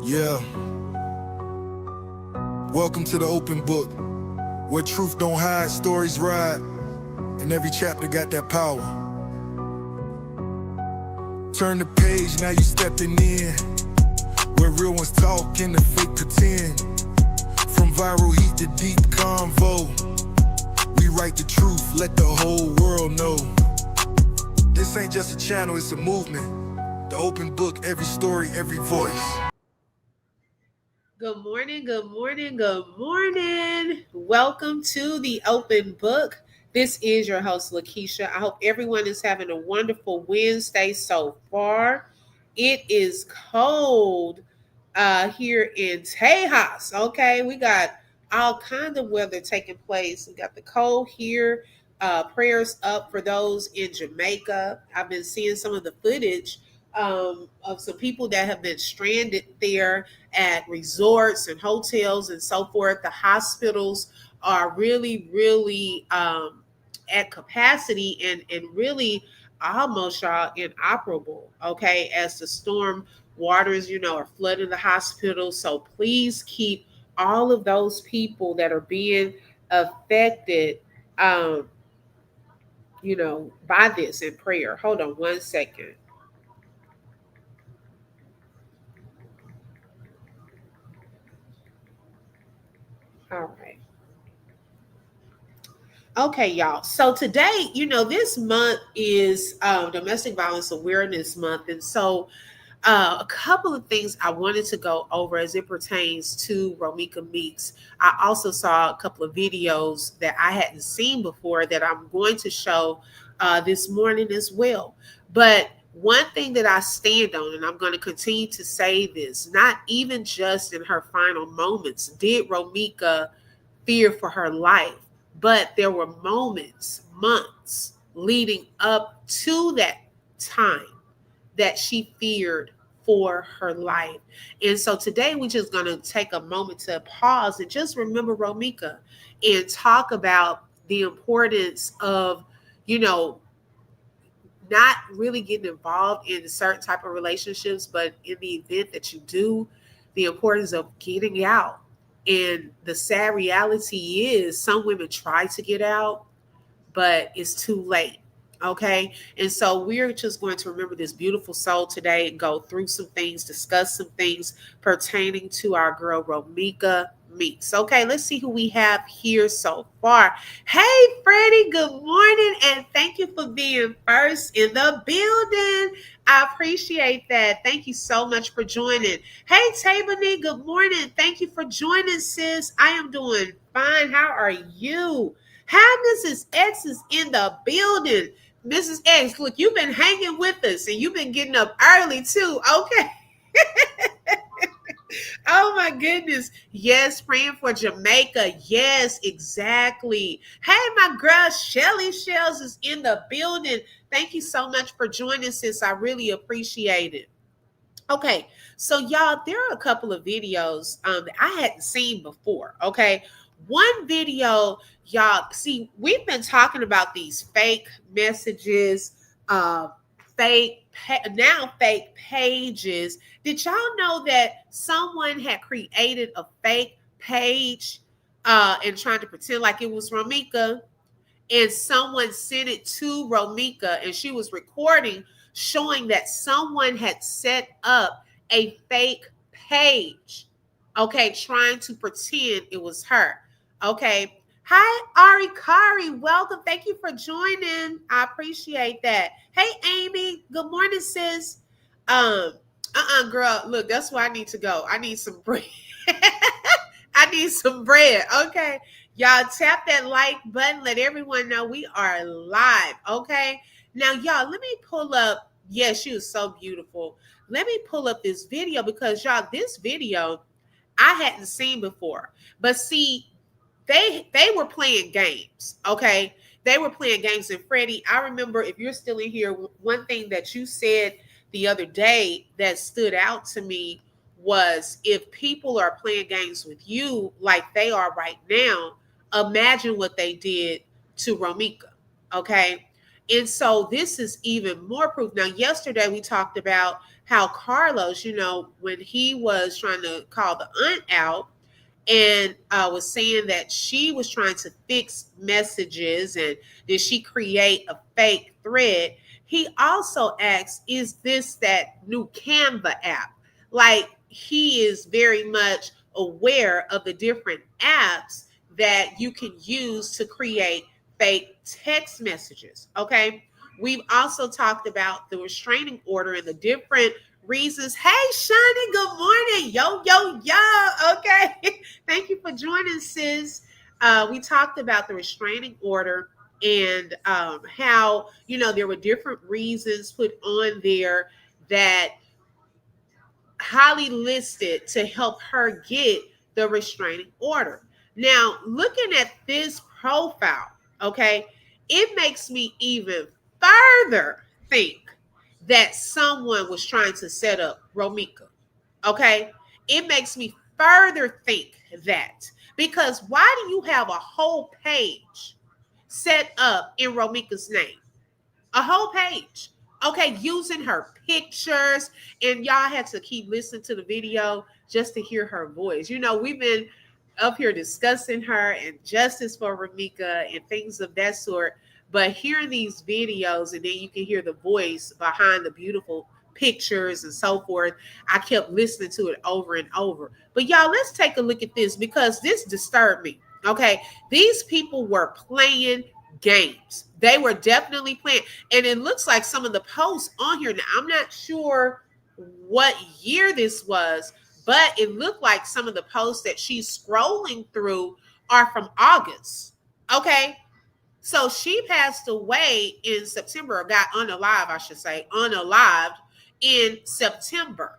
Yeah, welcome to the open book, where truth don't hide, stories ride, and every chapter got that power. Turn the page, now you stepping in, where real ones talk and the fake pretend. From viral heat to deep convo, we write the truth, let the whole world know. This ain't just a channel, it's a movement. The open book, every story, every voice. Good morning, good morning, good morning. Welcome to the open book. This is your host, Lakeisha. I hope everyone is having a wonderful Wednesday so far. It is cold here in Tejas. Okay, we got all kinds of weather taking place. We got the cold here. Prayers up for those in Jamaica. I've been seeing some of the footage of some people that have been stranded there at resorts and hotels and so forth. The hospitals are really at capacity and really almost y'all inoperable. Okay, as the storm waters, are flooding the hospital. So please keep all of those people that are being affected, um, by this in prayer. Hold on one second. All right. Okay, y'all. So today, this month is Domestic Violence Awareness Month. And so a couple of things I wanted to go over as it pertains to Romeca Meeks. I also saw a couple of videos that I hadn't seen before that I'm going to show this morning as well. But one thing that I stand on, and I'm going to continue to say this, not even just in her final moments, did Romeca fear for her life, but there were moments, months leading up to that time that she feared for her life. And so today we're just going to take a moment to pause and just remember Romeca and talk about the importance of, you know, not really getting involved in certain type of relationships, but in the event that you do, the importance of getting out. And the sad reality is some women try to get out, but it's too late. Okay. And so we're just going to remember this beautiful soul today and go through some things, discuss some things pertaining to our girl Romeca Meeks. Okay, let's see who we have here so far. Hey, Freddie, good morning. And thank you for being first in the building. I appreciate that. Thank you so much for joining. Hey, Tabani, good morning. Thank you for joining, sis. I am doing fine. How are you? Hi, Mrs. X is in the building. Mrs. X, look, you've been hanging with us and you've been getting up early too. Okay. Oh my goodness. Yes, praying for Jamaica. Yes, exactly. Hey, my girl Shelly Shells is in the building. Thank you so much for joining, sis. I really appreciate it. Okay, so y'all, there are a couple of videos that I hadn't seen before. Okay, one video, y'all, see, we've been talking about these fake messages, now fake pages. Did y'all know that someone had created a fake page and trying to pretend like it was Romeca? And someone sent it to Romeca and she was recording showing that someone had set up a fake page, okay, trying to pretend it was her. Okay. Hi, Ari Kari. Welcome. Thank you for joining. I appreciate that. Hey, Amy. Good morning, sis. Girl. Look, that's where I need to go. I need some bread. I need some bread. Okay. Y'all tap that like button. Let everyone know we are live. Okay. Now, y'all, let me pull up. Yeah, she was so beautiful. Let me pull up this video because, y'all, this video I hadn't seen before. But see, they were playing games. Okay. They were playing games. And Freddie, I remember, if you're still in here, one thing that you said the other day that stood out to me was, if people are playing games with you like they are right now, imagine what they did to Romeca. Okay. And so this is even more proof. Now, yesterday we talked about how Carlos, when he was trying to call the aunt out and was saying that she was trying to fix messages and did she create a fake thread, he also asked, is this that new Canva app? Like, he is very much aware of the different apps that you can use to create fake text messages. Okay. We've also talked about the restraining order and the different reasons. Hey, Shani, good morning. Yo, yo, yo. Okay. Thank you for joining, sis. We talked about the restraining order and how, there were different reasons put on there that Holly listed to help her get the restraining order. Now, looking at this profile, okay, it makes me even further think that someone was trying to set up Romeca. Okay, it makes me further think that because why do you have a whole page set up in Romeca's name? A whole page. Okay, using her pictures, and y'all had to keep listening to the video just to hear her voice. We've been up here discussing her and justice for Romeca and things of that sort. But hearing these videos, and then you can hear the voice behind the beautiful pictures and so forth, I kept listening to it over and over. But y'all, let's take a look at this because this disturbed me. Okay, these people were playing games. They were definitely playing. And it looks like some of the posts on here. Now, I'm not sure what year this was, but it looked like some of the posts that she's scrolling through are from August. Okay. So she passed away in September, or got unalived, I should say, unalived in September.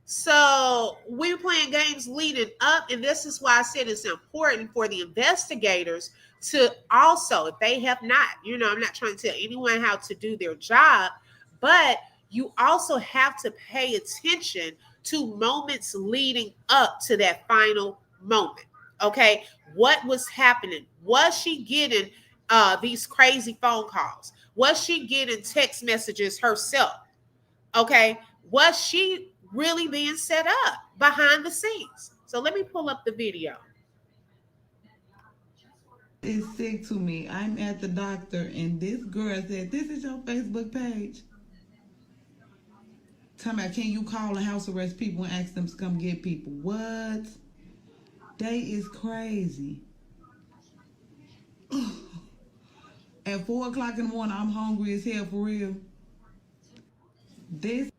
So we're playing games leading up, and this is why I said it's important for the investigators to also, if they have not, I'm not trying to tell anyone how to do their job, but you also have to pay attention to moments leading up to that final moment. Okay, what was happening? Was she getting these crazy phone calls? Was she getting text messages herself? Okay, was she really being set up behind the scenes? So let me pull up the video. It's sick to me. I'm at the doctor, and this girl said, "This is your Facebook page." Talking about, can you call the house arrest people and ask them to come get people? What? They is crazy. At 4 o'clock in the morning, I'm hungry as hell for real. This.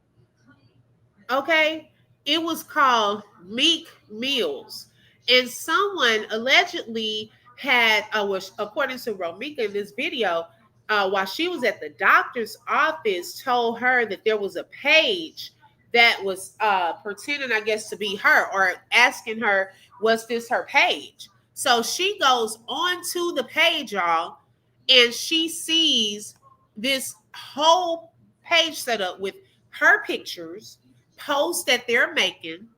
Okay, it was called Meek Meals, and someone allegedly had, was according to Romeca in this video, while she was at the doctor's office, told her that there was a page that was pretending, I guess, to be her, or asking her, was this her page? So she goes on to the page, y'all, and she sees this whole page set up with her pictures, posts that they're making.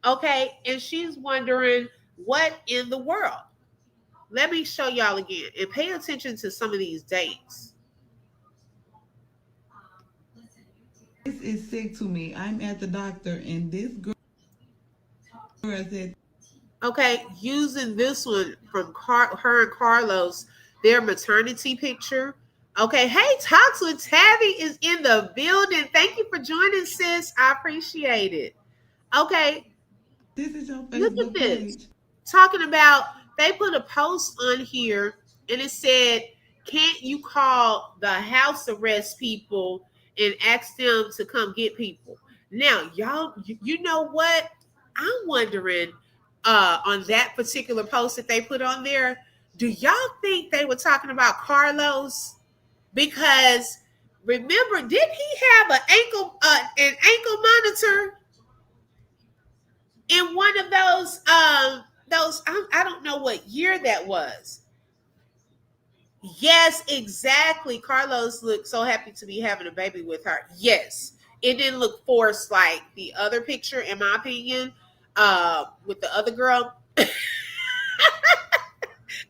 Okay, and she's wondering what in the world. Let me show y'all again and pay attention to some of these dates. This is sick to me. I'm at the doctor, and this girl said, Okay, using this one from her and Carlos, their maternity picture. Okay, hey, Talks with Tabby is in the building. Thank you for joining, sis. I appreciate it. Okay, "This is your look at Facebook this. page." Talking about, they put a post on here and it said, can't you call the house arrest people and ask them to come get people? Now, y'all, you know what? I'm wondering on that particular post that they put on there, do y'all think they were talking about Carlos? Because remember, did he have an ankle monitor in one of those I don't know what year that was. Yes, exactly. Carlos looked so happy to be having a baby with her. Yes, it didn't look forced like the other picture, in my opinion, with the other girl.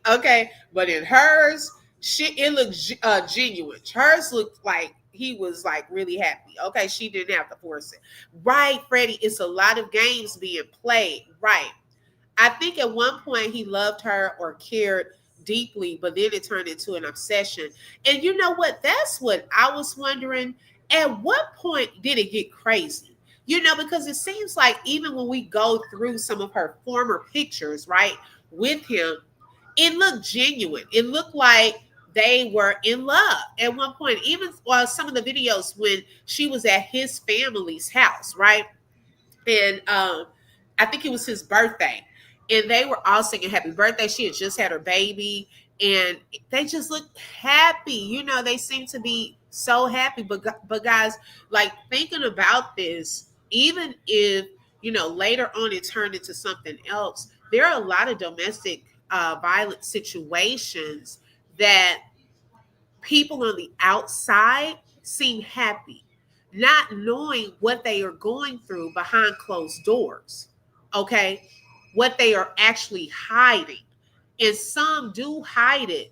Okay, but in hers, It looked genuine. Hers looked like he was like really happy. Okay, she didn't have to force it. Right, Freddie. It's a lot of games being played. Right. I think at one point he loved her or cared deeply, but then it turned into an obsession. And you know what? That's what I was wondering. At what point did it get crazy? Because it seems like even when we go through some of her former pictures, right, with him, it looked genuine. It looked like they were in love at one point. Even some of the videos when she was at his family's house, right? And I think it was his birthday, and they were all singing "Happy Birthday." She had just had her baby, and they just looked happy. They seem to be so happy. But guys, like thinking about this, even if later on it turned into something else, there are a lot of domestic violence situations that people on the outside seem happy, not knowing what they are going through behind closed doors. Okay. What they are actually hiding. And some do hide it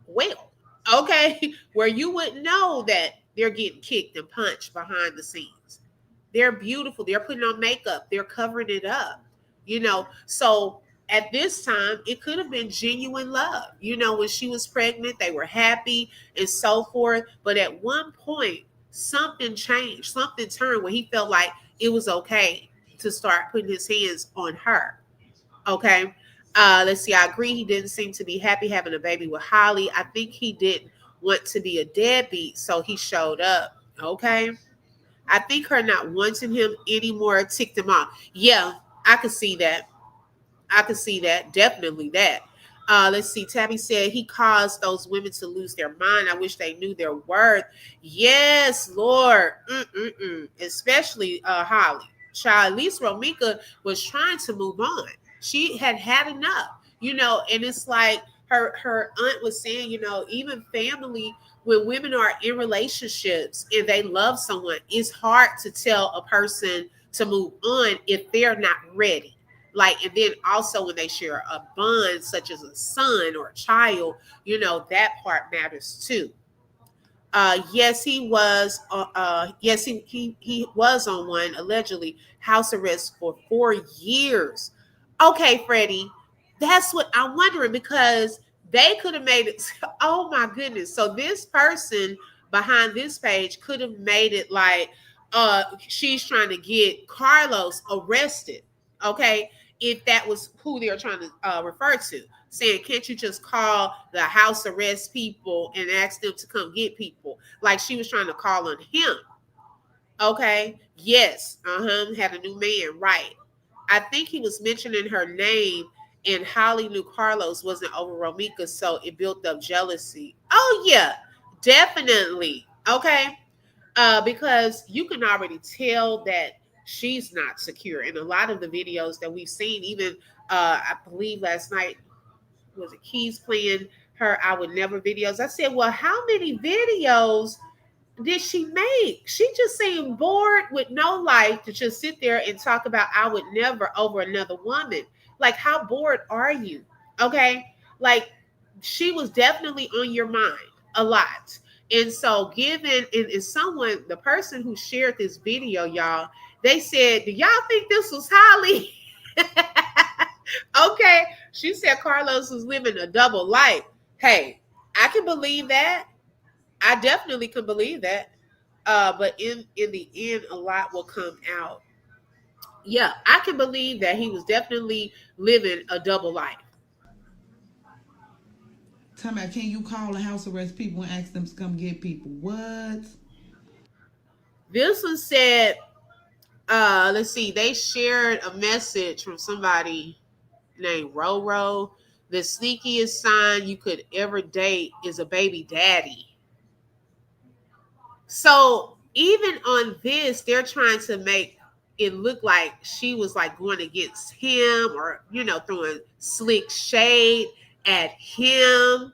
well. Okay. Where you wouldn't know that they're getting kicked and punched behind the scenes. They're beautiful. They're putting on makeup. They're covering it up. So at this time, it could have been genuine love. When she was pregnant, they were happy and so forth. But at one point, something changed. Something turned where he felt like it was okay to start putting his hands on her. Okay. Let's see. I agree. He didn't seem to be happy having a baby with Holly. I think he didn't want to be a deadbeat, so he showed up. Okay. I think her not wanting him anymore ticked him off. Yeah, I could see that. I could see that. Definitely that. Let's see. Tabby said he caused those women to lose their mind. I wish they knew their worth. Yes, Lord. Especially Holly. Child, at least Romeca was trying to move on. She had had enough, and it's like her aunt was saying, even family, when women are in relationships and they love someone, it's hard to tell a person to move on if they're not ready. Like, and then also when they share a bond such as a son or a child, that part matters too. Yes, he was. Yes, he was on one, allegedly house arrest for 4 years. Okay, Freddie, that's what I'm wondering, because they could have made it. Oh my goodness! So this person behind this page could have made it like she's trying to get Carlos arrested. Okay, if that was who they're trying to refer to, saying, can't you just call the house arrest people and ask them to come get people? Like she was trying to call on him. Okay. Yes. Had a new man. Right. I think he was mentioning her name, and Holly knew Carlos wasn't over Romeca, so it built up jealousy. Oh yeah, definitely. Okay. Because you can already tell that she's not secure. In a lot of the videos that we've seen, even I believe last night was it Keys playing her I Would Never videos. I said, well, how many videos did she make? She just seemed bored with no life to just sit there and talk about I would never over another woman. Like, how bored are you? Okay. Like, she was definitely on your mind a lot. And so, and someone, the person who shared this video, y'all, they said, do y'all think this was Holly? Okay. She said Carlos was living a double life. Hey, I can believe that. I definitely can believe that. But in the end, a lot will come out. Yeah, I can believe that he was definitely living a double life. Tell me, can you call the house arrest people and ask them to come get people? What? This one said, let's see, they shared a message from somebody named Roro. The sneakiest sign you could ever date is a baby daddy. So even on this, they're trying to make it look like she was like going against him, or throwing slick shade at him.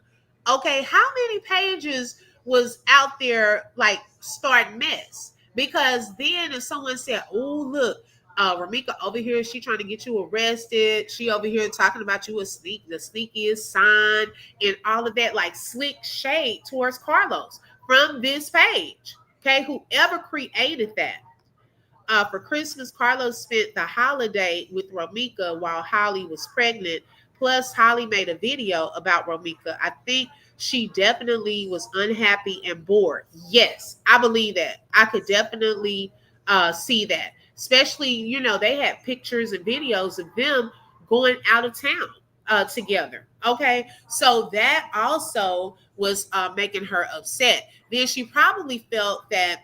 Okay, how many pages was out there like start mess? Because then if someone said, oh look, Romeca over here, she trying to get you arrested. She over here talking about you the sneakiest sign and all of that, like slick shade towards Carlos from this page. Okay, whoever created that. For Christmas, Carlos spent the holiday with Romeca while Holly was pregnant. Plus, Holly made a video about Romeca. I think she definitely was unhappy and bored. Yes, I believe that. I could definitely see that. Especially, they had pictures and videos of them going out of town together. Okay, so that also was making her upset. Then she probably felt that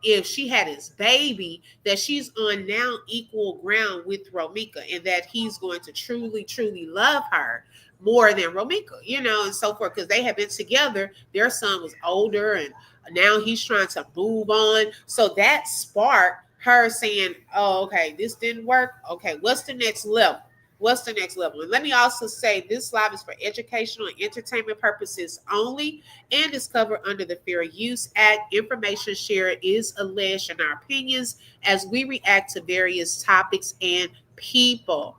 if she had his baby, that she's on now equal ground with Romeca and that he's going to truly, truly love her more than Romeca, and so forth, because they have been together. Their son was older and now he's trying to move on. So that sparked her saying, oh, okay, this didn't work. Okay, what's the next level? What's the next level? And let me also say this live is for educational and entertainment purposes only and is covered under the Fair Use Act. Information shared is alleged in our opinions as we react to various topics and people.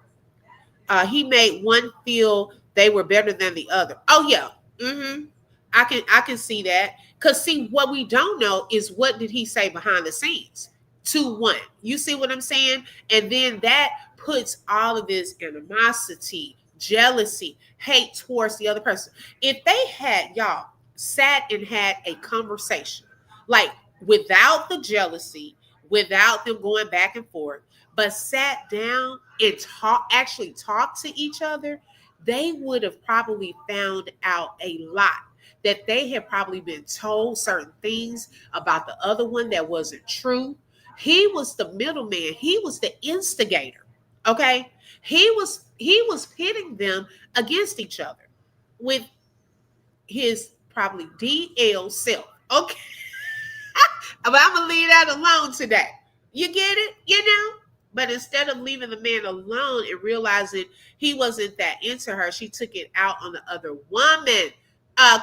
He made one feel they were better than the other. Oh yeah, I can see that. Cause see, what we don't know is what did he say behind the scenes. 2-1. You see what I'm saying? And then that puts all of this animosity, jealousy, hate towards the other person. If they had y'all sat and had a conversation, like without the jealousy, without them going back and forth, but sat down and actually talked to each other, they would have probably found out a lot, that they had probably been told certain things about the other one that wasn't true. He was the middleman. He was the instigator. Okay. He was pitting them against each other with his probably DL self. Okay. But I'm gonna leave that alone today. You get it? But instead of leaving the man alone and realizing he wasn't that into her, she took it out on the other woman.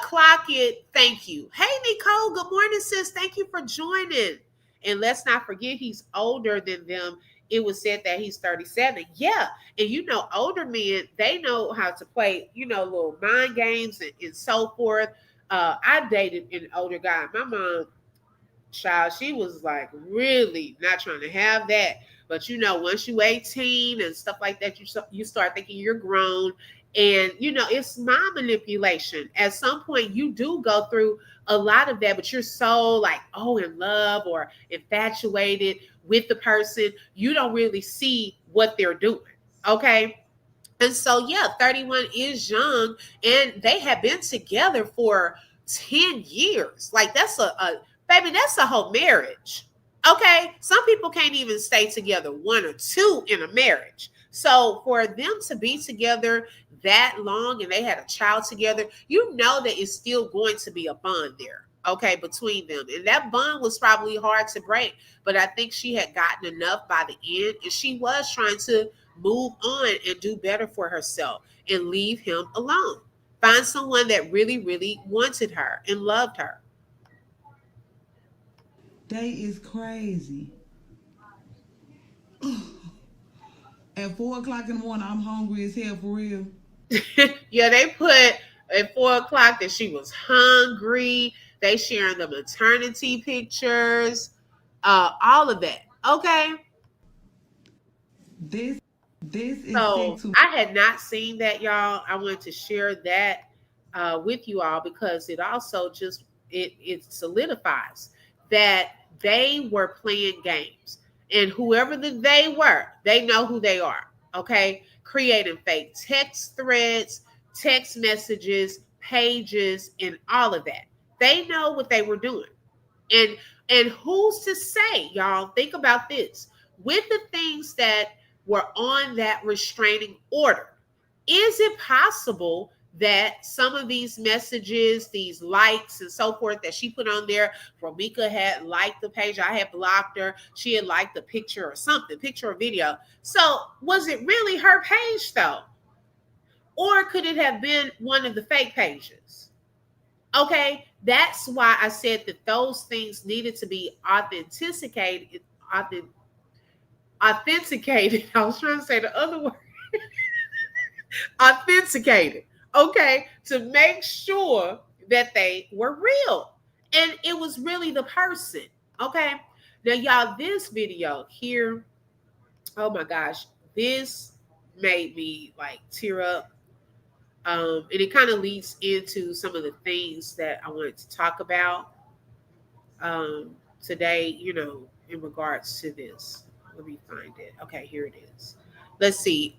Clock it. Thank you. Hey, Nicole. Good morning, sis. Thank you for joining. And let's not forget he's older than them. It was said that he's 37. Yeah. And older men, they know how to play, little mind games and so forth. I dated an older guy. My mom, child, she was like really not trying to have that. But once you 18 and stuff like that, you start thinking you're grown. And it's mind manipulation. At some point, you do go through a lot of that, but you're so like, in love or infatuated with the person, you don't really see what they're doing. Okay. And so, yeah, 31 is young, and they have been together for 10 years. Like, that's baby, that's a whole marriage. Okay. Some people can't even stay together 1 or 2 in a marriage. So for them to be together that long and they had a child together, that it's still going to be a bond there, okay, between them. And that bond was probably hard to break, but I think she had gotten enough by the end, and she was trying to move on and do better for herself and leave him alone. Find someone that really, really wanted her and loved her. They is crazy. At 4 o'clock in the morning, I'm hungry as hell for real. Yeah, they put at 4 o'clock that she was hungry. They sharing the maternity pictures, all of that. Okay. This this is sick So to I had not seen that, y'all. I wanted to share that with you all because it also just it solidifies that they were playing games, and whoever they were, they know who they are. Okay, creating fake text threads, text messages, pages, and all of that. They know what they were doing. And who's to say, y'all, think about this. With the things that were on that restraining order, is it possible that some of these messages, these likes and so forth that she put on there, Romeca had liked the page, I had blocked her, she had liked the picture or something, picture or video. So was it really her page though? Or could it have been one of the fake pages? Okay, that's why I said that those things needed to be authenticated. I was trying to say the other word. Authenticated. Okay, to make sure that they were real. And it was really the person. Okay. Now, y'all, this video here, oh my gosh, this made me like tear up. And it kind of leads into some of the things that I wanted to talk about today, in regards to this. Let me find it. Okay, here it is. Let's see.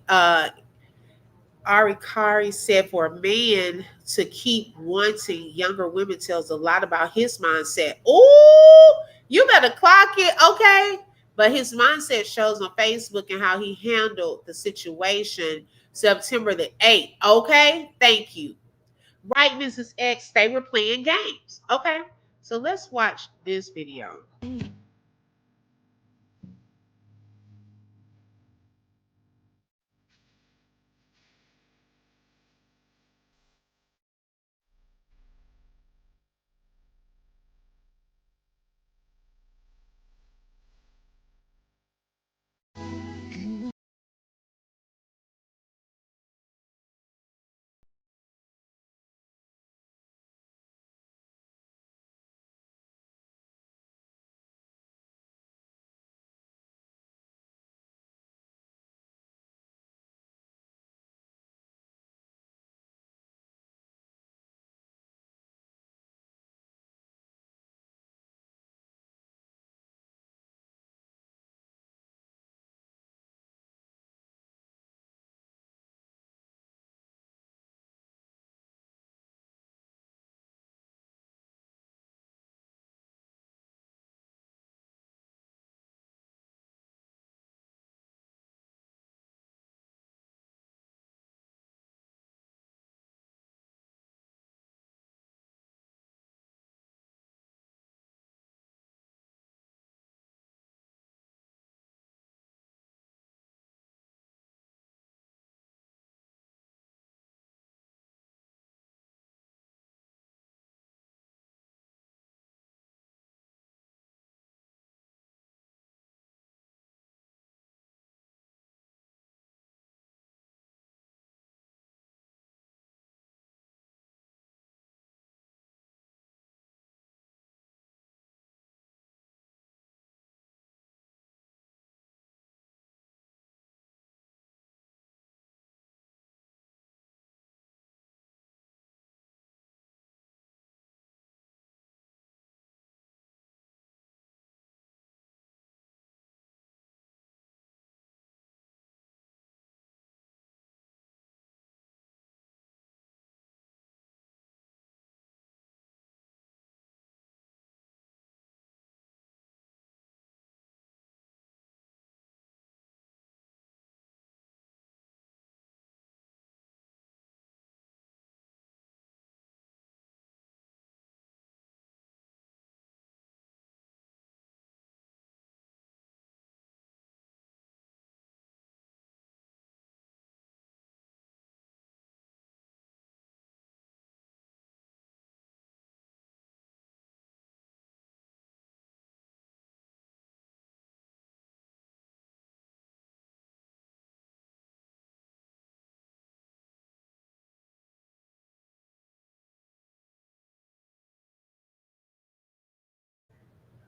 Ari Kari said for a man to keep wanting younger women tells a lot about his mindset. Oh, you better clock it, okay? But his mindset shows on Facebook and how he handled the situation September the 8th. Okay, thank you. Right, Mrs. X, they were playing games. Okay, so let's watch this video.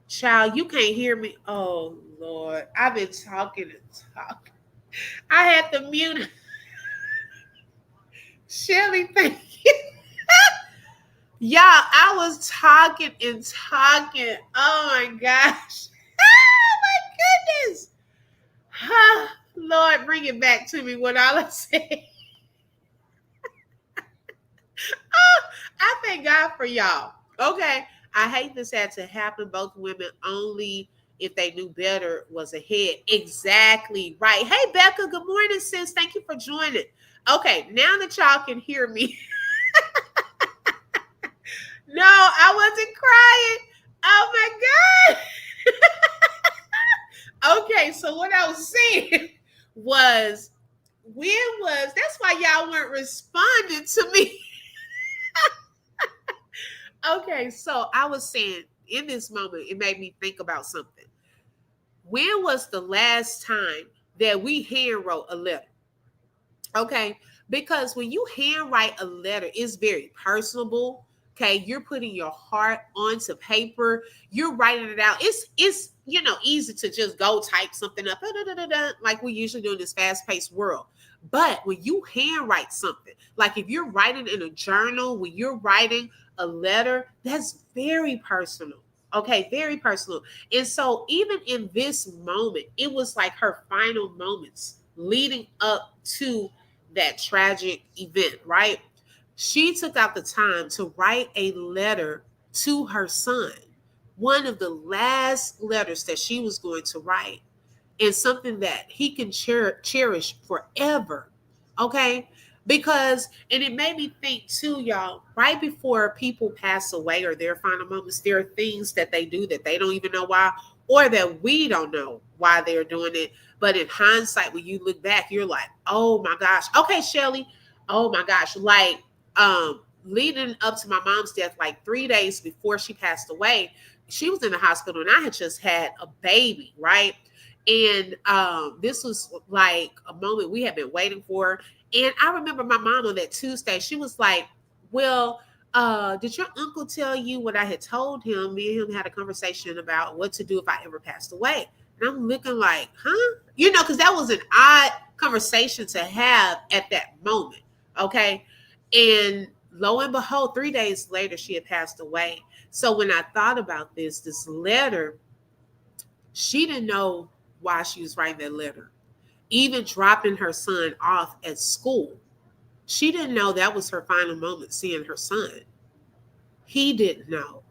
Child, you can't hear me. Oh Lord, I've been talking and talking. I had to mute. Shelly, thank you. Y'all, I was talking and talking. Oh my gosh. Oh my goodness. Lord, bring it back to me what all I said. Oh, I thank God for y'all. Okay. I hate this had to happen. Both women only if they knew better was ahead. Exactly right. Hey, Becca, good morning, sis. Thank you for joining. Okay, now that y'all can hear me. No, I wasn't crying. Oh my God. Okay, so what I was saying was, that's why y'all weren't responding to me. Okay, so I was saying in this moment, it made me think about something. When was the last time that we hand wrote a letter? Okay. Because when you handwrite a letter, it's very personable. Okay. You're putting your heart onto paper. You're writing it out. It's easy to just go type something up like we usually do in this fast-paced world. But when you handwrite something, like if you're writing in a journal, when you're writing a letter, that's very personal. Okay, very personal. And so even in this moment, it was like her final moments leading up to that tragic event, right? She took out the time to write a letter to her son, one of the last letters that she was going to write, and something that he can cherish forever. Okay? Because, and it made me think too, y'all, right before people pass away or their final moments, there are things that they do that they don't even know why, or that we don't know why they're doing it. But in hindsight, when you look back, you're like, oh my gosh. Okay, Shelly. Oh my gosh. Like, leading up to my mom's death, like 3 days before she passed away, she was in the hospital and I had just had a baby, right? And this was like a moment we had been waiting for. And I remember my mom on that Tuesday, she was like, well, did your uncle tell you what I had told him? Me and him had a conversation about what to do if I ever passed away. And I'm looking like, huh? Because that was an odd conversation to have at that moment. Okay. And lo and behold, 3 days later, she had passed away. So when I thought about this letter, she didn't know why she was writing that letter. Even dropping her son off at school, she didn't know that was her final moment seeing her son. He didn't know.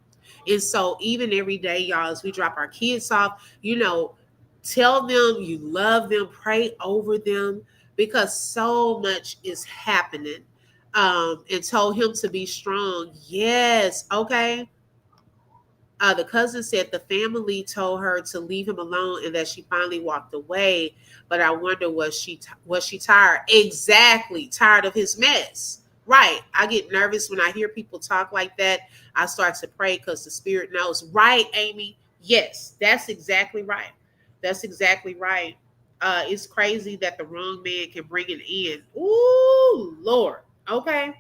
And so, even every day, y'all, as we drop our kids off, tell them you love them, pray over them, because so much is happening. And told him to be strong. Yes, okay. The cousin said the family told her to leave him alone and that she finally walked away. But I wonder, was she tired? Exactly, tired of his mess. Right. I get nervous when I hear people talk like that. I start to pray because the spirit knows. Right, Amy? Yes, that's exactly right. That's exactly right. It's crazy that the wrong man can bring it in. Ooh, Lord. Okay.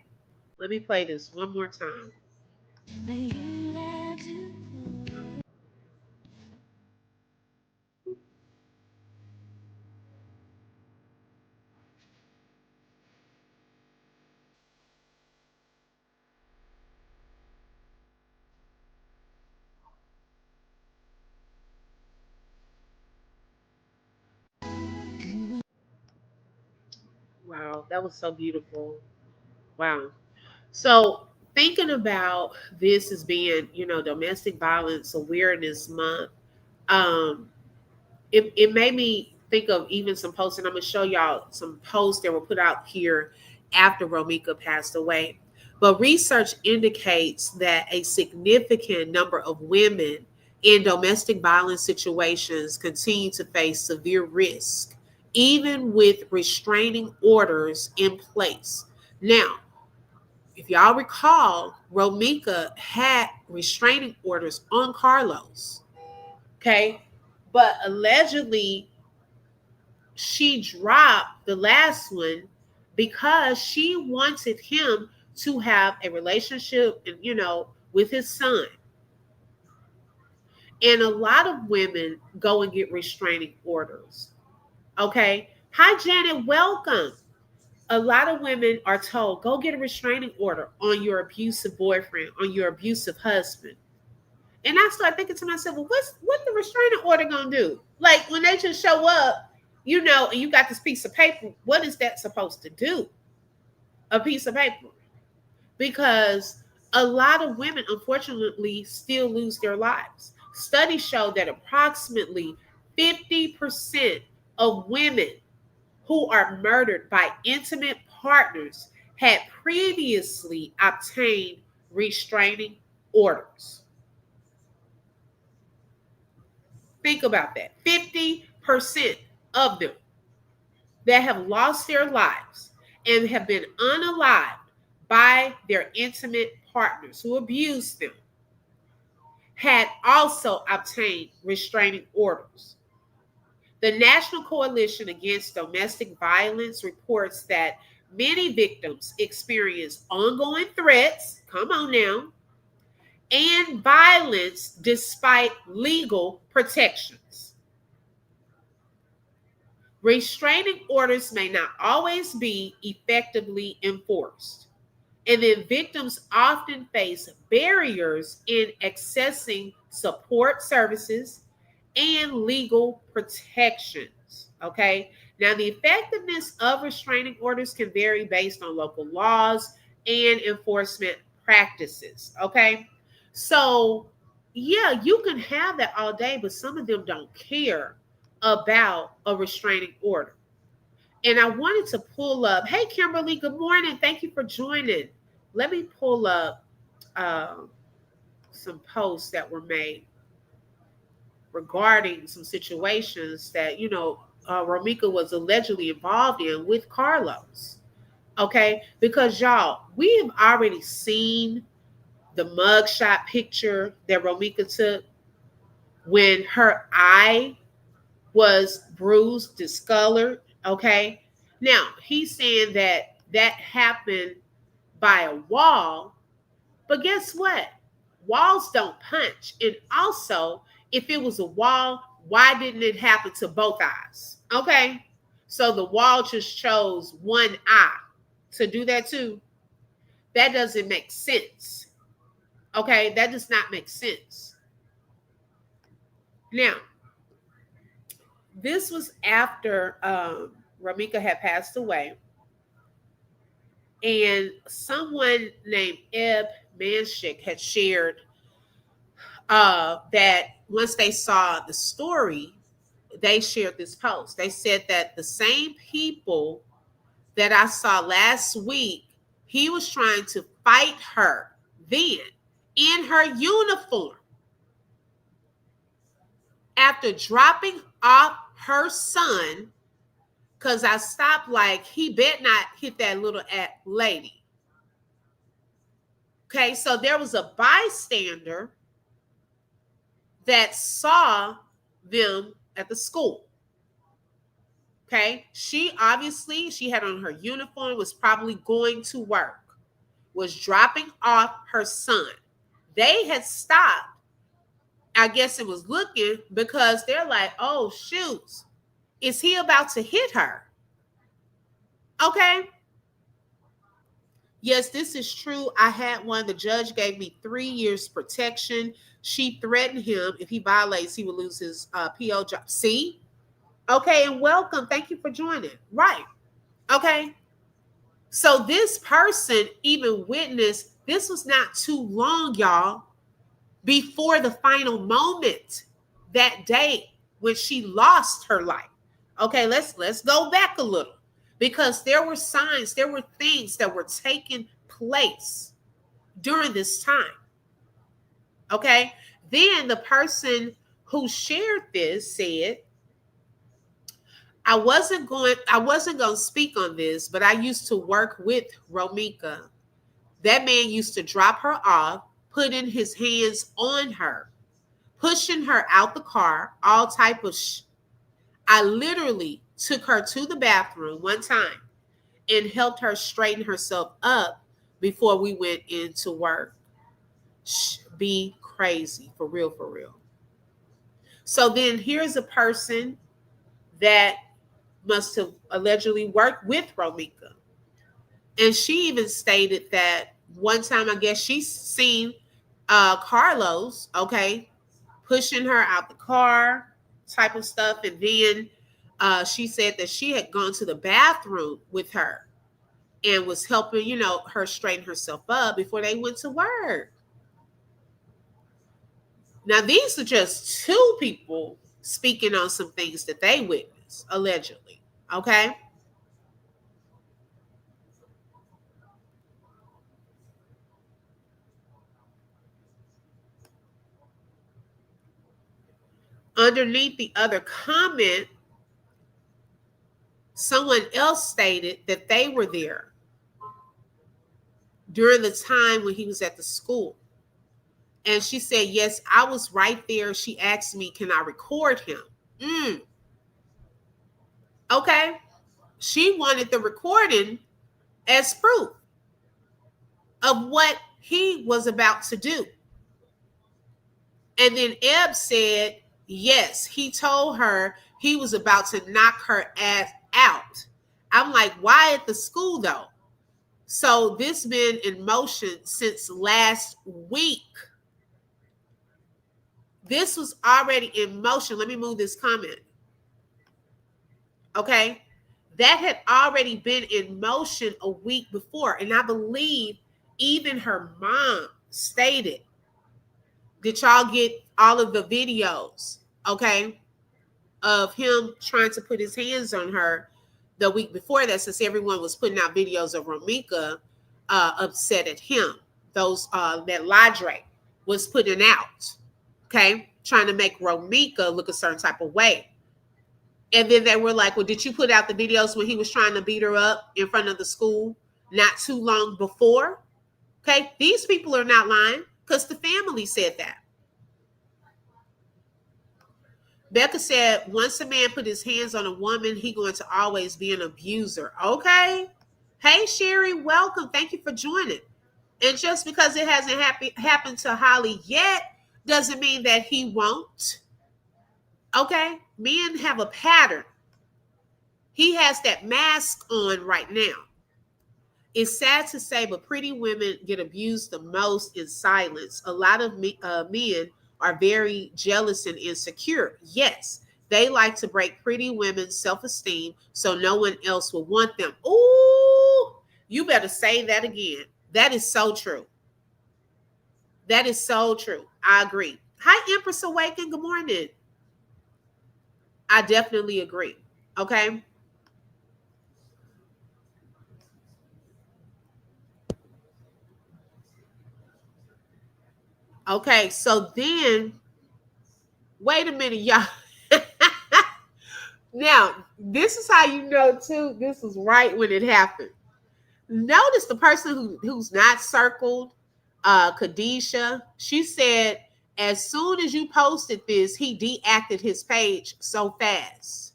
Let me play this one more time. Wow, that was so beautiful. Wow. So thinking about this as being, Domestic Violence Awareness Month, um, it made me think of even some posts, and I'm gonna show y'all some posts that were put out here after Romeca passed away. But research indicates that a significant number of women in domestic violence situations continue to face severe risk, even with restraining orders in place. Now, if y'all recall, Romeca had restraining orders on Carlos. Okay. But allegedly, she dropped the last one because she wanted him to have a relationship, with his son. And a lot of women go and get restraining orders. Okay. Hi, Janet. Welcome. A lot of women are told, go get a restraining order on your abusive boyfriend, on your abusive husband. And I start thinking to myself, well, what the restraining order gonna do? Like when they just show up, and you got this piece of paper, what is that supposed to do? A piece of paper. Because a lot of women, unfortunately, still lose their lives. Studies show that approximately 50% of women who are murdered by intimate partners had previously obtained restraining orders. Think about that. 50% of them that have lost their lives and have been unalived by their intimate partners who abused them had also obtained restraining orders. The National Coalition Against Domestic Violence reports that many victims experience ongoing threats, come on now, and violence despite legal protections. Restraining orders may not always be effectively enforced, and then victims often face barriers in accessing support services and legal protections. Okay. Now, the effectiveness of restraining orders can vary based on local laws and enforcement practices. Okay. So, yeah, you can have that all day, but some of them don't care about a restraining order. And I wanted to pull up. Hey, Kimberly, good morning. Thank you for joining. Let me pull up uh, some posts that were made regarding some situations that, Romeca was allegedly involved in with Carlos. Okay. Because, y'all, we have already seen the mugshot picture that Romeca took when her eye was bruised, discolored. Okay. Now, he's saying that that happened by a wall, but guess what? Walls don't punch. And also, if it was a wall, why didn't it happen to both eyes? Okay. So the wall just chose one eye to do that too. That doesn't make sense. Okay. That does not make sense. Now, this was after Romeca had passed away. And someone named Eb Manshik had shared that once they saw the story, they shared this post. They said that the same people that I saw last week, he was trying to fight her then in her uniform after dropping off her son. Because I stopped like, he bet not hit that little lady. Okay, so there was a bystander that saw them at the school. Okay, she had on her uniform, was probably going to work, was dropping off her son. They had stopped. I guess it was looking because they're like, oh, shoot, is he about to hit her? Okay. Yes, this is true. I had one. The judge gave me 3 years protection. She threatened him. If he violates, he will lose his PO job. See? Okay, and welcome. Thank you for joining. Right. Okay. So this person even witnessed, this was not too long, y'all, before the final moment that day when she lost her life. Okay, let's go back a little. Because there were signs, there were things that were taking place during this time. Okay. Then the person who shared this said, I wasn't going to speak on this, but I used to work with Romeca. That man used to drop her off, putting his hands on her, pushing her out the car, all type of I literally took her to the bathroom one time and helped her straighten herself up before we went into work. Be crazy, for real, for real. So then here's a person that must have allegedly worked with Romeca. And she even stated that one time, I guess she's seen Carlos, okay, pushing her out the car type of stuff. And then she said that she had gone to the bathroom with her and was helping, her straighten herself up before they went to work. Now, these are just two people speaking on some things that they witnessed, allegedly. Okay. Underneath the other comment, someone else stated that they were there during the time when he was at the school. And she said, yes, I was right there. She asked me, can I record him? Okay. She wanted the recording as proof of what he was about to do. And then Ebb said, yes, he told her he was about to knock her ass out. I'm like, why at the school though? So this been in motion since last week. This was already in motion. Let me move this comment. Okay. That had already been in motion a week before. And I believe even her mom stated, did y'all get all of the videos? Okay. Of him trying to put his hands on her the week before that, since everyone was putting out videos of Romeca upset at him. Those that Ladre was putting out, okay, trying to make Romeca look a certain type of way. And then they were like, well, did you put out the videos when he was trying to beat her up in front of the school not too long before? Okay, these people are not lying because the family said that. Becca said, once a man put his hands on a woman, he going to always be an abuser. Okay. Hey, Sherry, welcome. Thank you for joining. And just because it hasn't happened to Holly yet, doesn't mean that he won't. Okay. Men have a pattern. He has that mask on right now. It's sad to say, but pretty women get abused the most in silence. A lot of men are very jealous and insecure. Yes, they like to break pretty women's self-esteem so no one else will want them. Ooh, you better say that again. That is so true. That is so true. I agree. Hi, Empress Awaken. Good morning. I definitely agree. Okay. Okay, so then, wait a minute, y'all. Now, this is how you know, too, this was right when it happened. Notice the person who's not circled, Khadijah, she said, as soon as you posted this, he deactivated his page so fast.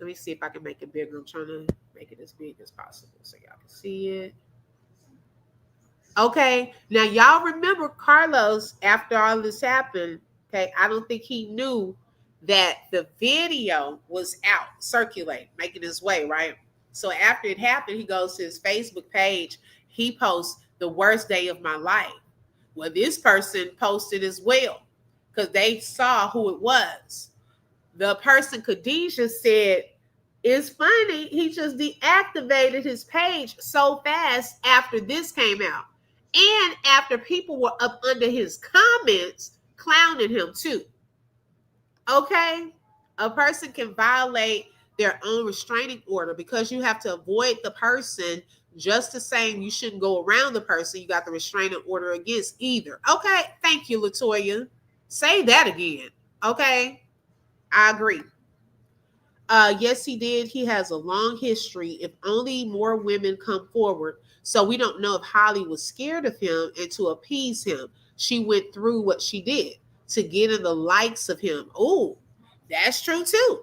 Let me see if I can make it bigger. I'm trying to make it as big as possible so y'all can see it. Okay, now y'all remember Carlos, after all this happened, okay, I don't think he knew that the video was out circulating, making its way, right? So after it happened, he goes to his Facebook page. He posts the worst day of my life. Well, this person posted as well because they saw who it was. The person, Khadijah, said, it's funny, he just deactivated his page so fast after this came out. And after people were up under his comments clowning him too. Okay? A person can violate their own restraining order because you have to avoid the person. Just the same, you shouldn't go around the person you got the restraining order against either. Okay? Thank you, Latoya. Say that again. Okay? I agree. Yes, he did. He has a long history. If only more women come forward. So we don't know if Holly was scared of him, and to appease him, she went through what she did to get in the likes of him. Oh, that's true too.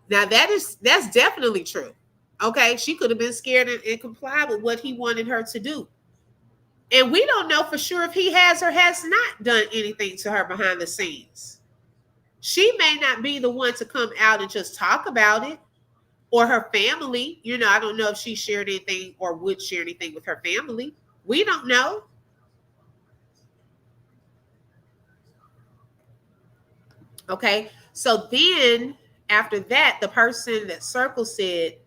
Now that's definitely true. Okay, she could have been scared and complied with what he wanted her to do. And we don't know for sure if he has or has not done anything to her behind the scenes. She may not be the one to come out and just talk about it, or her family. You know, I don't know if she shared anything or would share anything with her family. We don't know. Okay. So then after that, the person that Circle said,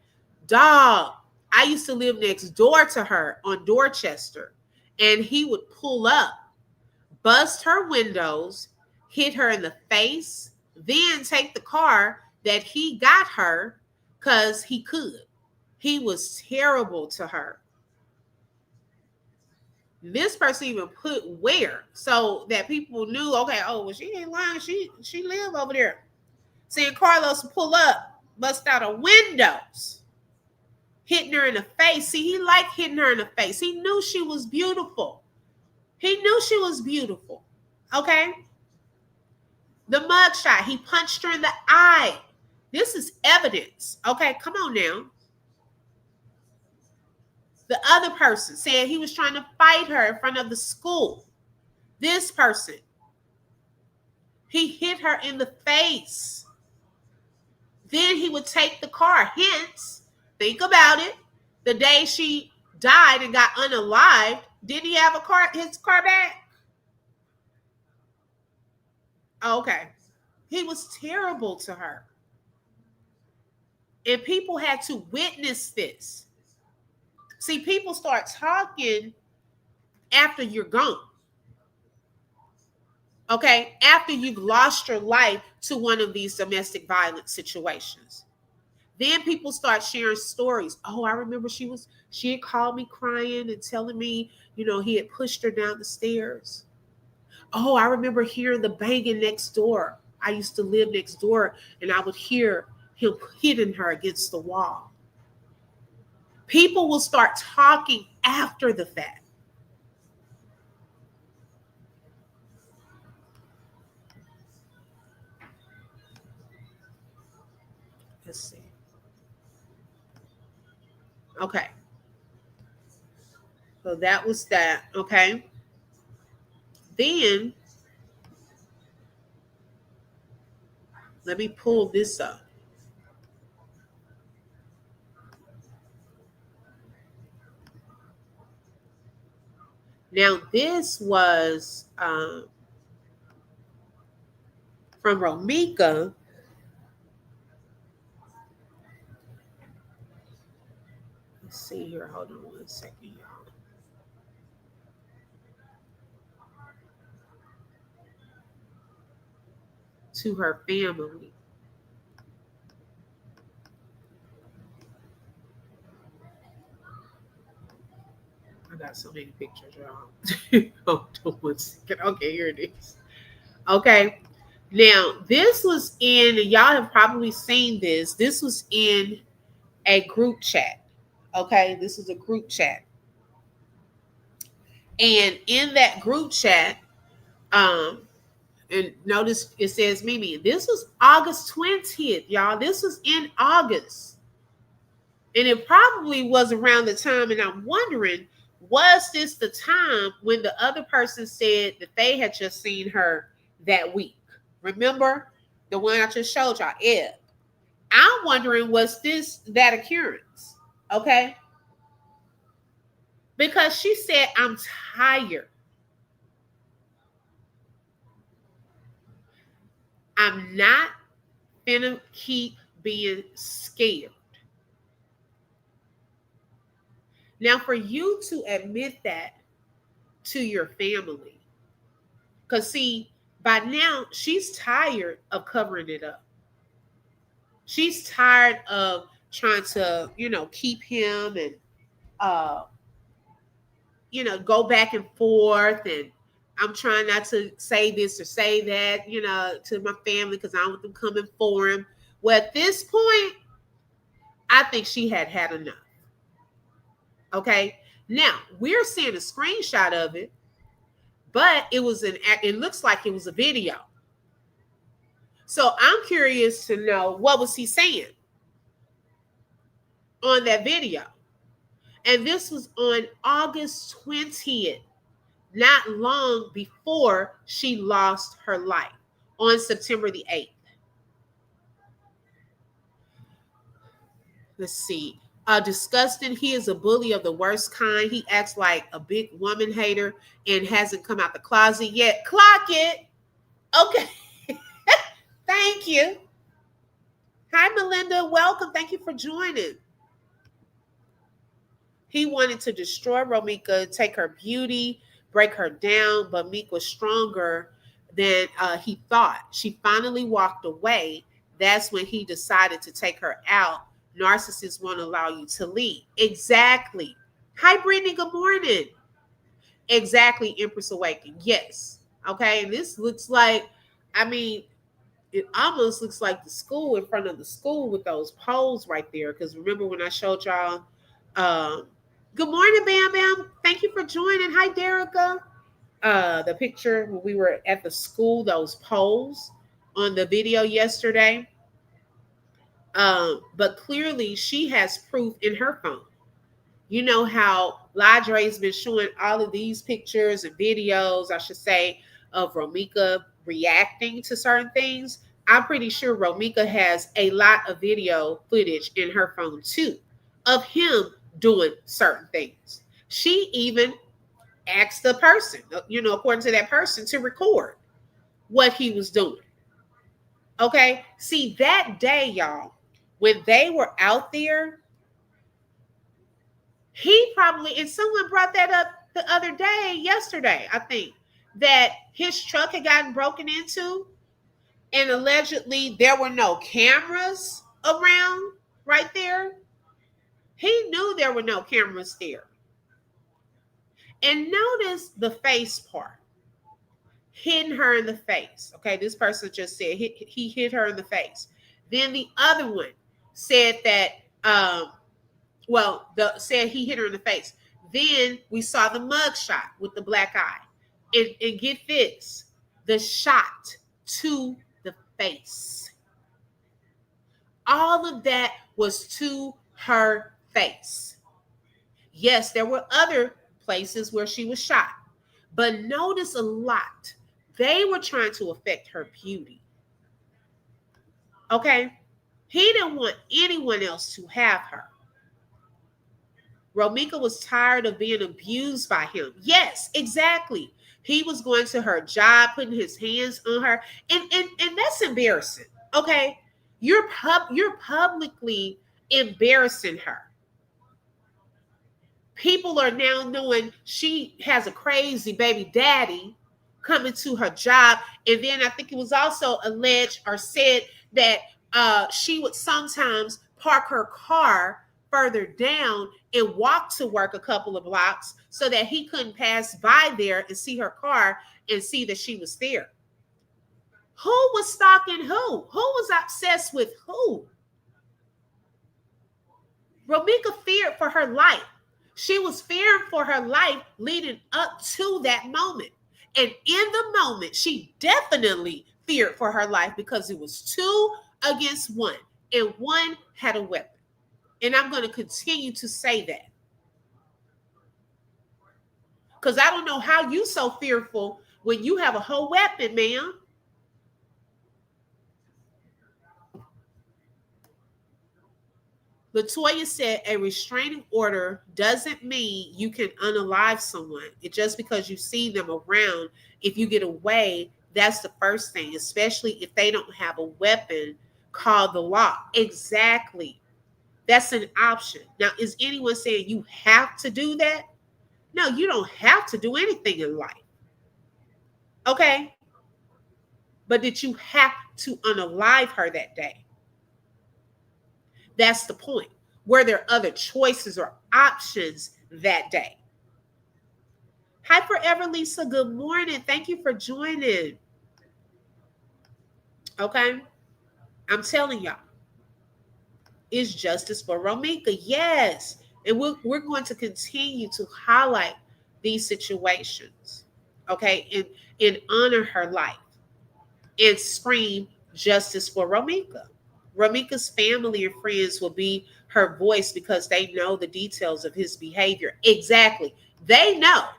dog, I used to live next door to her on Dorchester, and he would pull up, bust her windows, hit her in the face, then take the car that he got her because he could. He was terrible to her. This person even put where so that people knew, okay, oh, well, she ain't lying. She live over there. Seeing Carlos pull up, bust out her windows, hitting her in the face. See, he liked hitting her in the face. He knew she was beautiful. He knew she was beautiful. Okay? The mugshot, he punched her in the eye. This is evidence. Okay, come on now. The other person said he was trying to fight her in front of the school. This person, he hit her in the face. Then he would take the car. Hence, think about it. The day she died and got unalived, didn't he have his car back? Okay. He was terrible to her. And people had to witness this. See, people start talking after you're gone. Okay? After you've lost your life to one of these domestic violence situations. Then people start sharing stories. Oh, I remember she had called me crying and telling me, he had pushed her down the stairs. Oh, I remember hearing the banging next door. I used to live next door and I would hear him hitting her against the wall. People will start talking after the fact. Let's see. Okay. So that was that. Okay. Then let me pull this up. Now, this was from Romeca. Let's see here. Hold on 1 second, y'all. To her family. I got so many pictures, y'all. Hold on 1 second. Okay, here it is. Okay. Now, this was y'all have probably seen this. This was in a group chat. Okay, this is a group chat. And in that group chat, and notice it says Mimi. This was August 20th, y'all. This was in August. And it probably was around the time, and I'm wondering, was this the time when the other person said that they had just seen her that week? Remember the one I just showed y'all, Ed? I'm wondering, was this that occurrence? Okay. Because she said, I'm tired. I'm not gonna keep being scared. Now, for you to admit that to your family, because see, by now she's tired of covering it up. She's tired of trying to, keep him and, go back and forth. And I'm trying not to say this or say that, to my family because I don't want them coming for him. Well, at this point, I think she had enough. Okay. Now we're seeing a screenshot of it, but it looks like it was a video. So I'm curious to know, what was he saying on that video? And this was on August 20th, not long before she lost her life, on September the 8th. Let's see. Disgusting. He is a bully of the worst kind. He acts like a big woman hater and hasn't come out the closet yet. Clock it. Okay. Thank you. Hi, Melinda. Welcome. Thank you for joining. He wanted to destroy Romeca, take her beauty, break her down, but Meek was stronger than he thought. She finally walked away. That's when he decided to take her out. Narcissists won't allow you to leave. Exactly. Hi, Brittany. Good morning. Exactly, Empress Awakened. Yes. Okay. And this looks like, it almost looks like the school, in front of the school with those poles right there. Because remember when I showed y'all, good morning, Bam Bam. Thank you for joining. Hi, Derica. The picture when we were at the school, those poles on the video yesterday. But clearly she has proof in her phone. You know how Ladre's been showing all of these pictures and videos, I should say, of Romeca reacting to certain things. I'm pretty sure Romeca has a lot of video footage in her phone too of him doing certain things. She even asked the person, according to that person, to record what he was doing. Okay. See, that day, y'all, when they were out there, he probably, and someone brought that up the other day, yesterday, I think, that his truck had gotten broken into, and allegedly there were no cameras around right there. He knew there were no cameras there. And notice the face part, hitting her in the face. Okay, this person just said he hit her in the face. Then the other one said that, said he hit her in the face. Then we saw the mug shot with the black eye. And get this, the shot to the face. All of that was to her face. Yes, there were other places where she was shot. But notice a lot. They were trying to affect her beauty. Okay? He didn't want anyone else to have her. Romeca was tired of being abused by him. Yes, exactly. He was going to her job, putting his hands on her. And that's embarrassing. Okay? You're publicly embarrassing her. People are now knowing she has a crazy baby daddy coming to her job. And then I think it was also alleged or said that she would sometimes park her car further down and walk to work a couple of blocks so that he couldn't pass by there and see her car and see that she was there. Who was stalking who? Who was obsessed with who? Romeca feared for her life. She was fearing for her life leading up to that moment. And in the moment, she definitely feared for her life because it was 2 against 1, and one had a weapon. And I'm going to continue to say that. Because I don't know how you so fearful when you have a whole weapon, ma'am. Latoya said a restraining order doesn't mean you can unalive someone. It's just because you see them around. If you get away, that's the first thing, especially if they don't have a weapon called the law. Exactly. That's an option. Now, is anyone saying you have to do that? No, you don't have to do anything in life. Okay? But did you have to unalive her that day? That's the point. Were there other choices or options that day? Hi, Forever Lisa. Good morning. Thank you for joining. Okay? I'm telling y'all, it's justice for Romeca. Yes. And we're going to continue to highlight these situations, okay, and honor her life and scream justice for Romeca. Romeca's family and friends will be her voice because they know the details of his behavior. Exactly. They know.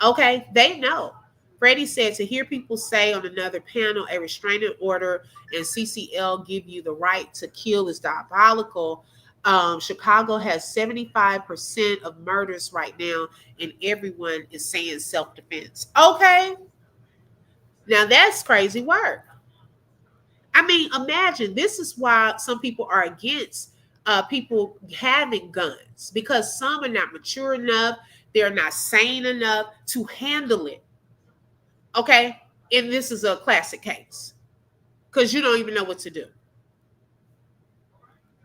Okay, they know. Freddie said to hear people say on another panel a restraining order and CCL give you the right to kill is diabolical. Chicago has 75% of murders right now, and everyone is saying self-defense. Okay, now that's crazy work. I mean, imagine, this is why some people are against people having guns, because some are not mature enough, they're not sane enough to handle it. Okay, and this is a classic case because you don't even know what to do.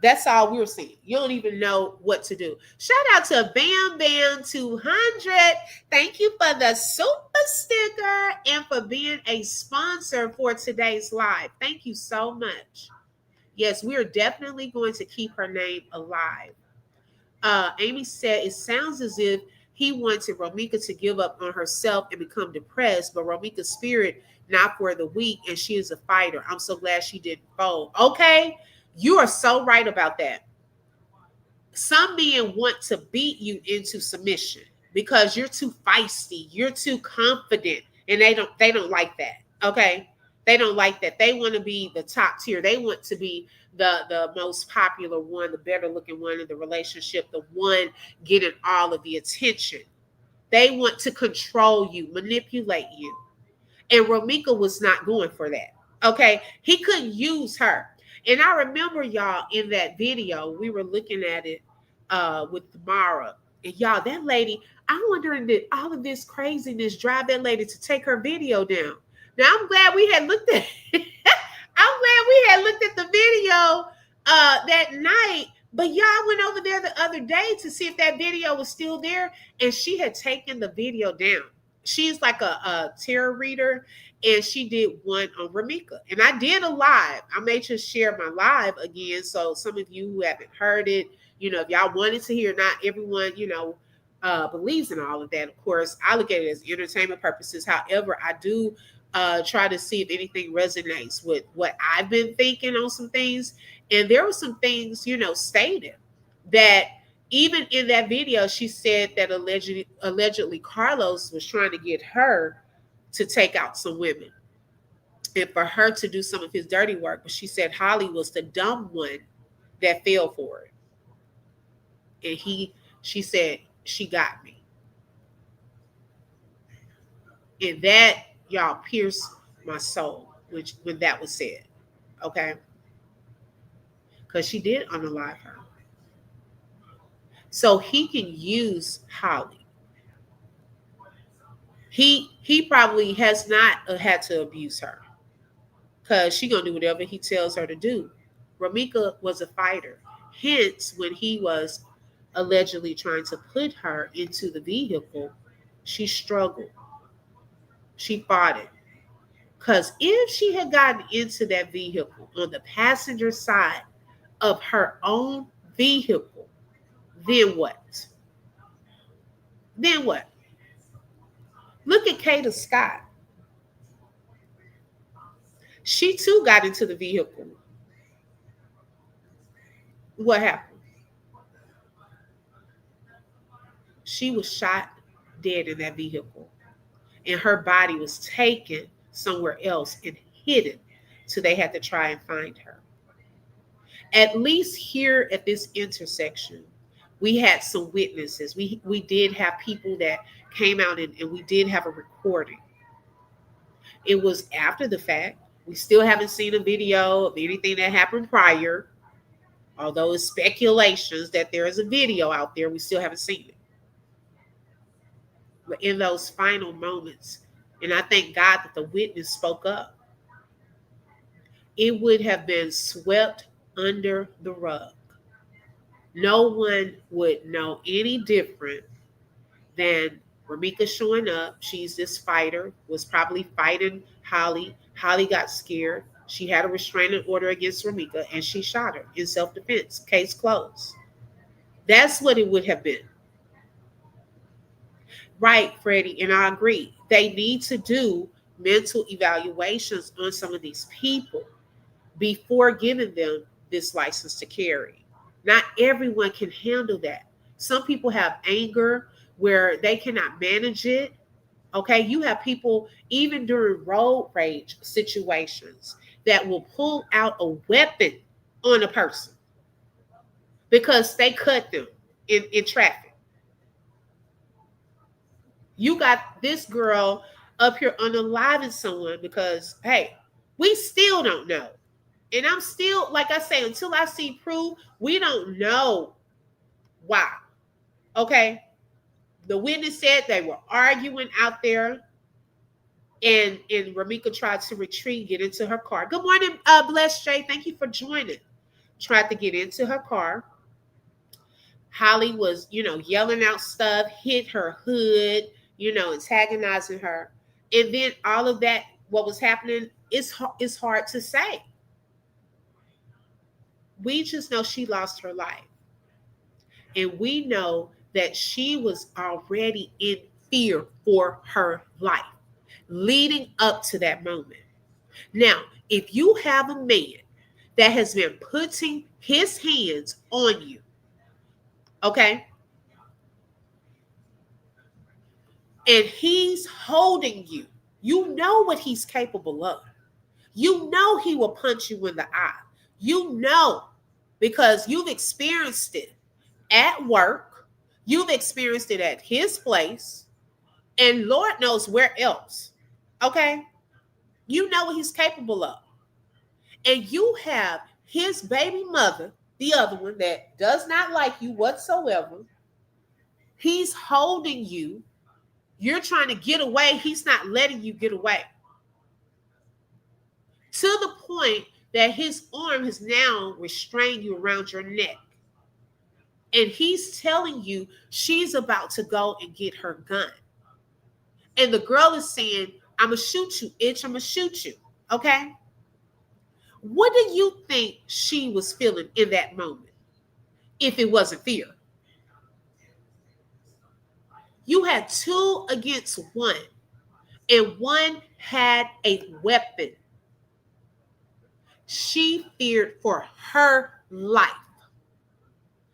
That's all we're seeing. You don't even know what to do. Shout out to Bam Bam 200. Thank you for the super sticker and for being a sponsor for today's live. Thank you so much. Yes, we're definitely going to keep her name alive. Amy said, it sounds as if he wanted Romeca to give up on herself and become depressed, but Romeca's spirit not for the weak, and she is a fighter. I'm so glad she didn't fold. Okay, You are so right about that. Some men want to beat you into submission because you're too feisty, you're too confident, and they don't like that. Okay? They don't like that. They want to be the top tier. They want to be the most popular one, the better looking one in the relationship, the one getting all of the attention. They want to control you, manipulate you. And Romeca was not going for that. Okay. He couldn't use her. And I remember y'all in that video, we were looking at it with Mara. And y'all, that lady, I'm wondering did all of this craziness drive that lady to take her video down. Now I'm glad we had looked at I'm glad we had looked at the video that night. But y'all went over there the other day to see if that video was still there, and she had taken the video down. She's like a tarot reader, and she did one on Romeca. And I did a live. I may just share my live again. So some of you who haven't heard it, if y'all wanted to hear, not everyone, believes in all of that. Of course, I look at it as entertainment purposes. However, I do try to see if anything resonates with what I've been thinking on some things. And there were some things, stated that even in that video, she said that allegedly Carlos was trying to get her to take out some women and for her to do some of his dirty work. But she said Holly was the dumb one that fell for it. And she said, she got me. And that, y'all, pierced my soul when that was said. Okay? Because she did unalive her. So he can use Holly. He probably has not had to abuse her because she's going to do whatever he tells her to do. Romeca was a fighter. Hence, when he was allegedly trying to put her into the vehicle, she struggled. She fought it. Because if she had gotten into that vehicle on the passenger side of her own vehicle, then what? Then what? Look at Kata Scott. She too got into the vehicle. What happened? She was shot dead in that vehicle. And her body was taken somewhere else and hidden. So they had to try and find her. At least here at this intersection, we had some witnesses. We did have people that came out and we did have a recording. It was after the fact. We still haven't seen a video of anything that happened prior. Although it's speculations that there is a video out there, we still haven't seen it. But in those final moments, and I thank God that the witness spoke up, it would have been swept under the rug. No one would know any different than Romeca showing up. She's this fighter, was probably fighting Holly. Holly got scared. She had a restraining order against Romeca, and she shot her in self-defense. Case closed. That's what it would have been. Right, Freddie, and I agree. They need to do mental evaluations on some of these people before giving them this license to carry. Not everyone can handle that. Some people have anger where they cannot manage it. Okay, you have people even during road rage situations that will pull out a weapon on a person because they cut them in traffic. You got this girl up here unaliving someone because, hey, we still don't know. And I'm still, like I say, until I see proof, we don't know why. Okay? The witness said they were arguing out there, and Romeca tried to retreat, get into her car. Good morning, Bless Jay. Thank you for joining. Tried to get into her car. Holly was, yelling out stuff, hit her hood, antagonizing her. And then all of that, what was happening, is hard to say. We just know she lost her life. And we know that she was already in fear for her life leading up to that moment. Now, if you have a man that has been putting his hands on you. Okay? And he's holding you. You know what he's capable of. You know he will punch you in the eye. You know because you've experienced it at work, you've experienced it at his place, and Lord knows where else. Okay? You know what he's capable of. And you have his baby mother, the other one that does not like you whatsoever. He's holding you. You're trying to get away. He's not letting you get away. To the point that his arm has now restrained you around your neck. And he's telling you she's about to go and get her gun. And the girl is saying, I'm going to shoot you, itch. I'm going to shoot you. Okay? What do you think she was feeling in that moment if it wasn't fear? You had 2 against 1, and one had a weapon. She feared for her life.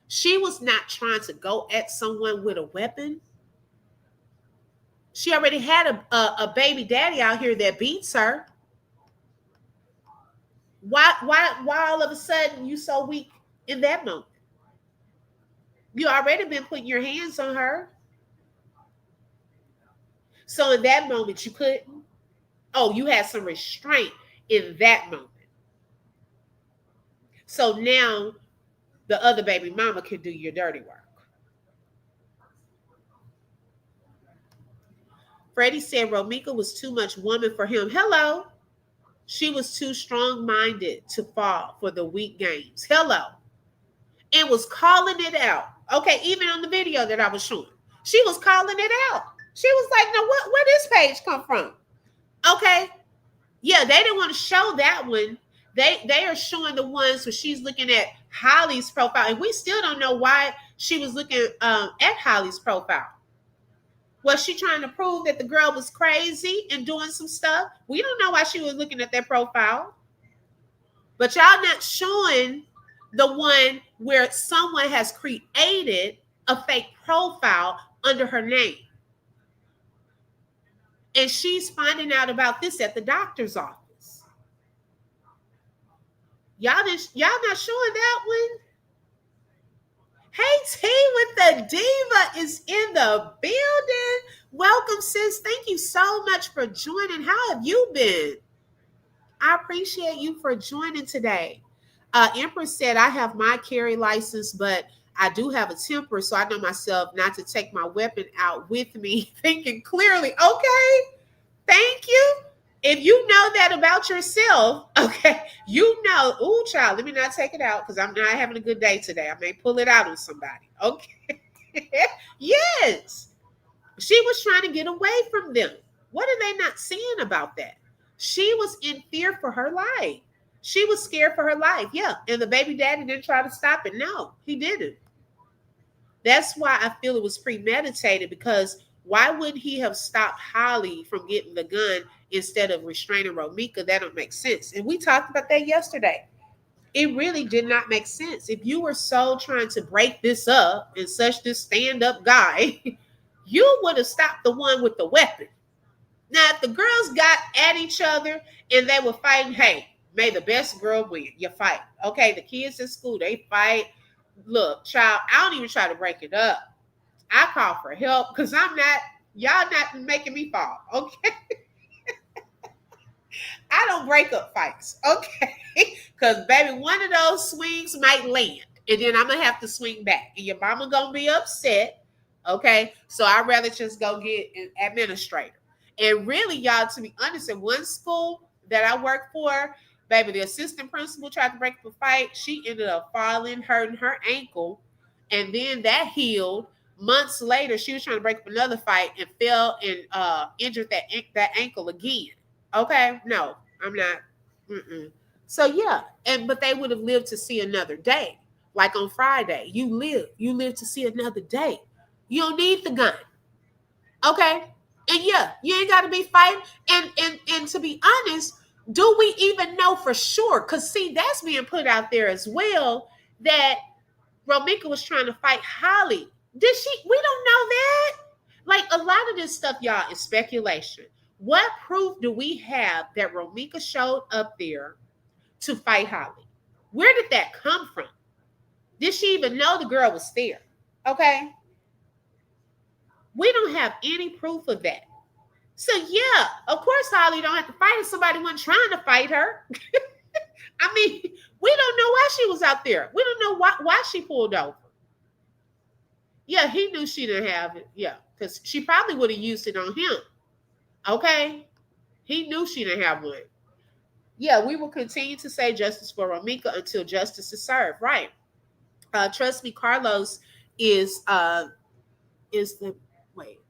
She was not trying to go at someone with a weapon. She already had a baby daddy out here that beats her. Why all of a sudden you so weak in that moment? You already been putting your hands on her. So in that moment you couldn't. Oh, you had some restraint in that moment. So now the other baby mama can do your dirty work. Freddie said Romeca was too much woman for him. Hello. She was too strong-minded to fall for the weak games. Hello. And was calling it out. Okay, even on the video that I was showing. She was calling it out. She was like, now where this page come from? Okay. Yeah, they didn't want to show that one. They are showing the ones where she's looking at Holly's profile. And we still don't know why she was looking at Holly's profile. Was she trying to prove that the girl was crazy and doing some stuff? We don't know why she was looking at that profile. But y'all not showing the one where someone has created a fake profile under her name. And she's finding out about this at the doctor's office. Y'all not showing that one? Hey, T with the Diva is in the building. Welcome, sis. Thank you so much for joining. How have you been? I appreciate you for joining today. Empress said, I have my carry license, but I do have a temper, so I know myself not to take my weapon out with me, thinking clearly. Okay, thank you. If you know that about yourself, okay, you know, ooh, child, let me not take it out because I'm not having a good day today. I may pull it out on somebody. Okay. Yes. She was trying to get away from them. What are they not seeing about that? She was in fear for her life. She was scared for her life. Yeah. And the baby daddy didn't try to stop it. No, he didn't. That's why I feel it was premeditated, because why wouldn't he have stopped Holly from getting the gun instead of restraining Romeca? That don't make sense. And we talked about that yesterday. It really did not make sense. If you were so trying to break this up and such this stand-up guy, you would have stopped the one with the weapon. Now, if the girls got at each other and they were fighting, hey, may the best girl win. You fight. Okay, the kids in school, they fight. Look, child, I don't even try to break it up. I call for help because y'all not making me fall. Okay. I don't break up fights. Okay. Because, baby, one of those swings might land. And then I'm going to have to swing back. And your mama going to be upset. Okay. So I'd rather just go get an administrator. And really, y'all, to be honest, in one school that I worked for, baby, the assistant principal tried to break up a fight. She ended up falling, hurting her ankle. And then that healed. Months later, she was trying to break up another fight and fell and injured that ankle again. Okay, no, I'm not. So yeah, but they would have lived to see another day. Like on Friday, you live to see another day. You don't need the gun. Okay, and yeah, you ain't got to be fighting. And to be honest, Do we even know for sure? Because see, that's being put out there as well that Romeca was trying to fight Holly. Did she? We don't know that. Like a lot of this stuff, y'all, is speculation. What proof do we have that Romeca showed up there to fight Holly? Where did that come from? Did she even know the girl was there? Okay. We don't have any proof of that. So yeah, of course Holly don't have to fight if somebody wasn't trying to fight her. I mean, we don't know why she was out there. We don't know why she pulled over. Yeah, he knew she didn't have it. Yeah, because she probably would have used it on him. Okay. He knew she didn't have one. Yeah, we will continue to say justice for Romeca until justice is served. Right. Trust me, Carlos is is the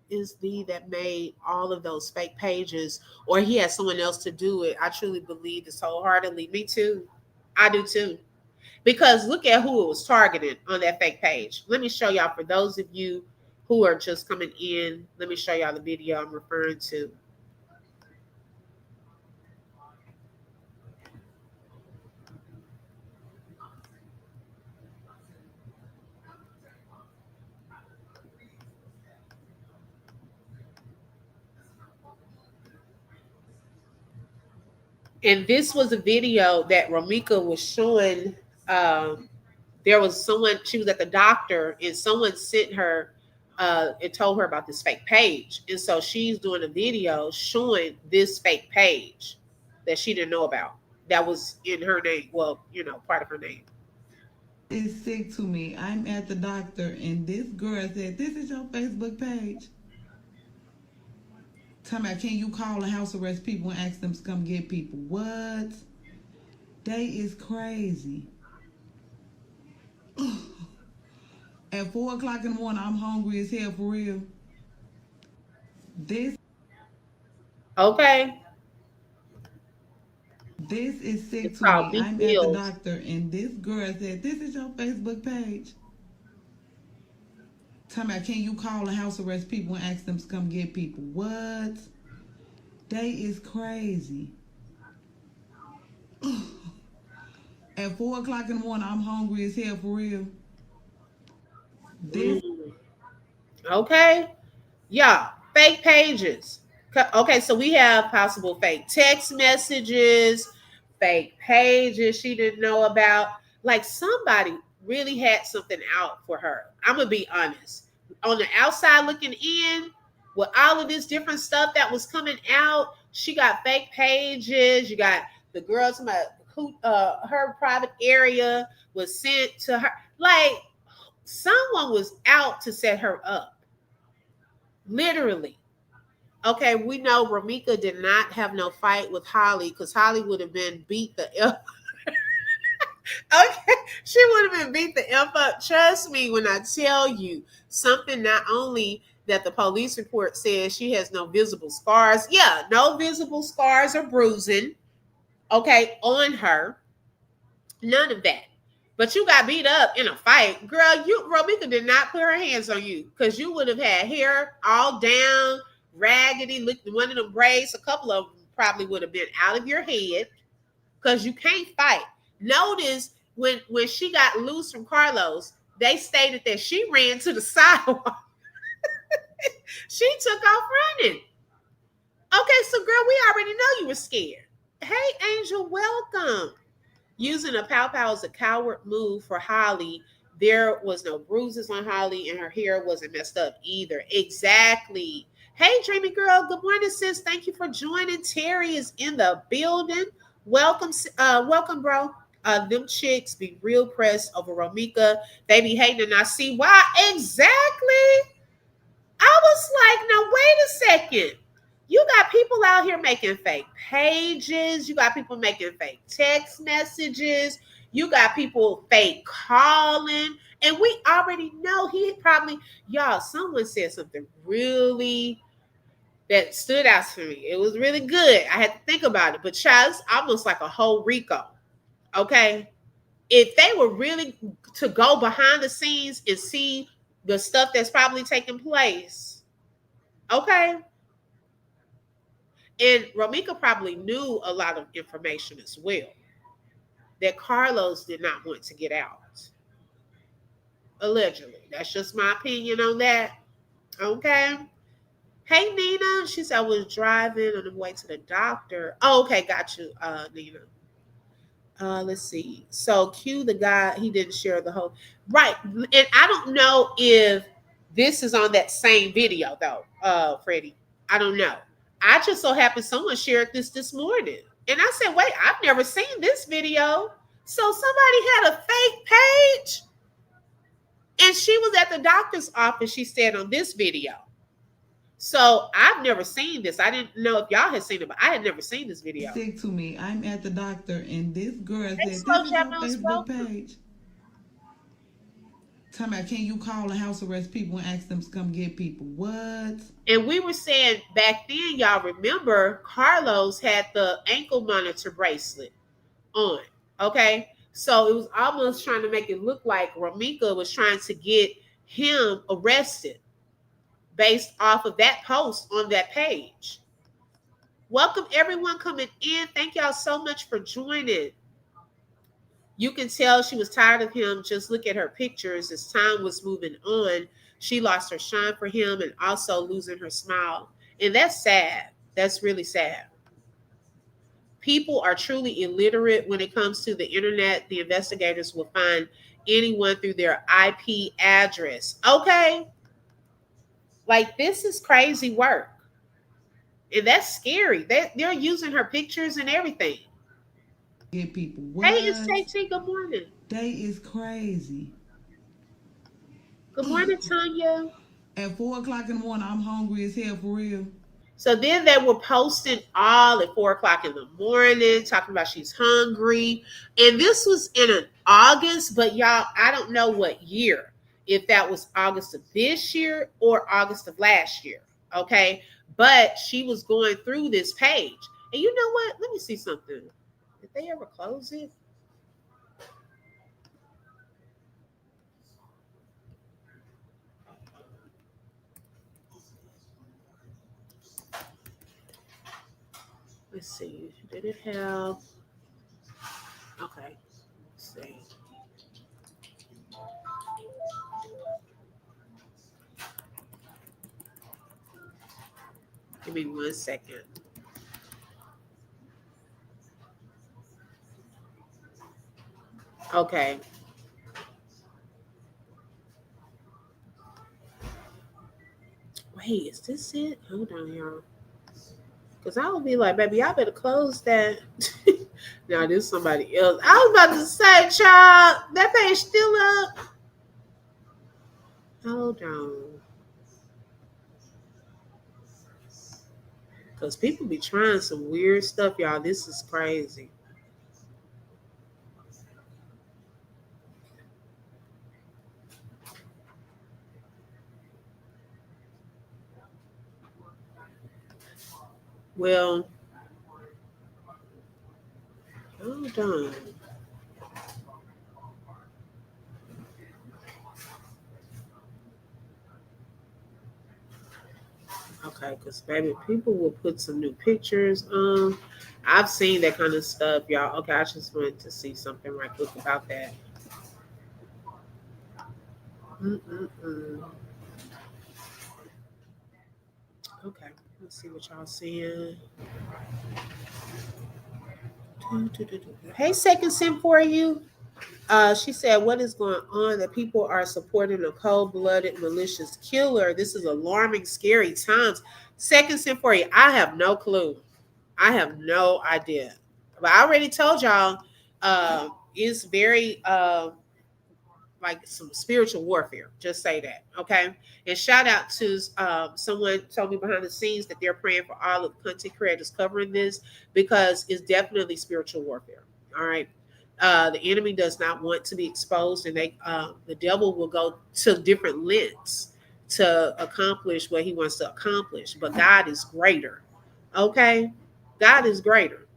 is the that made all of those fake pages, or he had someone else to do it. I truly believe this wholeheartedly. Me too. I do too. Because look at who it was targeted on that fake page. Let me show y'all, for those of you who are just coming in, let me show y'all the video I'm referring to. And this was a video that Romeca was showing. There was someone, she was at the doctor, and someone sent her and told her about this fake page. And so she's doing a video showing this fake page that she didn't know about, that was in her name. Well, part of her name. It's sick to me. I'm at the doctor, and this girl said, "This is your Facebook page." Tell me, can you call the house arrest people and ask them to come get people? What? They is crazy. At 4 o'clock in the morning, I'm hungry as hell, for real. This Okay. This is sick It's to called me. Meek I'm at the Mills. doctor, and this girl said, "This is your Facebook page." Tell me, can you call the house arrest people and ask them to come get people? What? They is crazy. At 4 o'clock in the morning, I'm hungry as hell, for real. This Okay. Yeah. Fake pages. Okay, so we have possible fake text messages, fake pages she didn't know about. Like somebody really had something out for her. I'm going to be honest. On the outside looking in, with all of this different stuff that was coming out, she got fake pages. You got the girls from her private area was sent to her. Like someone was out to set her up. Literally. Okay, we know Romeca did not have no fight with Holly, because Holly would have been beat the F. Okay, she would have been beat the F up. Trust me when I tell you something. Not only that the police report says she has no visible scars. Yeah, no visible scars or bruising. Okay, on her. None of that. But you got beat up in a fight. Girl, Romeca did not put her hands on you, because you would have had hair all down, raggedy, looked one of them braids, a couple of them probably would have been out of your head, because you can't fight. Notice when she got loose from Carlos, they stated that she ran to the sidewalk. She took off running. Okay, so girl, we already know you were scared. Hey, Angel, welcome. Using a pow pow as a coward move for Holly. There was no bruises on Holly, and her hair wasn't messed up either. Exactly. Hey, Dreamy Girl. Good morning, sis. Thank you for joining. Terry is in the building. Welcome, welcome, bro. Them chicks be real pressed over Romeca. They be hating, and I see why. Exactly. I was like, now wait a second. You got people out here making fake pages. You got people making fake text messages. You got people fake calling. And we already know he probably, y'all, someone said something really that stood out to me. It was really good. I had to think about it. But child, it's almost like a whole Rico. Okay. If they were really to go behind the scenes and see the stuff that's probably taking place, okay, And Romeca probably knew a lot of information as well that Carlos did not want to get out. Allegedly. That's just my opinion on that. Okay. Hey Nina. She said I was driving on the way to the doctor. Oh, okay, got you, Nina. Let's see. So Q, the guy, he didn't share the whole right. And I don't know if this is on that same video though, Freddie. I don't know. I just so happened someone shared this morning. And I said, wait, I've never seen this video. So somebody had a fake page and she was at the doctor's office, she said on this video. So I've never seen this. I didn't know if y'all had seen it, but I had never seen this video. Sick to me. I'm at the doctor, and this girl Hey, said, Slow "This is Jam your Nose, Facebook welcome. page." Tell me, can you call the house arrest people and ask them to come get people? What? And we were saying back then, y'all remember Carlos had the ankle monitor bracelet on. Okay. So it was almost trying to make it look like Romeca was trying to get him arrested based off of that post on that page. Welcome everyone coming in. Thank y'all so much for joining. You can tell she was tired of him. Just look at her pictures. As time was moving on, she lost her shine for him and also losing her smile. And that's sad. That's really sad. People are truly illiterate when it comes to the internet. The investigators will find anyone through their IP address. Okay? Like, this is crazy work. And that's scary. They're using her pictures and everything. Get people. Hey, What? it's JT. Good morning. They is crazy. Good morning, Tanya. At 4 o'clock in the morning, I'm hungry as hell for real. So then they were posting all at 4 o'clock in the morning, talking about she's hungry. And this was in an August, but y'all, I don't know what year. If that was August of this year or August of last year. Okay. But she was going through this page. And you know what? Let me see something. Did they ever close it? Let's see. Did it have? Okay. Let's see. Give me 1 second. Okay. Wait, is this it? Hold on, y'all. Because I would be like, baby, y'all better close that. Now, this is somebody else. I was about to say, child, that page still up. Hold on. Because people be trying some weird stuff, y'all. This is crazy. Well, hold on. Okay, because baby, people will put some new pictures on. I've seen that kind of stuff, y'all. Okay, I just wanted to see something right quick about that. Mm-mm-mm. Okay, let's see what y'all seeing. Hey, second sim for you. She said, what is going on? That people are supporting a cold-blooded, malicious killer. This is alarming, scary times. Second sim for you. I have no clue. I have no idea. But I already told y'all it's very like some spiritual warfare. Just say that, okay? And shout out to someone told me behind the scenes that they're praying for all of the content creators covering this because it's definitely spiritual warfare. All right. The enemy does not want to be exposed, and the devil will go to different lengths to accomplish what he wants to accomplish. But God is greater. Okay, God is greater.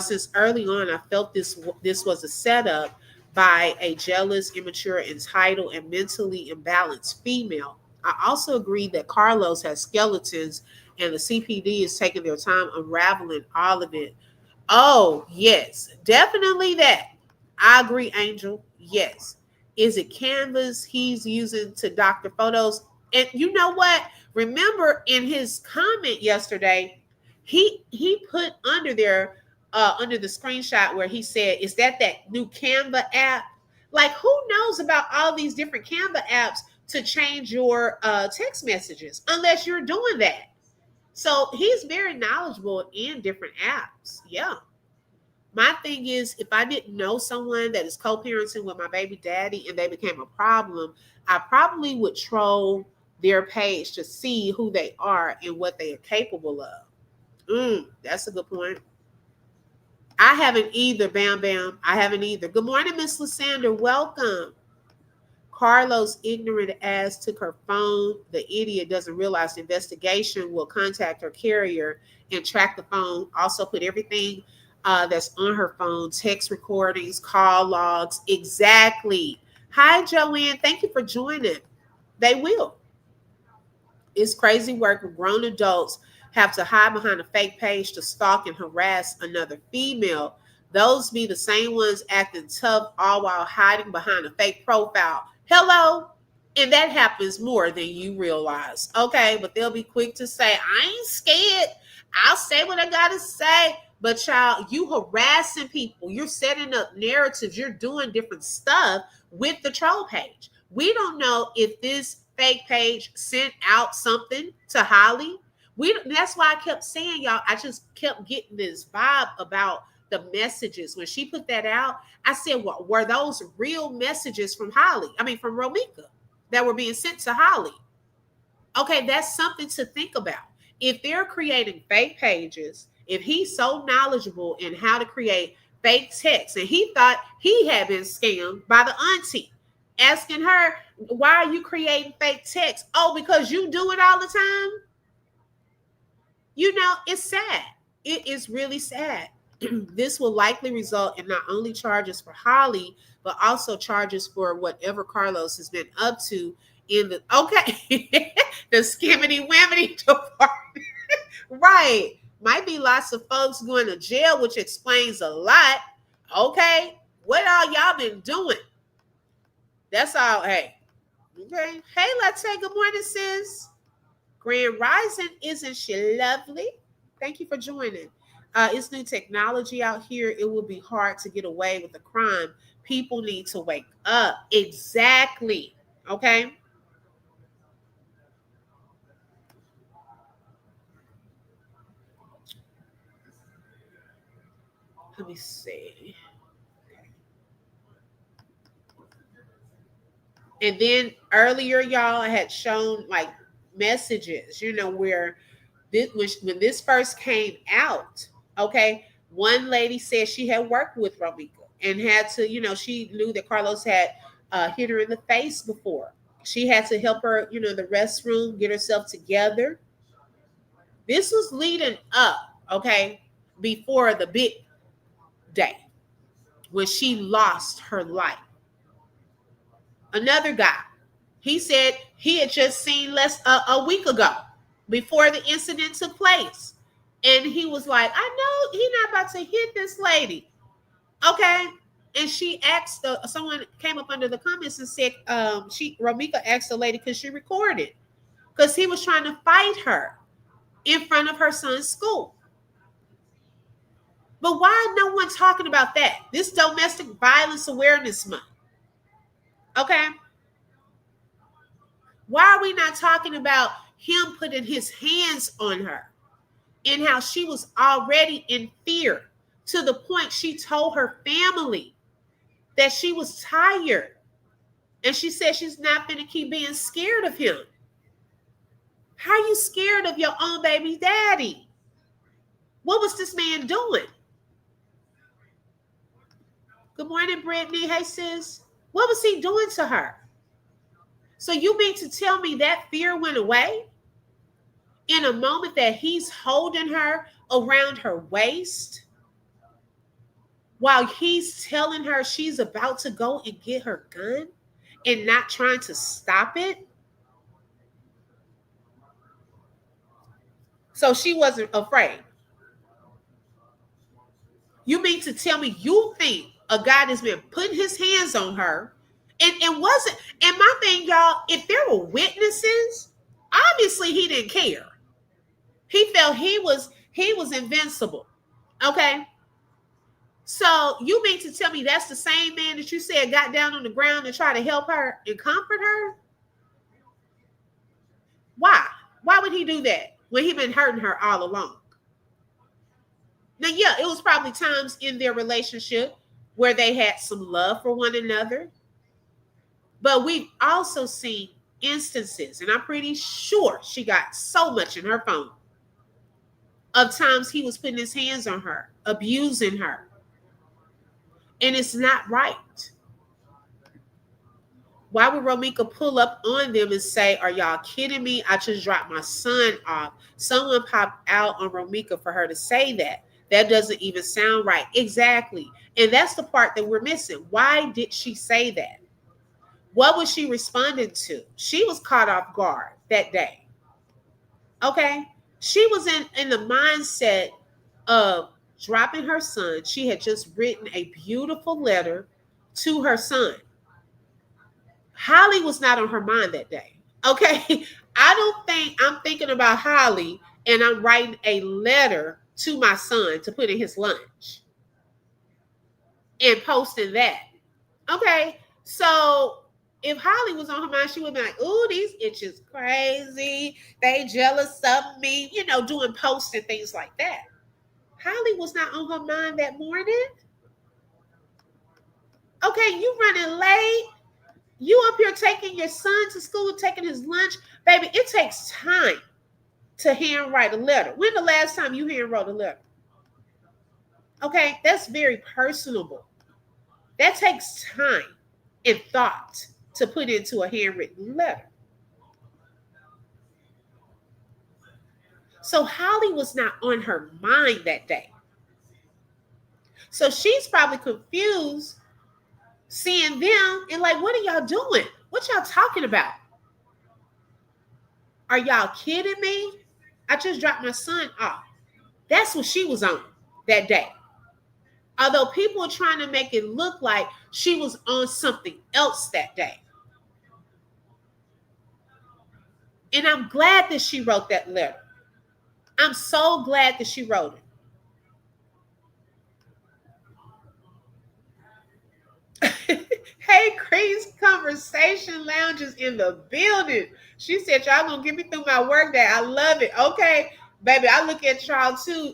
Since early on, I felt this was a setup by a jealous, immature, entitled, and mentally imbalanced female. I also agree that Carlos has skeletons and the CPD is taking their time unraveling all of it. Oh, yes, definitely that. I agree, Angel. Yes. Is it canvas he's using to doctor photos? And you know what? Remember in his comment yesterday, he put under there, under the screenshot where he said, is that new Canva app? Like, who knows about all these different Canva apps to change your text messages unless you're doing that? So he's very knowledgeable in different apps. Yeah. My thing is, if I didn't know someone that is co-parenting with my baby daddy and they became a problem, I probably would troll their page to see who they are and what they are capable of. That's a good point. I haven't either, Bam Bam. I haven't either. Good morning, Miss Lysander. Welcome. Carlos, ignorant ass, took her phone. The idiot doesn't realize the investigation will contact her carrier and track the phone. Also, put everything that's on her phone, text recordings, call logs. Exactly. Hi, Joanne. Thank you for joining. They will. It's crazy work when grown adults have to hide behind a fake page to stalk and harass another female. Those be the same ones acting tough all while hiding behind a fake profile. Hello? And that happens more than you realize. Okay, but they'll be quick to say, I ain't scared. I'll say what I gotta say. But child, you harassing people, you're setting up narratives, you're doing different stuff with the troll page. We don't know if this fake page sent out something to Holly. That's why I kept saying, y'all, I just kept getting this vibe about the messages. When she put that out, I said, well, were those real messages from Holly? I mean, from Romeca that were being sent to Holly? Okay, that's something to think about. If they're creating fake pages, if he's so knowledgeable in how to create fake text, and he thought he had been scammed by the auntie, asking her, why are you creating fake text? Oh, because you do it all the time? You know, it's sad. It is really sad. This will likely result in not only charges for Holly, but also charges for whatever Carlos has been up to in the the skimmity wimmity department. Right. Might be lots of folks going to jail, which explains a lot. Okay. What all y'all been doing? That's all. Hey. Okay. Hey, let's say good morning, sis. Grand Rising, isn't she lovely? Thank you for joining. It's new technology out here. It will be hard to get away with the crime. People need to wake up. Exactly. Okay. Let me see. And then earlier, y'all, I had shown like messages, where when this first came out, okay, one lady said she had worked with Romeca and had to, she knew that Carlos had hit her in the face before. She had to help her, the restroom, get herself together. This was leading up, okay, before the big day when she lost her life. Another guy, he said he had just seen a week ago before the incident took place. And he was like, I know he's not about to hit this lady. Okay. And she asked, someone came up under the comments and said, Romeca asked the lady, could she record it? Because he was trying to fight her in front of her son's school. But why no one talking about that? This Domestic Violence Awareness Month. Okay. Why are we not talking about him putting his hands on her and how she was already in fear to the point she told her family that she was tired and she said she's not going to keep being scared of him? How are you scared of your own baby daddy? What was this man doing? Good morning, Brittany. Hey, sis. What was he doing to her? So you mean to tell me that fear went away in a moment that he's holding her around her waist while he's telling her she's about to go and get her gun and not trying to stop it? So she wasn't afraid. You mean to tell me you think a guy that's been putting his hands on her and wasn't, and my thing, y'all, if there were witnesses, obviously he didn't care. He felt he was invincible. Okay. So you mean to tell me that's the same man that you said got down on the ground and tried to help her and comfort her? Why? Why would he do that when he been hurting her all along? Now, yeah, it was probably times in their relationship where they had some love for one another. But we've also seen instances, and I'm pretty sure she got so much in her phone of times he was putting his hands on her, abusing her. And it's not right. Why would Romeca pull up on them and say, "Are y'all kidding me? I just dropped my son off." Someone popped out on Romeca for her to say that. That doesn't even sound right. Exactly. And that's the part that we're missing. Why did she say that? What was she responding to? She was caught off guard that day. Okay. She was in the mindset of dropping her son. She had just written a beautiful letter to her son. Holly was not on her mind that day. Okay. I don't think I'm thinking about Holly and I'm writing a letter to my son to put in his lunch and posting that. Okay. So if Holly was on her mind, she would be like, "Ooh, these itches crazy. They jealous of me," doing posts and things like that. Holly was not on her mind that morning. Okay, you running late. You up here taking your son to school, taking his lunch. Baby, it takes time to handwrite a letter. When the last time you handwrote a letter? Okay, that's very personable. That takes time and thought to put into a handwritten letter. So Holly was not on her mind that day. So she's probably confused seeing them and like, "What are y'all doing? What y'all talking about? Are y'all kidding me? I just dropped my son off." That's what she was on that day. Although people are trying to make it look like she was on something else that day. And I'm glad that she wrote that letter. I'm so glad that she wrote it. Hey, Crease Conversation Lounge is in the building. She said, "Y'all gonna get me through my work day." I love it. Okay, baby, I look at y'all too.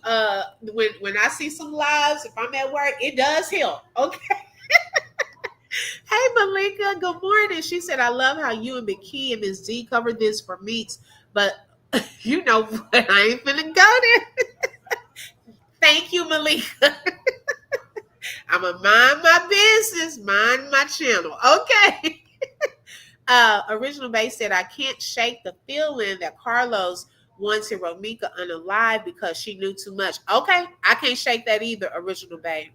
When I see some lives, if I'm at work, it does help. Okay. Hey, Malika, good morning. She said, "I love how you and McKee and Ms. D covered this for Meeks, but you know what? I ain't finna go there." Thank you, Malika. I'm going to mind my business, mind my channel. Okay. Original Base said, "I can't shake the feeling that Carlos wanted Romeca unalive because she knew too much." Okay. I can't shake that either, Original Base.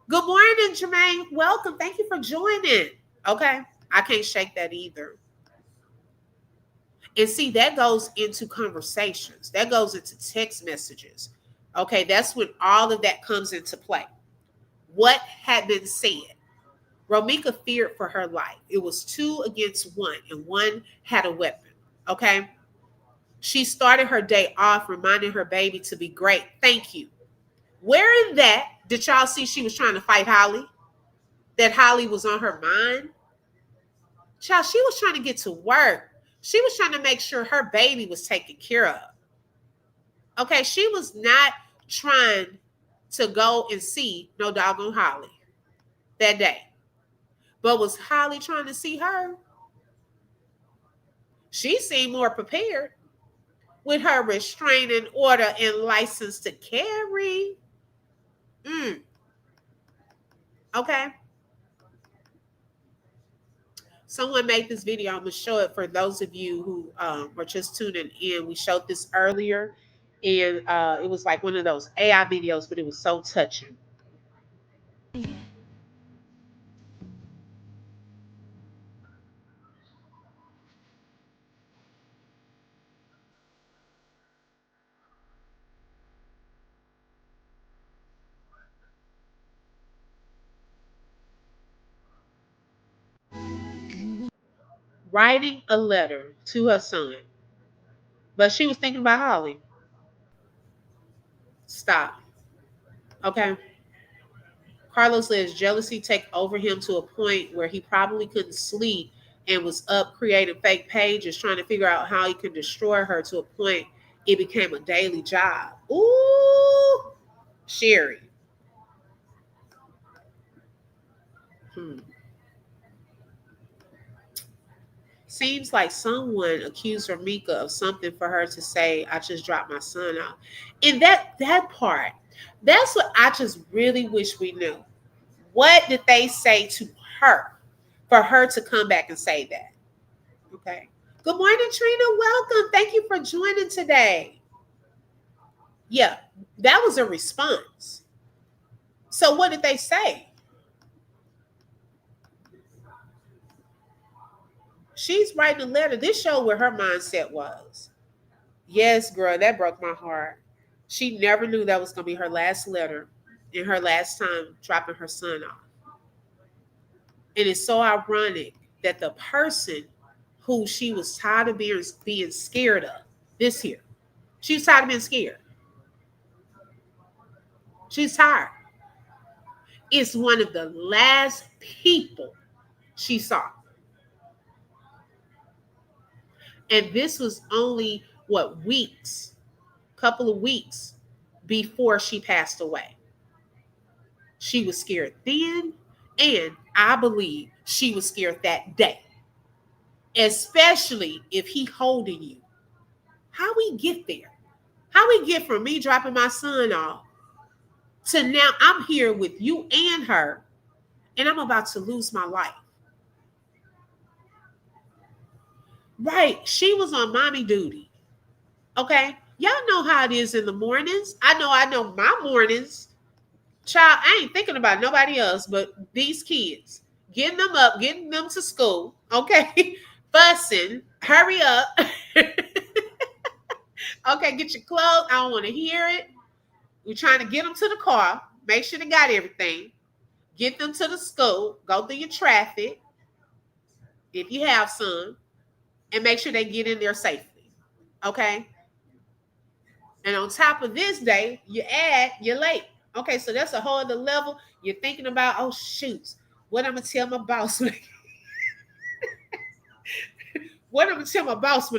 Good morning, Jermaine. Welcome. Thank you for joining. Okay. I can't shake that either. And see, that goes into conversations. That goes into text messages. Okay. That's when all of that comes into play. What had been said? Romeca feared for her life. It was 2 against 1, and one had a weapon. Okay. She started her day off reminding her baby to be great. Thank you. Where in that did y'all see she was trying to fight Holly? That Holly was on her mind? Child, she was trying to get to work. She was trying to make sure her baby was taken care of. Okay. She was not trying to go and see no doggone Holly that day. But was Holly trying to see her? She seemed more prepared with her restraining order and license to carry. Okay. Someone made this video. I'm going to show it for those of you who were just tuning in. We showed this earlier, and it was like one of those AI videos, but it was so touching. writing a letter to her son, but she was thinking about Holly. Stop. Okay. Carlos says jealousy take over him to a point where he probably couldn't sleep and was up creating fake pages trying to figure out how he could destroy her to a point it became a daily job. Ooh, Sherry. Hmm. Seems like someone accused Romeca of something for her to say, I just dropped my son out. And that part, that's what I just really wish we knew. What did they say to her for her to come back and say that? Okay. Good morning, Trina. Welcome. Thank you for joining today. Yeah, that was a response. So what did they say? She's writing a letter. This showed where her mindset was. Yes, girl, that broke my heart. She never knew that was going to be her last letter and her last time dropping her son off. And it's so ironic that the person who she was tired of being scared of this here, she was tired of being scared. She's tired. It's one of the last people she saw. And this was only what, weeks, couple of weeks before she passed away. She was scared then, and I believe she was scared that day. Especially if he holding you. How we get there? How we get from me dropping my son off to now I'm here with you and her, and I'm about to lose my life. Right. She was on mommy duty. Okay. Y'all know how it is in the mornings. I know my mornings. Child, I ain't thinking about nobody else but these kids. Getting them up, getting them to school. Okay. Fussing. Hurry up. Okay, get your clothes. I don't want to hear it. We're trying to get them to the car. Make sure they got everything. Get them to the school. Go through your traffic, if you have some, and make sure they get in there safely. Okay? And on top of this day, you're late. Okay, so that's a whole other level. You're thinking about, oh, shoot, what I'm going to tell my boss when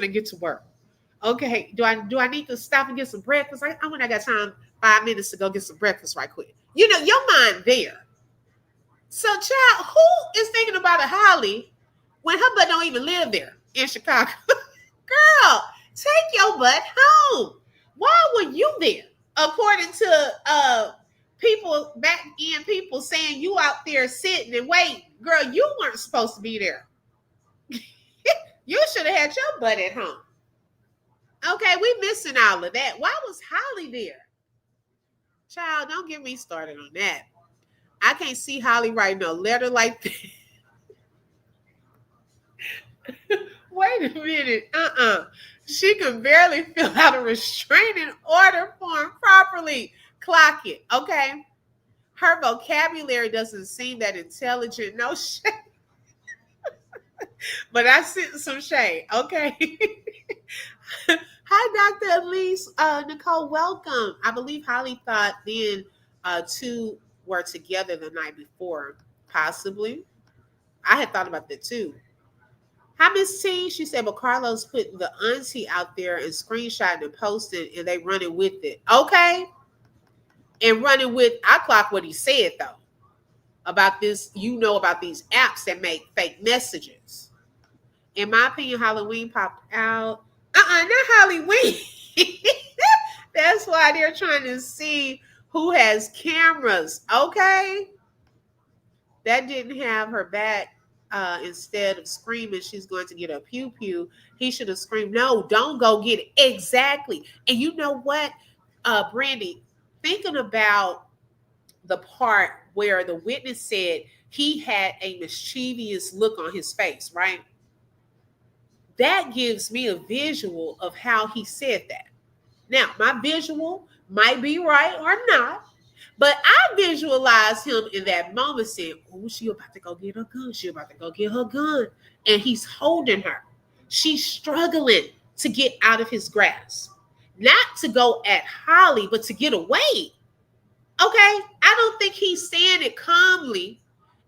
I get to work. Okay, do I need to stop and get some breakfast? I got time 5 minutes to go get some breakfast right quick. You know, your mind there. So, child, who is thinking about a Holly when her butt don't even live there in Chicago? Girl, take your butt home. Why were you there? According to people saying you out there sitting and waiting. Girl, you weren't supposed to be there. You should have had your butt at home. Okay, we missing all of that. Why was Holly there? Child, don't get me started on that. I can't see Holly writing a letter like that. Wait a minute. She can barely fill out a restraining order form properly. Clock it, okay? Her vocabulary doesn't seem that intelligent. No shade. But I sent some shade, okay? Hi, Dr. Elise. Nicole, welcome. I believe Holly thought then two were together the night before. Possibly. I had thought about that too. Hi, Miss T. She said, but Carlos put the auntie out there and screenshot and posted, and they running with it. Okay. And running with, I clock what he said, though, about this, about these apps that make fake messages. In my opinion, Halloween popped out. Not Halloween. That's why they're trying to see who has cameras. Okay. That didn't have her back. Instead of screaming, she's going to get a pew pew. He should have screamed, no, don't go get it. Exactly. And you know what, Brandy, thinking about the part where the witness said he had a mischievous look on his face, right? That gives me a visual of how he said that. Now, my visual might be right or not, But I visualize him in that moment saying, oh, she about to go get her gun. She about to go get her gun. And he's holding her. She's struggling to get out of his grasp. Not to go at Holly, but to get away. Okay? I don't think he's saying it calmly.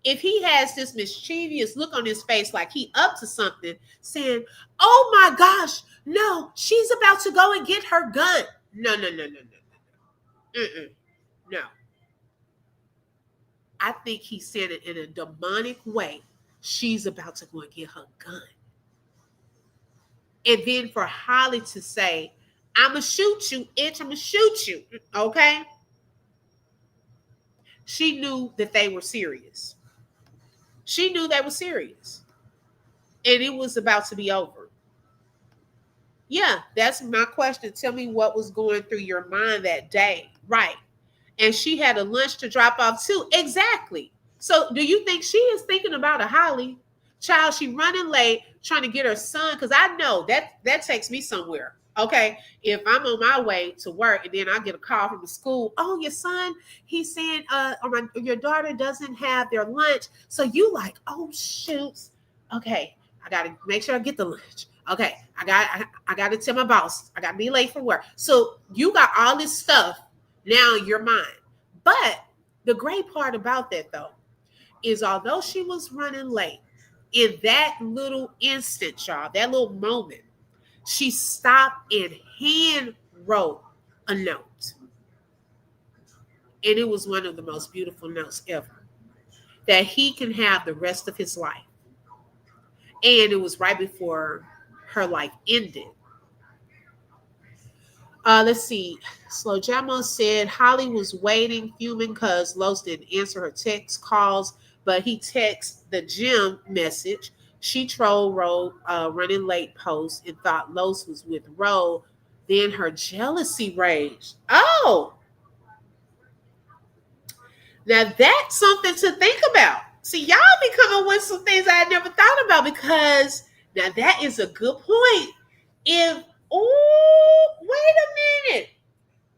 If he has this mischievous look on his face like he up to something, saying, oh my gosh, no, she's about to go and get her gun. No. No. I think he said it in a demonic way. She's about to go and get her gun. And then for Holly to say, I'm going to shoot you, itch, I'm going to shoot you. Okay? She knew that they were serious. She knew they were serious. And it was about to be over. Yeah, that's my question. Tell me what was going through your mind that day. Right. And she had a lunch to drop off too. Exactly. So do you think she is thinking about a Holly? Child, she running late trying to get her son, because I know that takes me somewhere. Okay, if I'm on my way to work and then I get a call from the school, oh, your son, he's saying your daughter doesn't have their lunch. So you like, oh, shoots. Okay, I got to make sure I get the lunch. Okay, I got to tell my boss. I got to be late for work. So you got all this stuff now in your mind. But the great part about that, though, is although she was running late, in that little instant, y'all, that little moment, she stopped and hand wrote a note. And it was one of the most beautiful notes ever that he can have the rest of his life. And it was right before her life ended. Let's see. Slow Jamo said Holly was waiting, fuming because Los didn't answer her text calls, but he texted the gym message. She trolled Ro running late post and thought Los was with Ro. Then her jealousy raged. Oh, now that's something to think about. See, y'all be coming with some things I had never thought about, because now that is a good point. Wait a minute.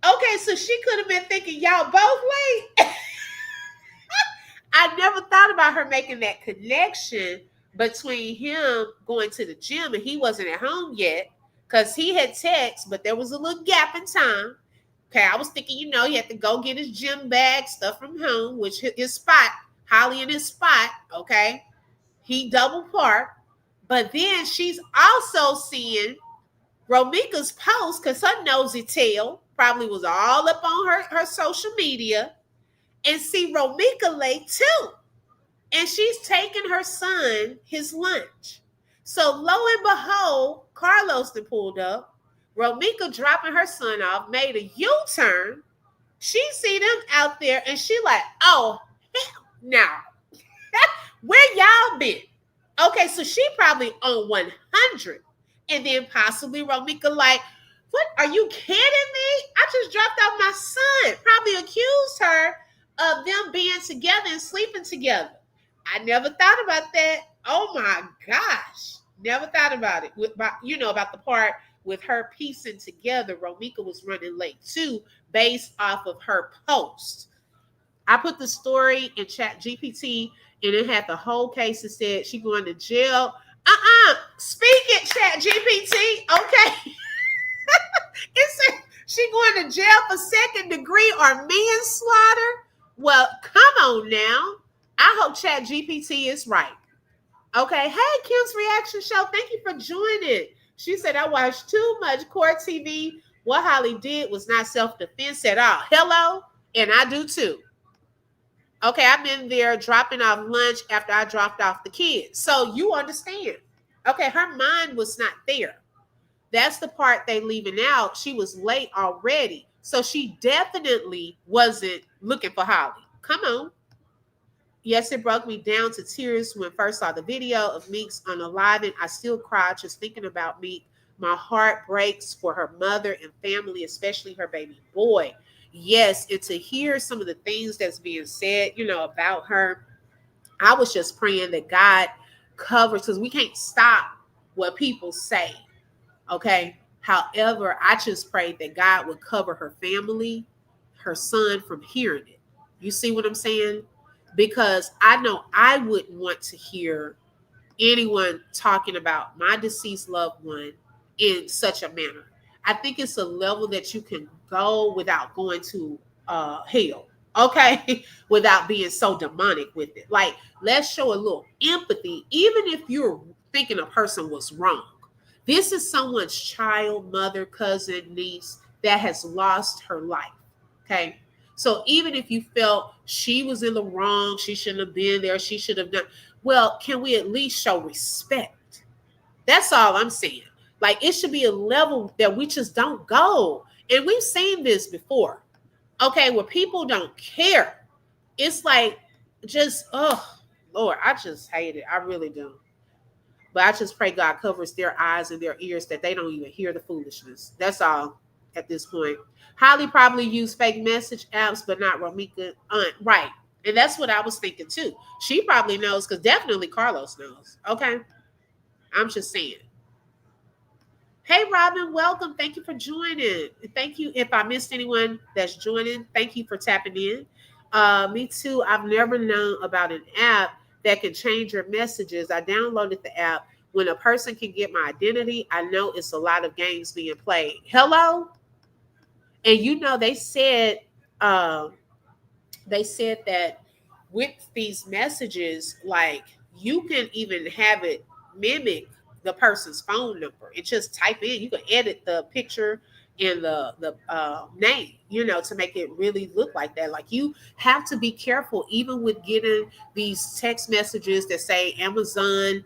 Okay, so she could have been thinking y'all both late. I never thought about her making that connection between him going to the gym and he wasn't at home yet, because he had text, but there was a little gap in time. Okay, I was thinking, he had to go get his gym bag, stuff from home, which his spot, Holly in his spot, okay? He double parked. But then she's also seeing Romeca's post, because her nosy tail probably was all up on her social media, and see Romeca late too. And she's taking her son his lunch. So lo and behold, Carlos then pulled up. Romeca dropping her son off, made a U-turn. She see them out there and she like, oh, hell no. Where y'all been? Okay, so she probably on 100. And then possibly Romeca like, what, are you kidding me? I just dropped off my son. Probably accused her of them being together and sleeping together. I never thought about that. Oh my gosh. Never thought about it. About the part with her piecing together, Romeca was running late too, based off of her post. I put the story in Chat GPT and it had the whole case. It said she going to jail. Speak it, Chat GPT. Okay. It said she going to jail for second degree or manslaughter. Well, come on now. I hope Chat GPT is right. Okay. Hey, Kim's Reaction Show. Thank you for joining. She said, I watched too much court TV. What Holly did was not self-defense at all. Hello? And I do too. Okay, I've been there dropping off lunch after I dropped off the kids. So you understand. Okay, her mind was not there. That's the part they leaving out. She was late already. So she definitely wasn't looking for Holly. Come on. Yes, it broke me down to tears when first saw the video of Meeks on Alive, and I still cry just thinking about Meek. My heart breaks for her mother and family, especially her baby boy. Yes, and to hear some of the things that's being said, about her, I was just praying that God covers, because we can't stop what people say, okay? However, I just prayed that God would cover her family, her son, from hearing it. You see what I'm saying? Because I know I wouldn't want to hear anyone talking about my deceased loved one in such a manner. I think it's a level that you can go without going to hell, okay? Without being so demonic with it. Like, let's show a little empathy, even if you're thinking a person was wrong. This is someone's child, mother, cousin, niece that has lost her life, okay? So even if you felt she was in the wrong, she shouldn't have been there, she should have done, well, can we at least show respect? That's all I'm saying. Like, it should be a level that we just don't go. And we've seen this before. Okay, where people don't care. It's like, just, oh, Lord, I just hate it. I really do. But I just pray God covers their eyes and their ears that they don't even hear the foolishness. That's all at this point. Holly probably use fake message apps, but not Romeca. Right. And that's what I was thinking too. She probably knows, because definitely Carlos knows. Okay. I'm just saying. Hey, Robin, welcome. Thank you for joining. Thank you. If I missed anyone that's joining, thank you for tapping in. Me too. I've never known about an app that can change your messages. I downloaded the app. When a person can get my identity, I know it's a lot of games being played. Hello? And you know, they said that with these messages, like, you can even have it mimic the person's phone number and just type in. You can edit the picture and the name, you know, to make it really look like that. Like, you have to be careful, even with getting these text messages that say Amazon,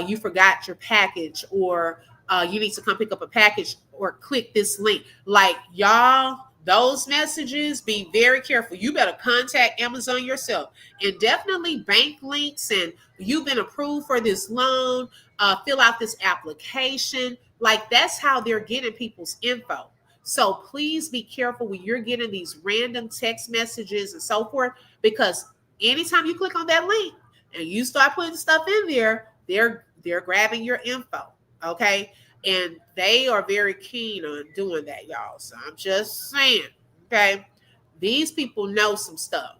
you forgot your package, or you need to come pick up a package, or click this link. Like, y'all, those messages, be very careful. You better contact Amazon yourself, and definitely bank links, and you've been approved for this loan, fill out this application. Like, that's how they're getting people's info. So please be careful when you're getting these random text messages and so forth, because anytime you click on that link and you start putting stuff in there, they're grabbing your info. Okay. And they are very keen on doing that, y'all. So I'm just saying, okay, these people know some stuff.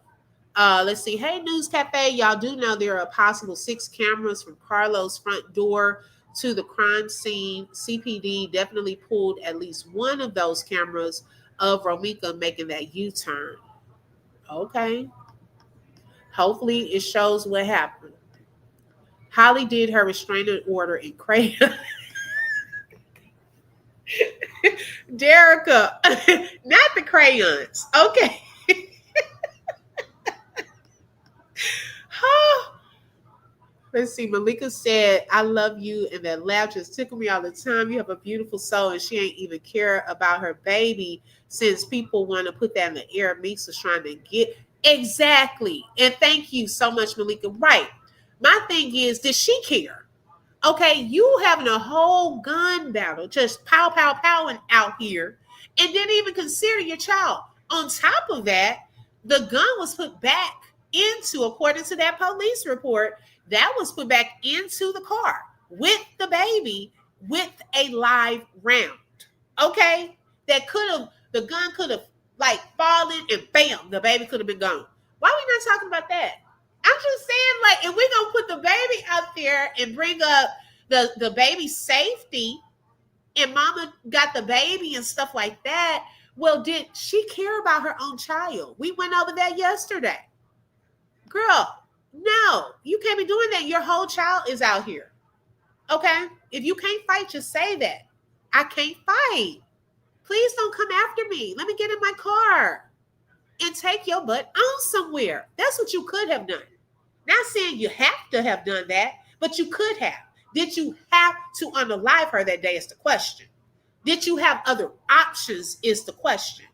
Let's see. Hey, News Cafe, y'all do know there are a possible 6 cameras from Carlos' front door to the crime scene. CPD definitely pulled at least one of those cameras of Romeca making that U-turn. Okay. Hopefully it shows what happened. Holly did her restraining order in crayon. Derica, not the crayons. Okay. Let's see. Malika said, I love you, and that laugh just tickle me all the time. You have a beautiful soul, and she ain't even care about her baby, since people want to put that in the air. Meeks was trying to get. Exactly. And thank you so much, Malika. Right. My thing is, did she care? Okay, you having a whole gun battle, just pow, pow, powing out here, and didn't even consider your child. On top of that, the gun was put back into, according to that police report, that was put back into the car with the baby with a live round. Okay, that could have, the gun could have like fallen and bam, the baby could have been gone. Why are we not talking about that? I'm just saying, like, if we're gonna put the baby out there and bring up the baby's safety, and mama got the baby and stuff like that, well, did she care about her own child? We went over that yesterday. Girl, no, you can't be doing that. Your whole child is out here. Okay? If you can't fight, just say that. I can't fight. Please don't come after me. Let me get in my car and take your butt on somewhere. That's what you could have done. Not saying you have to have done that, but you could have. Did you have to unalive her that day is the question. Did you have other options is the question.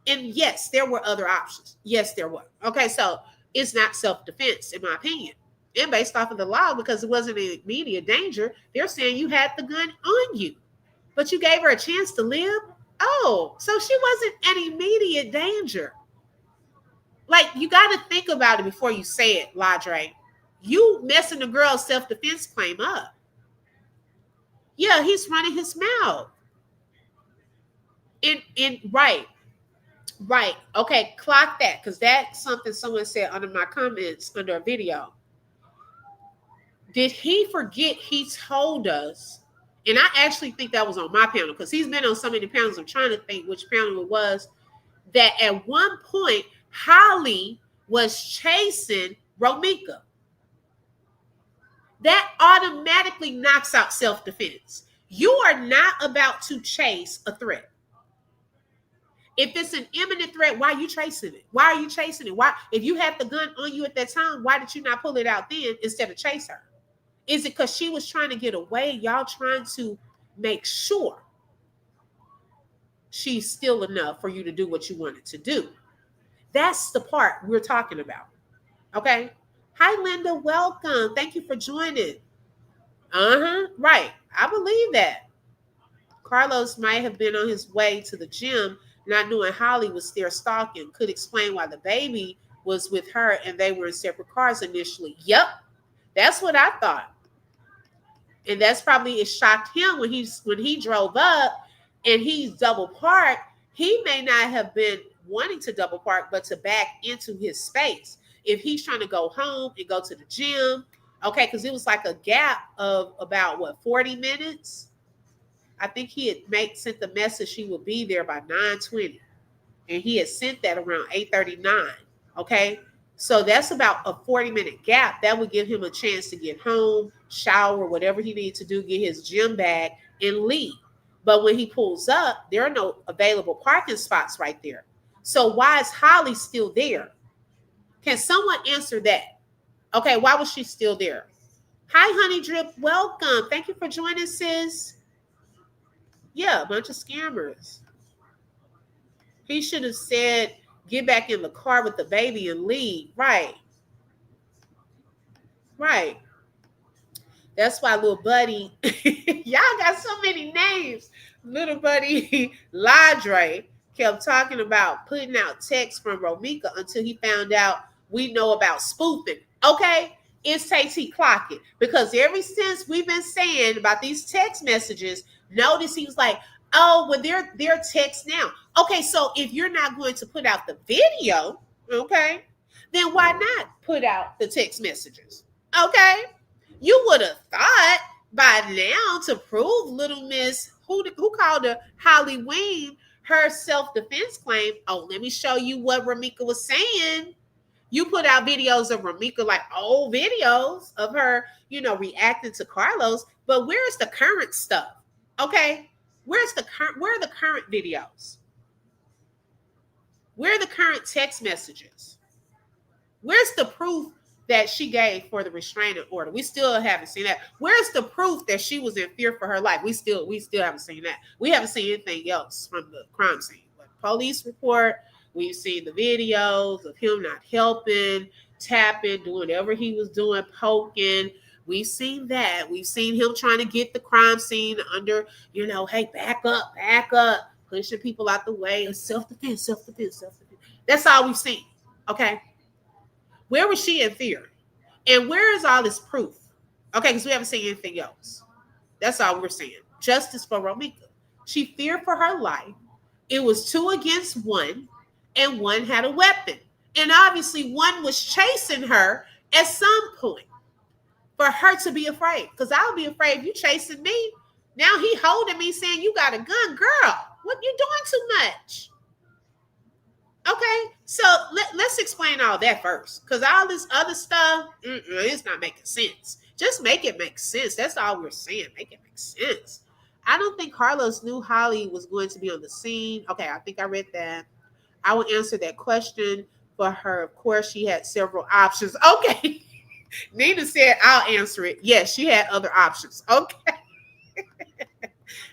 And yes, there were other options. Yes, there were. Okay, so it's not self-defense, in my opinion. And based off of the law, because it wasn't an immediate danger, they're saying you had the gun on you, but you gave her a chance to live. Oh, so she wasn't an immediate danger. Like, you got to think about it before you say it, Ladre. You messing the girl's self-defense claim up. Yeah, he's running his mouth. And right. Right. Okay, clock that, because that's something someone said under my comments under a video. Did he forget he told us? And I actually think that was on my panel, because he's been on so many panels. I'm trying to think which panel it was. That at one point, Holly was chasing Romeca. That automatically knocks out self-defense. You are not about to chase a threat. If it's an imminent threat, why are you chasing it? Why are you chasing it? Why, if you had the gun on you at that time, why did you not pull it out then instead of chase her? Is it because she was trying to get away? Y'all trying to make sure she's still enough for you to do what you wanted to do. That's the part we're talking about. Okay. Hi, Linda. Welcome. Thank you for joining. Right. I believe that. Carlos might have been on his way to the gym, not knowing Holly was there stalking. Could explain why the baby was with her and they were in separate cars initially. Yep. That's what I thought. And that's probably, it shocked him when he drove up and he's double parked. He may not have been wanting to double park, but to back into his space. If he's trying to go home and go to the gym, okay, because it was like a gap of about 40 minutes. I think he had sent the message she would be there by 9:20, and he had sent that around 8:39. Okay, so that's about a 40-minute gap. That would give him a chance to get home, shower, whatever he needs to do, get his gym bag, and leave. But when he pulls up, there are no available parking spots right there. So why is Holly still there? Can someone answer that? Okay, why was she still there? Hi, Honey Drip. Welcome. Thank you for joining, sis. Yeah, a bunch of scammers. He should have said, get back in the car with the baby and leave. Right. Right. That's why little buddy, y'all got so many names. Little buddy Ladre kept talking about putting out texts from Romeca until he found out we know about spoofing. Okay, it's Tay clock it, because ever since we've been saying about these text messages, notice he was like, oh, well, they're text now. Okay, so if you're not going to put out the video, okay, then why not put out the text messages? Okay. You would have thought by now, to prove little Miss, who called her Holly Ween, her self-defense claim. Oh, let me show you what Romeca was saying. You put out videos of Romeca, like old videos of her, reacting to Carlos. But where's the current stuff? Okay, where are the current videos? Where are the current text messages? Where's the proof that she gave for the restraining order? We still haven't seen that. Where's the proof that she was in fear for her life? We still haven't seen that. We haven't seen anything else from the crime scene. But police report, we've seen the videos of him not helping, tapping, doing whatever he was doing, poking. We've seen that. We've seen him trying to get the crime scene under, hey, back up, pushing people out the way, and self-defense. That's all we've seen. Okay. Where was she in fear? And where is all this proof? Okay, because we haven't seen anything else. That's all we're seeing. Justice for Romeca. She feared for her life. It was 2 against 1, and 1 had a weapon. And obviously 1 was chasing her at some point for her to be afraid. Because I'll be afraid if you chasing me. Now he holding me saying, you got a gun. Girl, what you doing too much? Okay, so let's explain all that first, because all this other stuff, it's not making sense. Just make it make sense. That's all we're saying. Make it make sense. I don't think Carlos knew Holly was going to be on the scene. Okay, I think I read that. I will answer that question for her. Of course, she had several options. Okay. Nina said, I'll answer it. Yes, she had other options. Okay.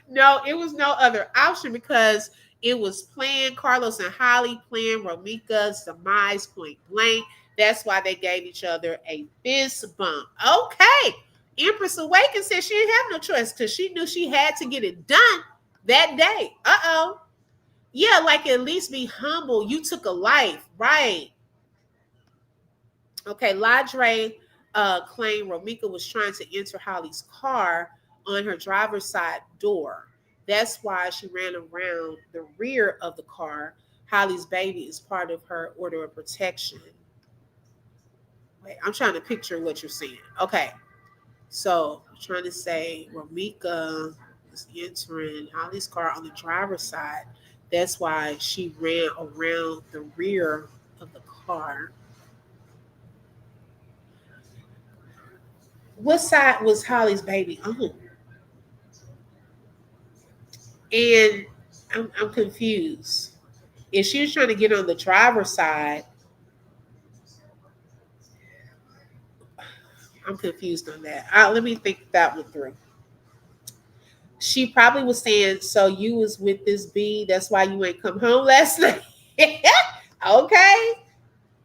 No, it was no other option, because it was playing Carlos and Holly playing Romeca's demise point blank. That's why they gave each other a fist bump. Okay. Empress Awakened said she didn't have no choice, because she knew she had to get it done that day. Uh-oh. Yeah, like at least be humble. You took a life. Right. Okay, Ladre claimed Romeca was trying to enter Holly's car on her driver's side door. That's why she ran around the rear of the car Holly's baby is part of her order of protection. Wait, I'm trying to picture what you're saying. Okay. So I'm trying to say Romeca was entering Holly's car on the driver's side. That's why she ran around the rear of the car. What side was Holly's baby on? And I'm confused. If she was trying to get on the driver's side, I'm confused on that. Let me think that one through. She probably was saying, "So you was with this B, that's why you ain't come home last night." Okay.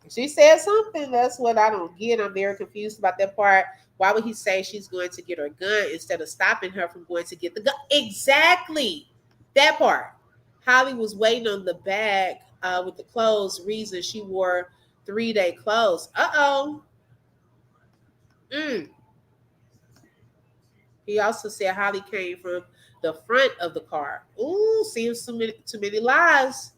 She said something. That's what I don't get. I'm very confused about that part. Why would he say she's going to get her gun instead of stopping her from going to get the gun? Exactly. That part. Holly was waiting on the bag with the clothes. Reason she wore 3-day clothes. Uh-oh. Mm. He also said Holly came from the front of the car. Ooh, seems too many lies.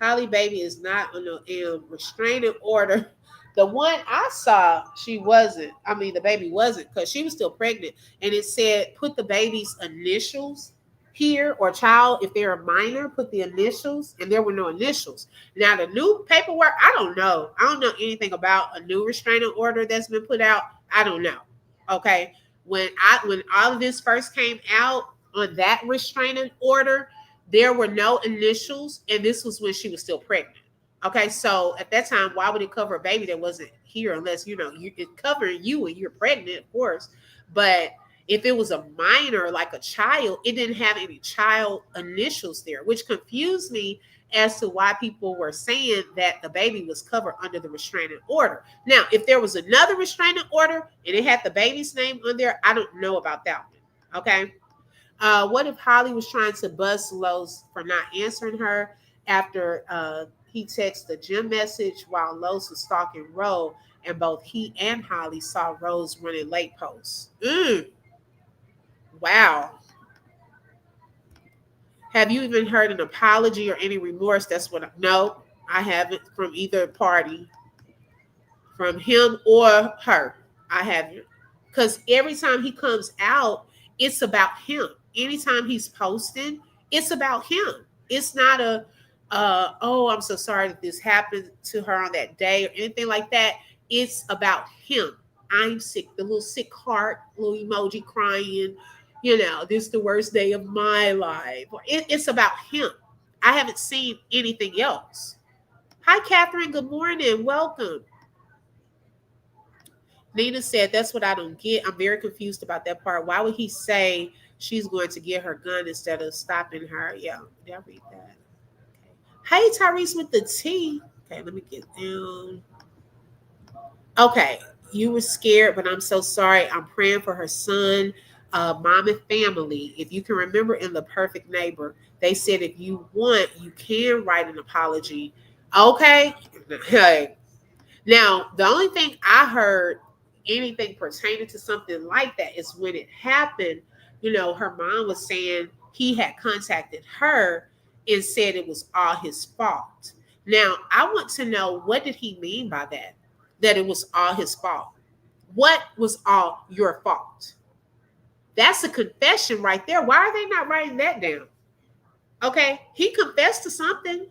Holly baby is not on the restraining order. The one I saw, she wasn't. I mean, the baby wasn't because she was still pregnant. And it said, put the baby's initials here, or child, if they're a minor, put the initials. And there were no initials. Now, the new paperwork, I don't know. I don't know anything about a new restraining order that's been put out. I don't know. Okay. When all of this first came out on that restraining order, there were no initials, and this was when she was still pregnant. Okay, so at that time, why would it cover a baby that wasn't here unless it's covering you and you're pregnant, of course. But if it was a minor, like a child, it didn't have any child initials there, which confused me as to why people were saying that the baby was covered under the restraining order. Now, if there was another restraining order and it had the baby's name on there, I don't know about that one. Okay. What if Holly was trying to bust Los for not answering her after he texted a gym message while Los was stalking Rose, and both he and Holly saw Rose running late posts? Wow. Have you even heard an apology or any remorse? No, I haven't from either party, from him or her. I haven't. Because every time he comes out, it's about him. Anytime he's posting, it's about him. It's not oh, I'm so sorry that this happened to her on that day or anything like that. It's about him. I'm sick, the little sick heart, little emoji crying, this is the worst day of my life. It's about him. I haven't seen anything else. Hi, Catherine. Good morning. Welcome. Nina said, that's what I don't get. I'm very confused about that part. Why would he say she's going to get her gun instead of stopping her? Yeah, I'll read that. Okay. Hey, Tyrese with the T. Okay, let me get down. Okay, you were scared, but I'm so sorry. I'm praying for her son, mom, and family. If you can remember in The Perfect Neighbor, they said if you want, you can write an apology. Okay. Hey. Now, the only thing I heard anything pertaining to something like that is when it happened, her mom was saying he had contacted her and said it was all his fault. Now, I want to know, what did he mean by that it was all his fault? What was all your fault? That's a confession right there. Why are they not writing that down? Okay, he confessed to something.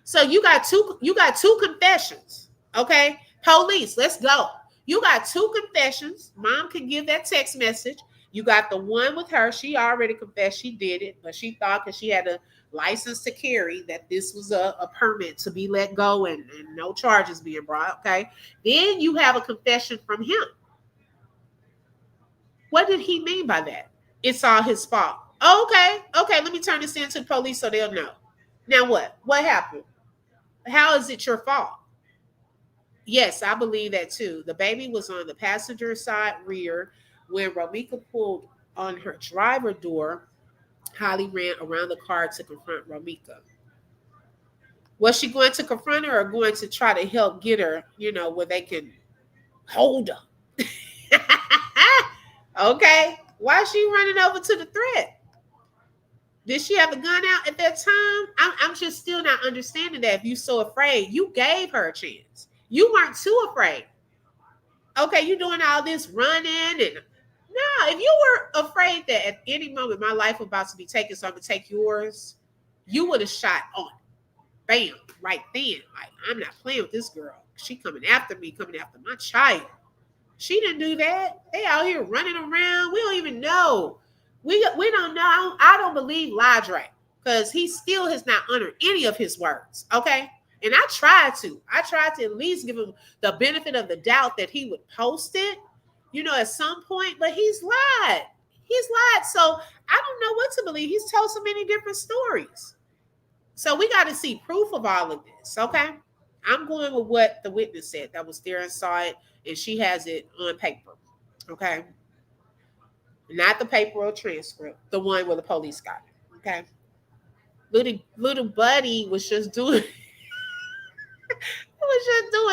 So you got two confessions. Okay, police, let's go. You got two confessions. Mom can give that text message. You got the one with her. She already confessed she did it, but she thought because she had a license to carry that this was a permit to be let go and no charges being brought. Okay, then you have a confession from him. What did he mean by that? It's all his fault. Okay, let me turn this into the police so they'll know. Now what? What happened? How is it your fault? Yes, I believe that too. The baby was on the passenger side rear. When Romeca pulled on her driver door, Holly ran around the car to confront Romeca. Was she going to confront her or going to try to help get her, where they can hold her? Okay. Why is she running over to the threat? Did she have a gun out at that time? I'm just still not understanding that. If you're so afraid, you gave her a chance. You weren't too afraid. Okay, you doing all this running and no, if you were afraid that at any moment my life was about to be taken, so I'm gonna take yours, you would have shot on. Bam, right then. Like, I'm not playing with this girl. She coming after me, coming after my child. She didn't do that. They out here running around. We don't even know. We don't know. I don't believe Ladre because he still has not honored any of his words. Okay. And I tried to at least give him the benefit of the doubt that he would post it, at some point, but he's lied. He's lied. So I don't know what to believe. He's told so many different stories. So we got to see proof of all of this. Okay. I'm going with what the witness said that was there and saw it, and she has it on paper. Okay. Not the paper or transcript, the one where the police got it. Okay. Little buddy was just doing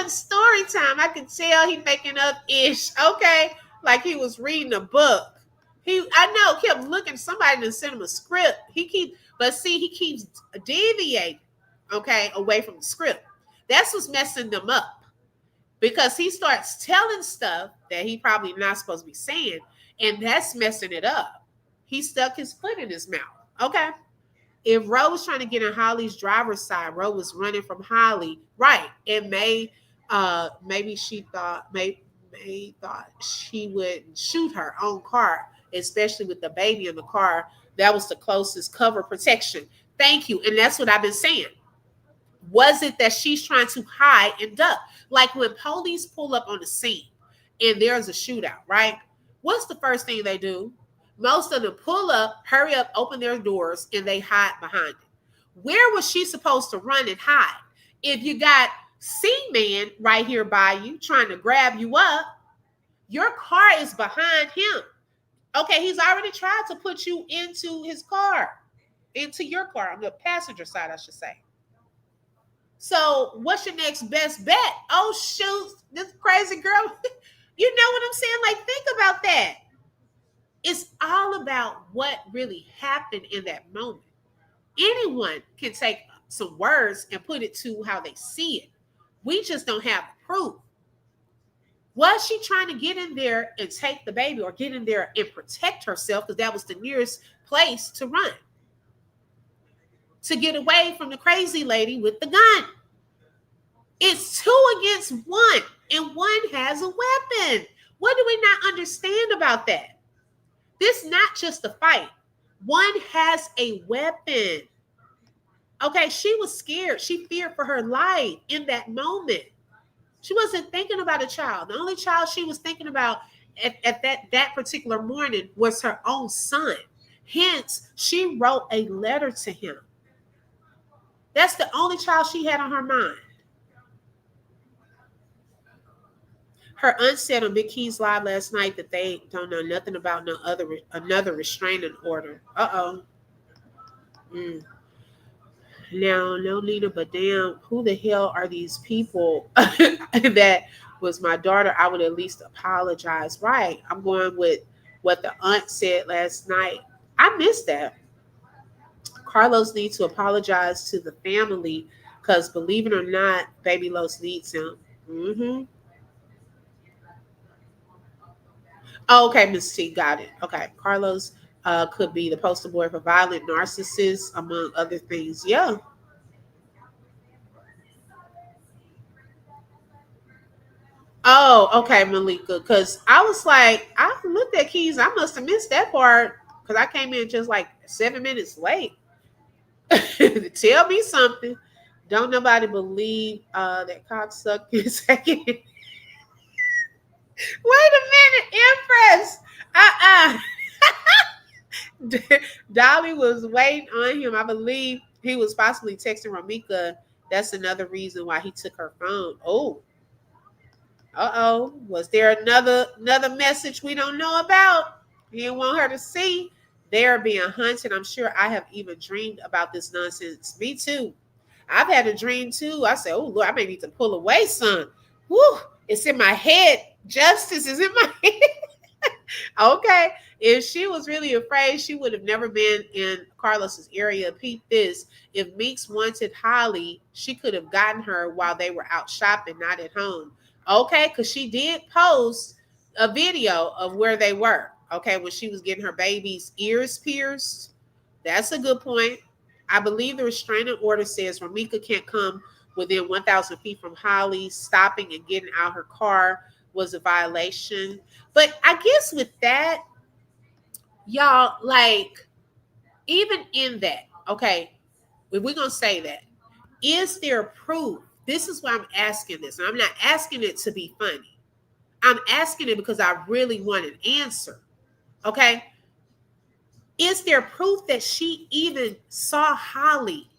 story time. I could tell he making up ish. Okay. Like he was reading a book. I know, kept looking, somebody didn't send him a script. He keeps deviating, okay, away from the script. That's what's messing them up. Because he starts telling stuff that he probably not supposed to be saying, and that's messing it up. He stuck his foot in his mouth. Okay. If Ro was trying to get on Holly's driver's side, Ro was running from Holly, right? And maybe she thought she would shoot her own car, especially with the baby in the car. That was the closest cover protection. Thank you. And that's what I've been saying. Was it that she's trying to hide and duck? Like when police pull up on the scene and there's a shootout, right? What's the first thing they do? Most of them pull up, hurry up, open their doors, and they hide behind it. Where was she supposed to run and hide? If you got C-Man right here by you trying to grab you up, your car is behind him. Okay, he's already tried to put you into his car, into your car, on the passenger side, I should say. So what's your next best bet? Oh, shoot, this crazy girl. You know what I'm saying? Like, think about that. It's all about what really happened in that moment. Anyone can take some words and put it to how they see it. We just don't have proof. Was she trying to get in there and take the baby, or get in there and protect herself, because that was the nearest place to run, to get away from the crazy lady with the gun? It's 2 against 1, and one has a weapon. What do we not understand about that? This is not just a fight. One has a weapon. Okay, she was scared. She feared for her life in that moment. She wasn't thinking about a child. The only child she was thinking about at that particular morning was her own son. Hence, she wrote a letter to him. That's the only child she had on her mind. Her aunt said on Big Key's live last night that they don't know nothing about another restraining order. Now, no Nina, but damn, who the hell are these people? That was my daughter. I would at least apologize. Right. I'm going with what the aunt said last night. I missed that. Carlos needs to apologize to the family because, believe it or not, Baby Los needs him. Mm-hmm. Oh, okay, Miss T, got it. Okay, Carlos could be the poster boy for violent narcissists, among other things. Yeah. Oh, okay, Malika. Because I was like, I looked at Keys. I must have missed that part because I came in just like 7 minutes late. Tell me something. Don't nobody believe that cocksucker second. Wait a minute, Empress. Dolly was waiting on him. I believe he was possibly texting Romeca. That's another reason why he took her phone. Oh. Was there another message we don't know about? He didn't want her to see. They're being hunted. I'm sure I have even dreamed about this nonsense. Me too. I've had a dream too. I said, oh, Lord, I may need to pull away, son. Woo, it's in my head. Justice is in my head. Okay, if she was really afraid, she would have never been in Carlos's area. Peep this. If Meeks wanted Holly, she could have gotten her while they were out shopping, not at home. Okay, because she did post a video of where they were. Okay, when she was getting her baby's ears pierced. That's a good point. I believe the restraining order says Romeca can't come within 1,000 feet from Holly. Stopping and getting out her car was a violation. But I guess with that, y'all, like, even in that, okay, if we're going to say that, is there proof? This is why I'm asking this. And I'm not asking it to be funny. I'm asking it because I really want an answer. Okay. Is there proof that she even saw Holly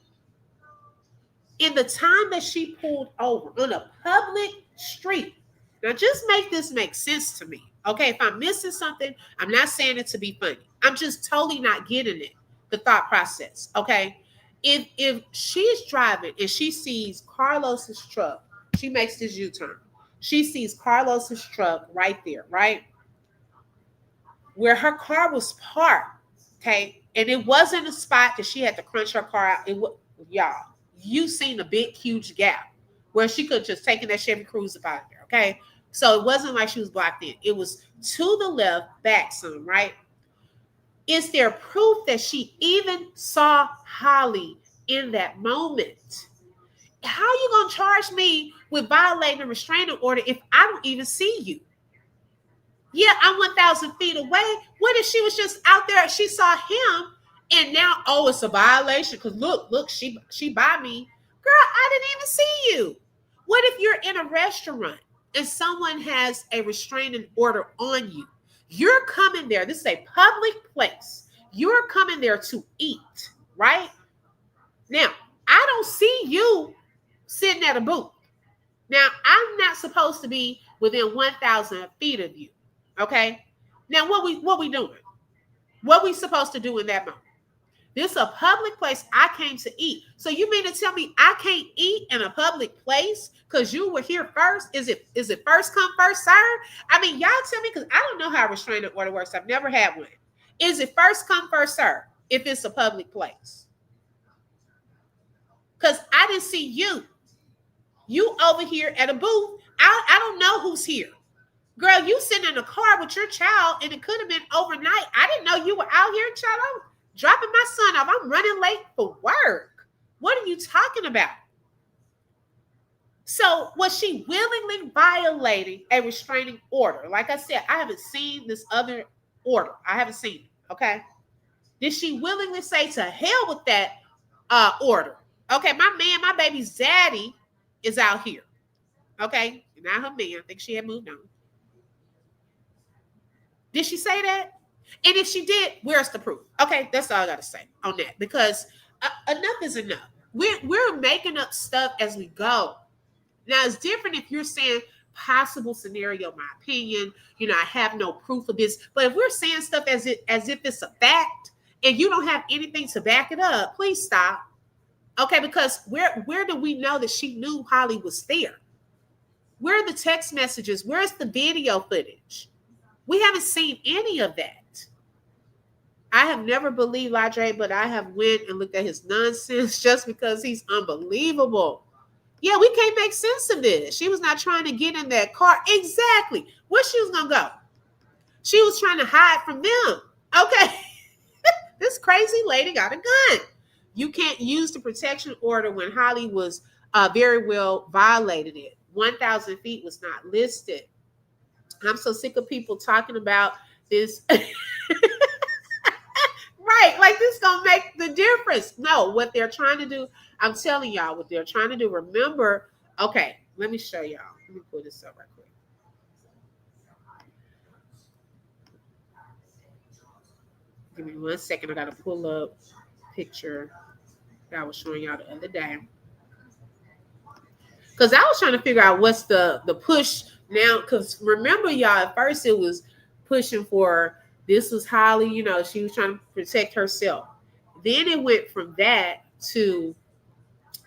in the time that she pulled over on a public street? Now, just make this make sense to me. Okay, if I'm missing something, I'm not saying it to be funny. I'm just totally not getting it, the thought process. Okay, if she's driving and she sees Carlos's truck, she makes this U-turn. She sees Carlos's truck right there, right where her car was parked. Okay, and it wasn't a spot that she had to crunch her car out. It was, y'all, you seen a big, huge gap where she could just taken that Chevy Cruze up out there. Okay, so it wasn't like she was blocked in. It was to the left, back some, right? Is there proof that she even saw Holly in that moment? How are you going to charge me with violating a restraining order if I don't even see you? Yeah, I'm 1,000 feet away. What if she was just out there? She saw him, and now, oh, it's a violation because look, she by me. Girl, I didn't even see you. What if you're in a restaurant and someone has a restraining order on you? You're coming there. This is a public place. You're coming there to eat, right? Now, I don't see you sitting at a booth. Now, I'm not supposed to be within 1,000 feet of you. Okay. Now, what we doing? What we supposed to do in that moment? This is a public place I came to eat. So you mean to tell me I can't eat in a public place because you were here first? Is it first come, first serve? I mean, y'all tell me, because I don't know how a restraining order works. I've never had one. Is it first come, first serve if it's a public place? Because I didn't see you. You over here at a booth. I don't know who's here. Girl, you sitting in a car with your child, and it could have been overnight. I didn't know you were out here, child. I'm dropping my son off. I'm running late for work. What are you talking about? So was she willingly violating a restraining order? Like I said, I haven't seen this other order. I haven't seen it, okay? Did she willingly say to hell with that order? Okay, my baby's daddy is out here, okay? Not her man. I think she had moved on. Did she say that? And if she did, where's the proof? Okay, that's all I got to say on that, because enough is enough. We're making up stuff as we go. Now, it's different if you're saying possible scenario, my opinion, I have no proof of this. But if we're saying stuff as if it's a fact and you don't have anything to back it up, please stop. Okay, because where do we know that she knew Holly was there? Where are the text messages? Where's the video footage? We haven't seen any of that. I have never believed Ladre, but I have went and looked at his nonsense just because he's unbelievable. Yeah, we can't make sense of this. She was not trying to get in that car. Exactly. Where she was going to go? She was trying to hide from them. Okay. This crazy lady got a gun. You can't use the protection order when Holly was very well violated it. 1,000 feet was not listed. I'm so sick of people talking about this. Right, like this gonna make the difference. No, what they're trying to do, I'm telling y'all what they're trying to do. Remember, okay, let me show y'all. Let me pull this up right quick. Give me 1 second. I gotta pull up a picture that I was showing y'all the other day. Because I was trying to figure out what's the push now. Because remember, y'all, at first it was pushing for, this was Holly, she was trying to protect herself. Then it went from that to,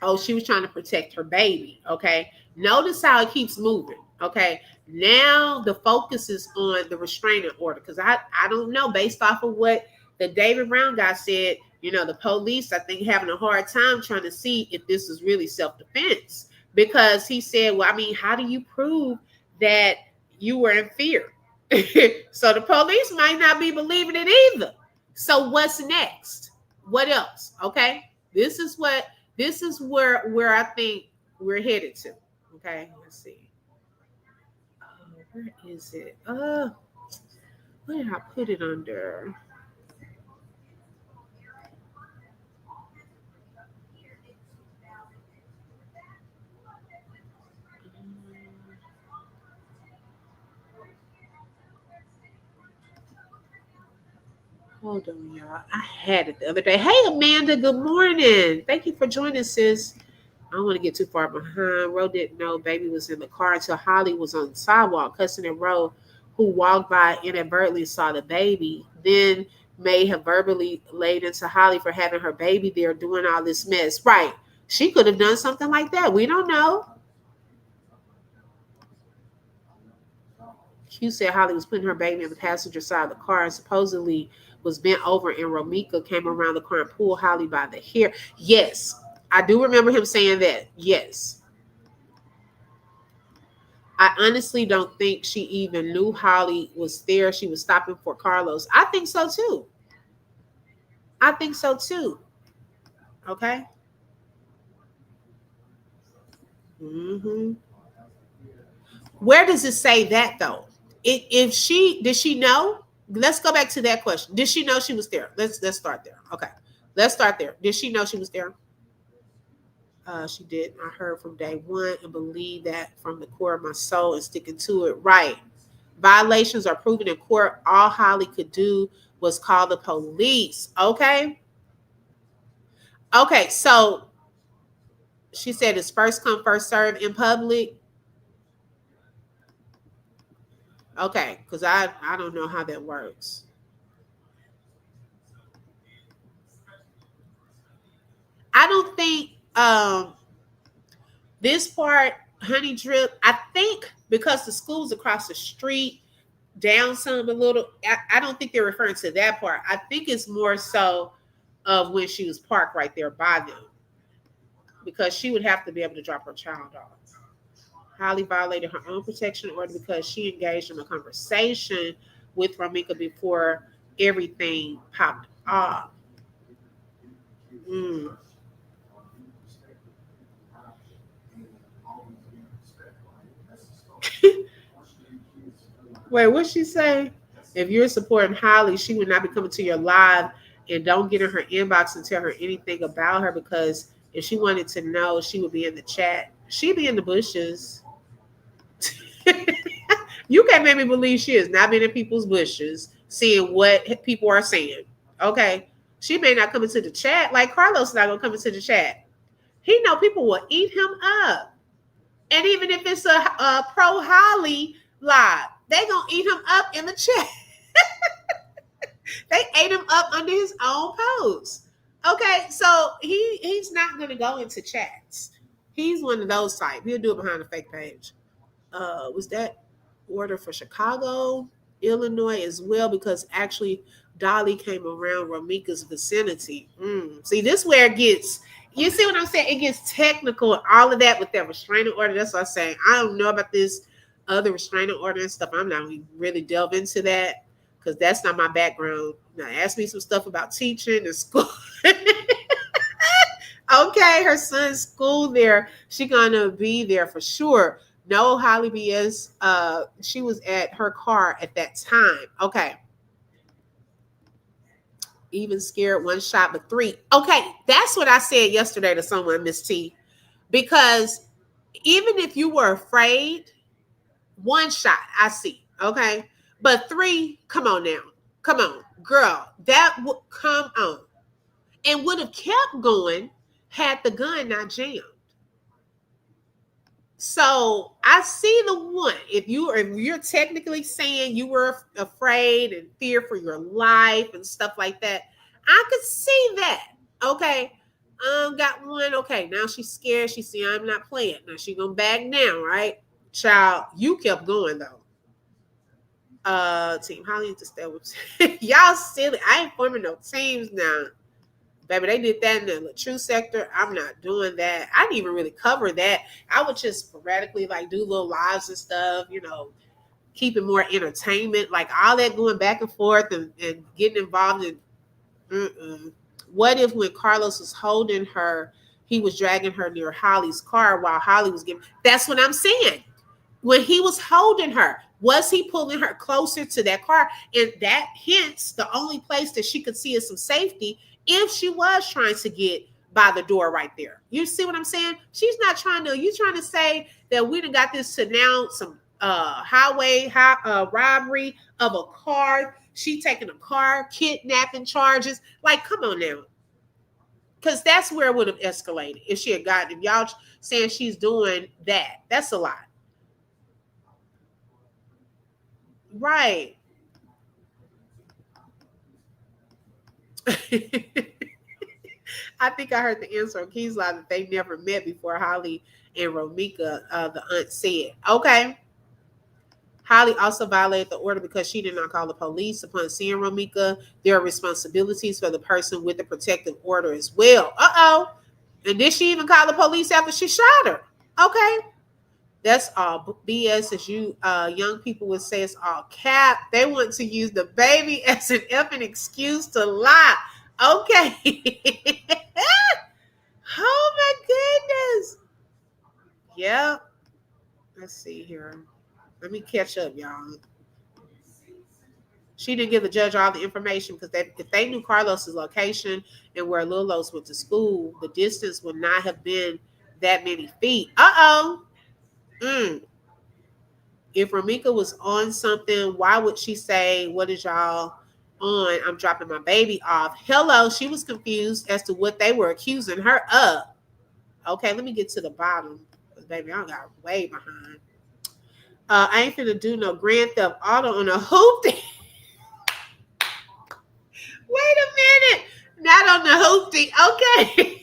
oh, she was trying to protect her baby. Okay. Notice how it keeps moving. Okay, now the focus is on the restraining order because I don't know, based off of what the David Brown guy said, the police, I think, having a hard time trying to see if this is really self-defense, because he said, well, I mean, how do you prove that you were in fear? So the police might not be believing it either. So what's next? What else? Okay, this is where I think we're headed to. Okay, let's see. Where is it? What did I put it under? Hold on, y'all. I had it the other day. Hey, Amanda. Good morning. Thank you for joining, sis. I don't want to get too far behind. Ro didn't know baby was in the car until Holly was on the sidewalk cussing at Ro, who walked by inadvertently saw the baby, then may have verbally laid into Holly for having her baby there doing all this mess. Right. She could have done something like that. We don't know. Q said Holly was putting her baby in the passenger side of the car and supposedly was bent over, and Romeca came around the car and pulled Holly by the hair. Yes, I do remember him saying that. Yes. I honestly don't think she even knew Holly was there. She was stopping for Carlos. I think so too. I think so too. Okay. hmm Where does it say that though? If she did she know? Let's go back to that question. Did she know she was there? Let's start there. Okay. Let's start there. Did she know she was there? She did. I heard from day one and believe that from the core of my soul and sticking to it. Right. Violations are proven in court. All Holly could do was call the police. Okay. Okay. So she said it's first come, first serve in public. Okay. Because I don't know how that works. I don't think this part, Honey Drip, I think because the school's across the street, down some a little, I don't think they're referring to that part. I think it's more so of when she was parked right there by them, because she would have to be able to drop her child off. Holly violated her own protection order because she engaged in a conversation with Romeca before everything popped off. Mm. Wait, what'd she say? If you're supporting Holly, she would not be coming to your live, and don't get in her inbox and tell her anything about her, because if she wanted to know, she would be in the chat. She'd be in the bushes. You can't make me believe she is not been in people's bushes, seeing what people are saying. Okay. She may not come into the chat. Like Carlos not gonna come into the chat. He know people will eat him up. And even if it's a pro Holly live, they gonna eat him up in the chat. They ate him up under his own post. Okay, so he's not gonna go into chats. He's one of those type. He'll do it behind a fake page. Was that order for Chicago, Illinois as well? Because actually Dolly came around Romeca's vicinity. See, this is where it gets, you see what I'm saying? It gets technical and all of that with that restraining order. That's what I'm saying. I don't know about this other restraining order and stuff. I'm not really delve into that because that's not my background. Now ask me some stuff about teaching and school. Okay, her son's school there. She gonna be there for sure. No, Holly BS. She was at her car at that time. Okay. Even scared, one shot, but three. Okay, that's what I said yesterday to someone, Miss T. Because even if you were afraid, one shot, I see. Okay. But three, come on now. Come on. Girl, that would come on. And would have kept going had the gun not jammed. So I see the one. If you're technically saying you were afraid and fear for your life and stuff like that, I could see that. Okay. Got one. Okay, now she's scared. She see I'm not playing. Now she gonna back down, right? Child, you kept going though. Team Holly to stay with y'all silly. I ain't forming no teams now. Baby, they did that in the true sector. I'm not doing that. I didn't even really cover that. I would just sporadically like do little lives and stuff, keep it more entertainment, like all that going back and forth and getting involved in. What if when Carlos was holding her, he was dragging her near Holly's car while Holly was getting. That's what I'm saying. When he was holding her, was he pulling her closer to that car? And that hence the only place that she could see is some safety if she was trying to get by the door right there. You see what I'm saying? She's not trying to, you trying to say that we done got this to now some highway robbery of a car. She taking a car, kidnapping charges. Like, come on now. Because that's where it would have escalated if she had gotten, if y'all saying she's doing that. That's a lot. Right. I think I heard the answer on Key's Live that they never met before Holly and Romeca, the aunt said. Okay. Holly also violated the order because she did not call the police upon seeing Romeca. There are responsibilities for the person with the protective order as well. Uh-oh. And did she even call the police after she shot her? Okay. That's all BS, as you young people would say. It's all cap. They want to use the baby as an effing excuse to lie. Okay. Oh my goodness. Yeah. Let's see here. Let me catch up, y'all. She didn't give the judge all the information because if they knew Carlos's location and where Lilos went to school, the distance would not have been that many feet. Uh-oh. If Romeca was on something, why would she say, what is y'all on? I'm dropping my baby off. Hello, she was confused as to what they were accusing her of. Okay, let me get to the bottom. Because, baby, I got way behind. I ain't finna do no Grand Theft Auto on a hoopty. Wait a minute. Not on the hoopty. Okay.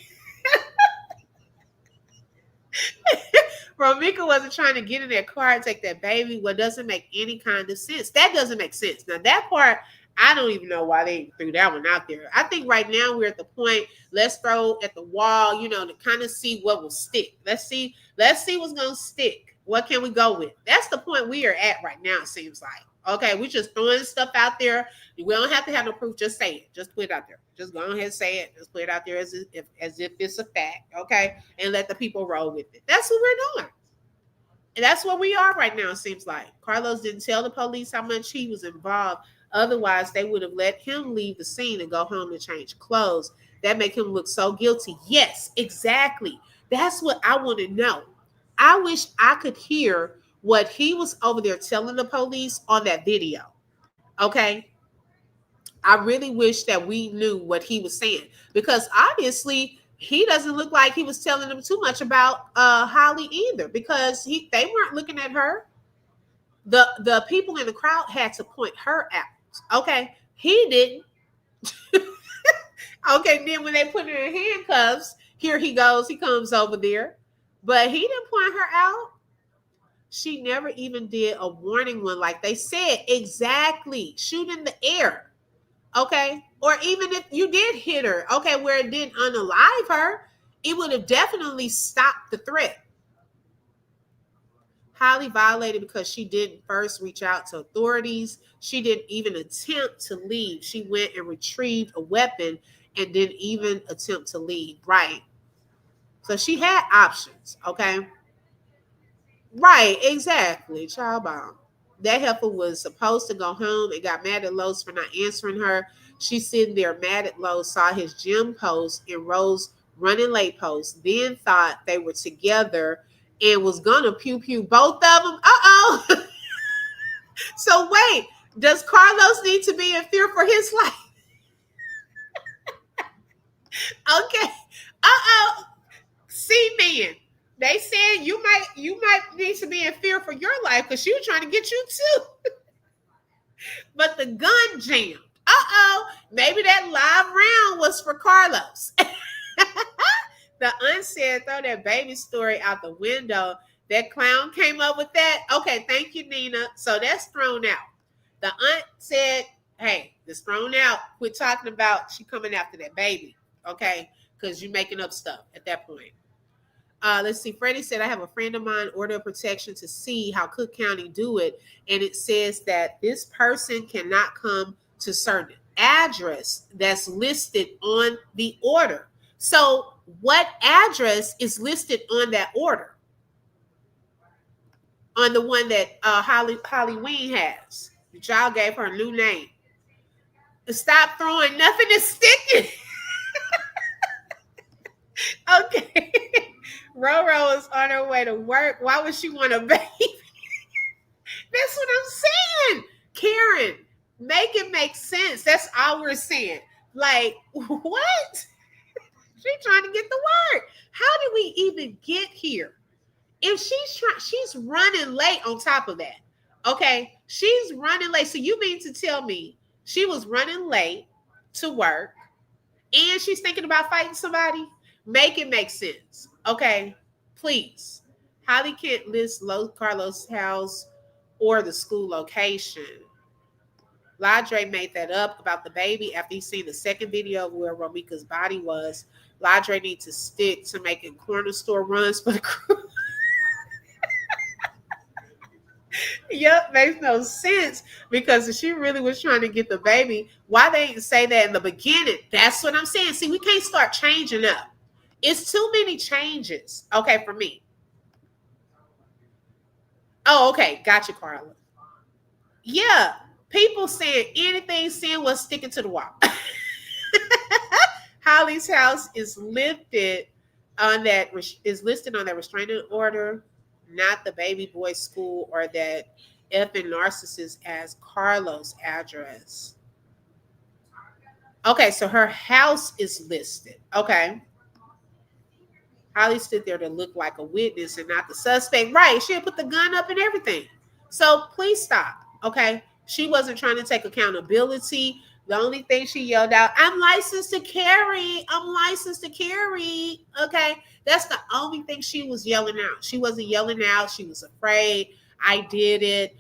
Romeca wasn't trying to get in that car and take that baby. What doesn't make any kind of sense. That doesn't make sense. Now, that part, I don't even know why they threw that one out there. I think right now we're at the point, let's throw at the wall, to kind of see what will stick. Let's see what's going to stick. What can we go with? That's the point we are at right now, it seems like. Okay, we're just throwing stuff out there. We don't have to have no proof. Just say it. Just put it out there. Just go ahead and say it. Just put it out there as if it's a fact, okay? And let the people roll with it. That's what we're doing. And that's where we are right now, it seems like. Carlos didn't tell the police how much he was involved. Otherwise, they would have let him leave the scene and go home to change clothes. That make him look so guilty. Yes, exactly. That's what I want to know. I wish I could hear what he was over there telling the police on that video. Okay? I really wish that we knew what he was saying. Because obviously, he doesn't look like he was telling them too much about Holly either. Because they weren't looking at her. The people in the crowd had to point her out. Okay? He didn't. Okay, then when they put her in handcuffs, here he goes. He comes over there. But he didn't point her out. She never even did a warning one like they said. Exactly. Shoot in the air. Okay? Or even if you did hit her, okay, where it didn't unalive her, it would have definitely stopped the threat. Highly violated because she didn't first reach out to authorities. She didn't even attempt to leave. She went and retrieved a weapon and didn't even attempt to leave. Right. So she had options, okay? Right, exactly. Child bomb. That heifer was supposed to go home and got mad at Lowe's for not answering her. She's sitting there mad at Lowe's, saw his gym post and Rose running late post, then thought they were together and was gonna pew both of them. Uh-oh. So wait, does Carlos need to be in fear for his life? Okay. Uh-oh. See, man. They said you might need to be in fear for your life because she was trying to get you too. But the gun jammed. Uh-oh. Maybe that live round was for Carlos. The aunt said throw that baby story out the window. That clown came up with that. Okay, thank you, Nina. So that's thrown out. The aunt said, hey, it's thrown out. Quit talking about she coming after that baby. Okay, because you're making up stuff at that point. Let's see. Freddie said, I have a friend of mine order protection to see how Cook County do it. And it says that this person cannot come to certain address that's listed on the order. So what address is listed on that order? On the one that Holly Ween has. The child gave her a new name. Stop throwing nothing is sticking. Okay. Roro is on her way to work. Why would she want a baby? That's what I'm saying. Karen, make it make sense. That's all we're saying. Like, what? She's trying to get to work. How did we even get here? If she's running late on top of that. Okay, she's running late. So you mean to tell me she was running late to work and she's thinking about fighting somebody? Make it make sense. Okay, please. Holly can't list Carlos' house or the school location. Ladre made that up about the baby after he seen the second video of where Romeca's body was. Ladre needs to stick to making corner store runs for the crew. Yep, makes no sense, because if she really was trying to get the baby, why they didn't say that in the beginning? That's what I'm saying. See, we can't start changing up. It's too many changes. Okay, for me. Oh, okay. Gotcha, Carla. Yeah. People saying anything, seeing what's sticking to the wall. Holly's house is listed on that restraining order, not the baby boy school or that effing narcissist as Carlos' address. Okay, so her house is listed. Okay. Holly stood there to look like a witness and not the suspect. Right. She'll put the gun up and everything. So please stop. Okay. She wasn't trying to take accountability. The only thing she yelled out, I'm licensed to carry. I'm licensed to carry. Okay. That's the only thing she was yelling out. She wasn't yelling out. She was afraid. I did it.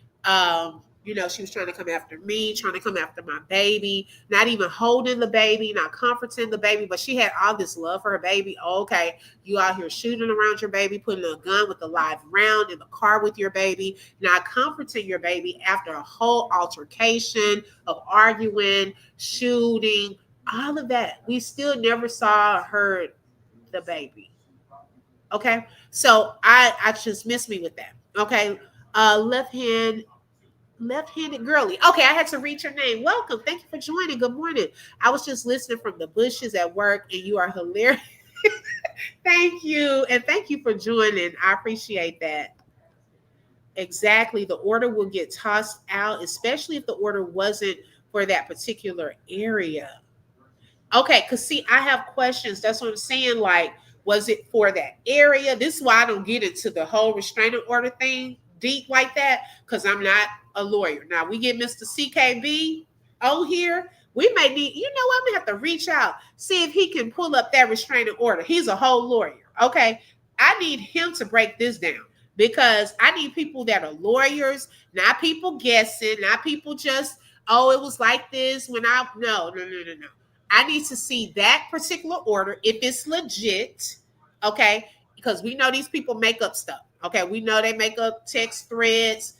She was trying to come after me, trying to come after my baby, not even holding the baby, not comforting the baby, but she had all this love for her baby. Okay, you out here shooting around your baby, putting a gun with a live round in the car with your baby, not comforting your baby after a whole altercation of arguing, shooting, all of that. We still never saw or heard the baby. Okay, so I just miss me with that. Okay, left-handed girly. Okay, I had to read your name. Welcome. Thank you for joining. Good morning. I was just listening from the bushes at work, and you are hilarious. Thank you. And thank you for joining. I appreciate that. Exactly. The order will get tossed out, especially if the order wasn't for that particular area. Okay, because see, I have questions. That's what I'm saying. Like, was it for that area? This is why I don't get into the whole restraining order thing deep like that, because I'm not a lawyer. Now we get Mr. CKB on here. We may need, I'm gonna have to reach out, see if he can pull up that restraining order. He's a whole lawyer. Okay. I need him to break this down, because I need people that are lawyers, not people guessing, not people just, it was like this when no. I need to see that particular order if it's legit. Okay. Because we know these people make up stuff. Okay. We know they make up text threads,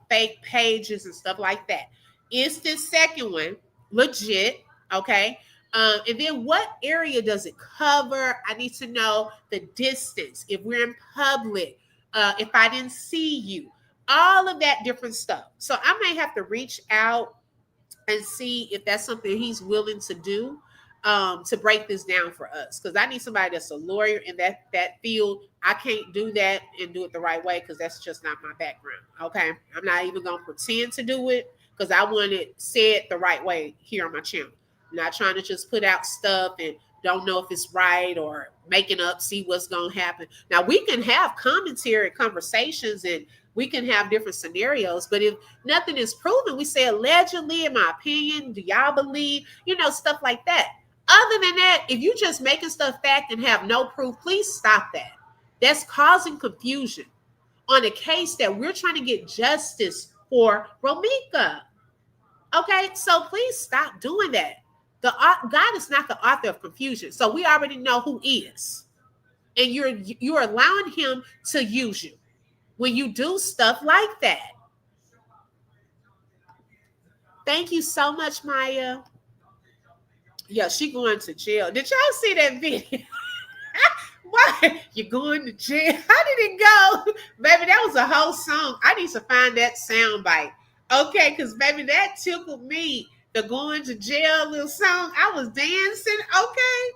fake pages and stuff like that. Is this second one legit? Okay. And then what area does it cover? I need to know the distance. If we're in public, if I didn't see you, all of that different stuff. So I may have to reach out and see if that's something he's willing to do, to break this down for us. Because I need somebody that's a lawyer in that field. I can't do that and do it the right way, because that's just not my background. Okay. I'm not even going to pretend to do it, because I want it said the right way here on my channel. I'm not trying to just put out stuff and don't know if it's right or making up, see what's going to happen. Now we can have commentary conversations and we can have different scenarios, but if nothing is proven, we say allegedly, in my opinion, do y'all believe, stuff like that. Other than that, if you just making stuff fact and have no proof, please stop that. That's causing confusion. on a case that we're trying to get justice for Romeca. Okay, so please stop doing that. God is not the author of confusion, so we already know who is, and you're allowing him to use you when you do stuff like that. Thank you so much, Maya. Yeah, she going to jail. Did y'all see that video? Why you going to jail? How did it go? Baby, that was a whole song. I need to find that sound bite. Okay, because baby, that tickled me. The going to jail little song. I was dancing. Okay.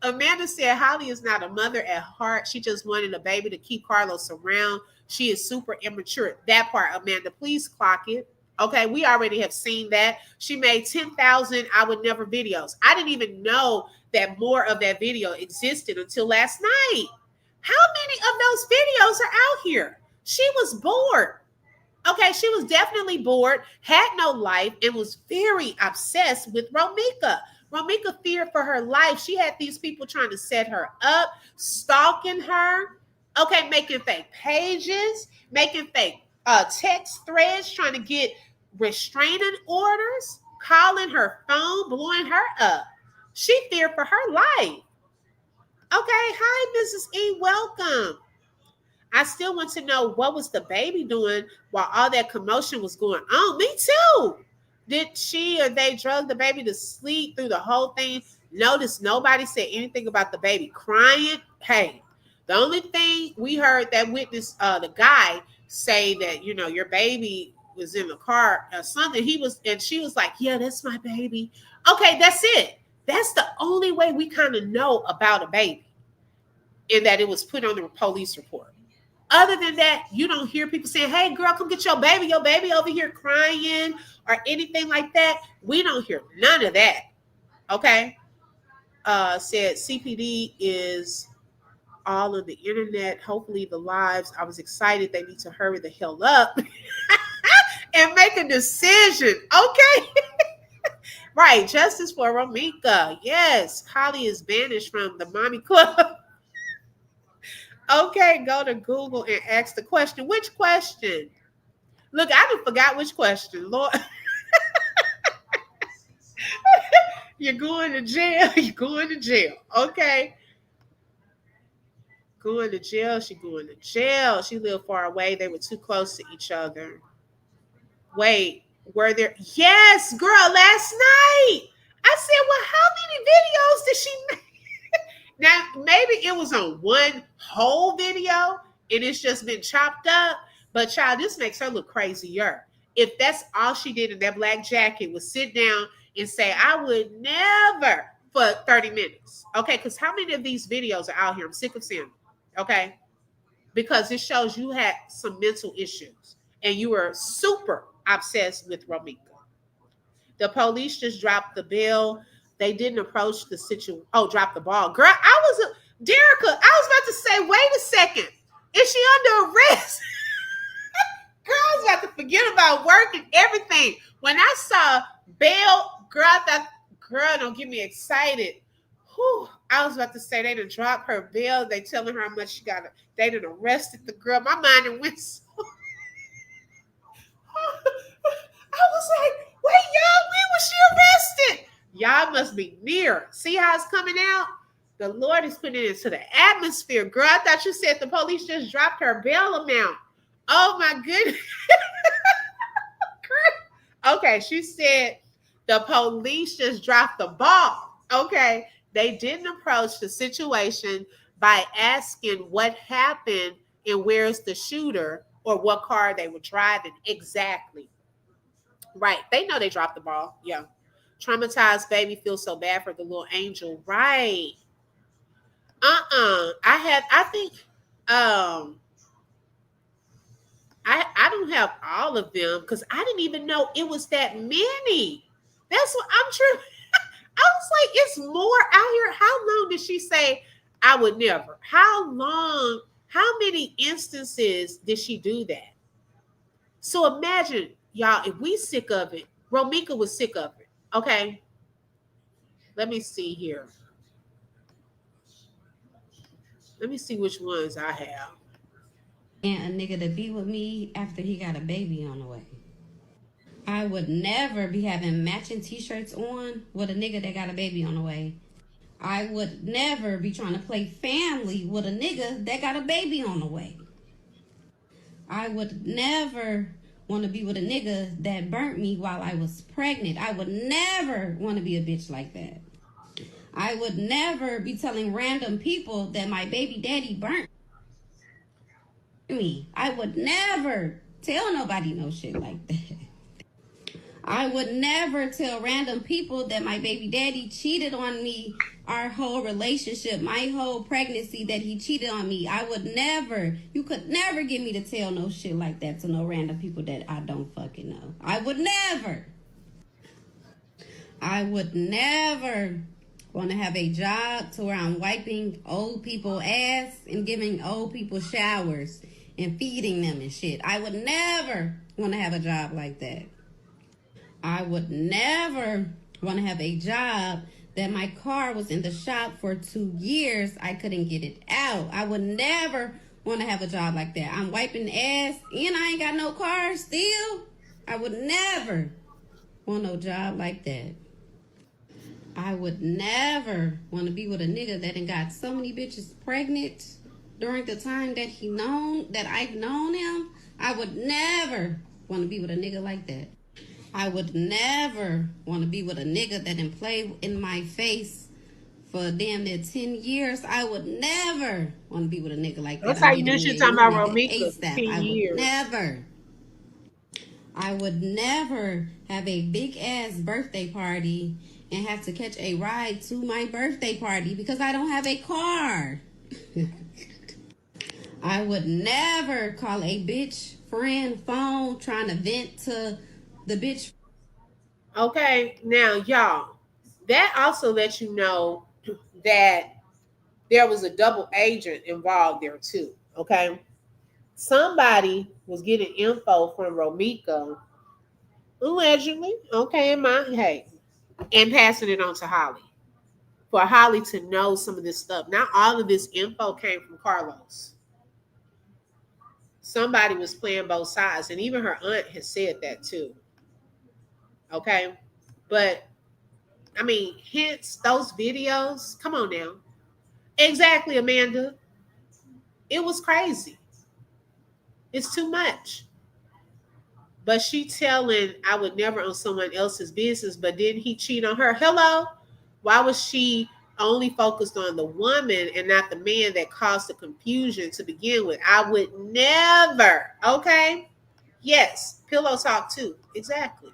Amanda said Holly is not a mother at heart. She just wanted a baby to keep Carlos around. She is super immature. That part, Amanda, please clock it. Okay, we already have seen that. She made 10,000 I would never videos. I didn't even know that more of that video existed until last night. How many of those videos are out here? She was bored. Okay, she was definitely bored, had no life, and was very obsessed with Romeca. Romeca feared for her life. She had these people trying to set her up, stalking her, okay, making fake pages, making fake text threads, trying to get restraining orders, calling her phone, blowing her up. She feared for her life. Okay, hi, Mrs. E. Welcome. I still want to know what was the baby doing while all that commotion was going on. Me too. Did she or they drug the baby to sleep through the whole thing? Notice nobody said anything about the baby crying. Hey, the only thing we heard that witness, the guy say that, you know, your baby was in the car or something. He was, and she was like, yeah, that's my baby. Okay, that's it. That's the only way we kind of know about a baby, in that it was put on the police report. Other than that, you don't hear people saying, hey, girl, come get your baby over here crying or anything like that. We don't hear none of that. Okay. Said CPD is all on the internet. Hopefully the lives. I was excited. They need to hurry the hell up and make a decision. Okay. Right. Justice for Romeca. Yes. Holly is banished from the mommy club. Okay, go to Google and ask the question. Which question? Look, I done forgot which question. Lord, you're going to jail. You're going to jail. Okay. Going to jail. She going to jail. She lived far away. They were too close to each other. Wait, were there? Yes, girl, last night. I said, well, how many videos did she make? Now, maybe it was on one whole video and it's just been chopped up. But child, this makes her look crazier. If that's all she did in that black jacket was sit down and say, I would never for 30 minutes. Okay, because how many of these videos are out here? I'm sick of seeing them. Okay, because it shows you had some mental issues and you were super obsessed with Romeca. The police just dropped the bill. They didn't approach the situation. Oh, drop the ball. Girl, Derica, I was about to say, wait a second. Is she under arrest? Girl, I was about to forget about work and everything. When I saw bail, girl, I thought, girl, don't get me excited. Whew, I was about to say they done dropped her bail. They telling her how much she got. They done arrested the girl. My mind and went so. I was like, wait, y'all, when was she arrested? Y'all must be near. See how it's coming out? The Lord is putting it into the atmosphere. Girl, I thought you said the police just dropped her bail amount. Oh, my goodness. Okay, she said the police just dropped the ball. Okay, they didn't approach the situation by asking what happened and where's the shooter or what car they were driving exactly. Right, they know they dropped the ball. Yeah. Traumatized baby feels so bad for the little angel. Right. I think I don't have all of them because I didn't even know it was that many. That's what I'm sure. I was like, it's more out here. How long did she say I would never? How long? How many instances did she do that? So imagine, y'all, if we sick of it, Romeca was sick of it. Okay. Let me see here. Let me see which ones I have. And a nigga to be with me after he got a baby on the way. I would never be having matching t-shirts on with a nigga that got a baby on the way. I would never be trying to play family with a nigga that got a baby on the way. I would never want to be with a nigga that burnt me while I was pregnant. I would never want to be a bitch like that. I would never be telling random people that my baby daddy burnt me. I would never tell nobody no shit like that. I would never tell random people that my baby daddy cheated on me our whole relationship, my whole pregnancy, that he cheated on me. I would never, you could never get me to tell no shit like that to no random people that I don't fucking know. I would never. I would never want to have a job to where I'm wiping old people ass and giving old people showers and feeding them and shit. I would never want to have a job like that. I would never want to have a job that my car was in the shop for 2 years. I couldn't get it out. I would never want to have a job like that. I'm wiping ass and I ain't got no car still. I would never want no job like that. I would never want to be with a nigga that done got so many bitches pregnant during the time that I've known him. I would never want to be with a nigga like that. I would never want to be with a nigga that done play in my face for damn near 10 years. I would never want to be with a nigga like that. That's how I'm you knew getting she me a talking new about nigga Romeca for ASAP. 10 I would years. never. I would never have a big ass birthday party and have to catch a ride to my birthday party because I don't have a car. I would never call a bitch friend phone trying to vent to the bitch. Okay, now y'all, that also lets you know that there was a double agent involved there too. Okay, somebody was getting info from Romeca, allegedly. Okay, in my hey, and passing it on to Holly for Holly to know some of this stuff. Not all of this info came from Carlos. Somebody was playing both sides, and even her aunt has said that too. Okay, but I mean, hence those videos. Come on now. Exactly, Amanda. It was crazy. It's too much. But she telling I would never on someone else's business, but didn't he cheat on her? Hello? Why was she only focused on the woman and not the man that caused the confusion to begin with? I would never. Okay? Yes. Pillow talk too. Exactly.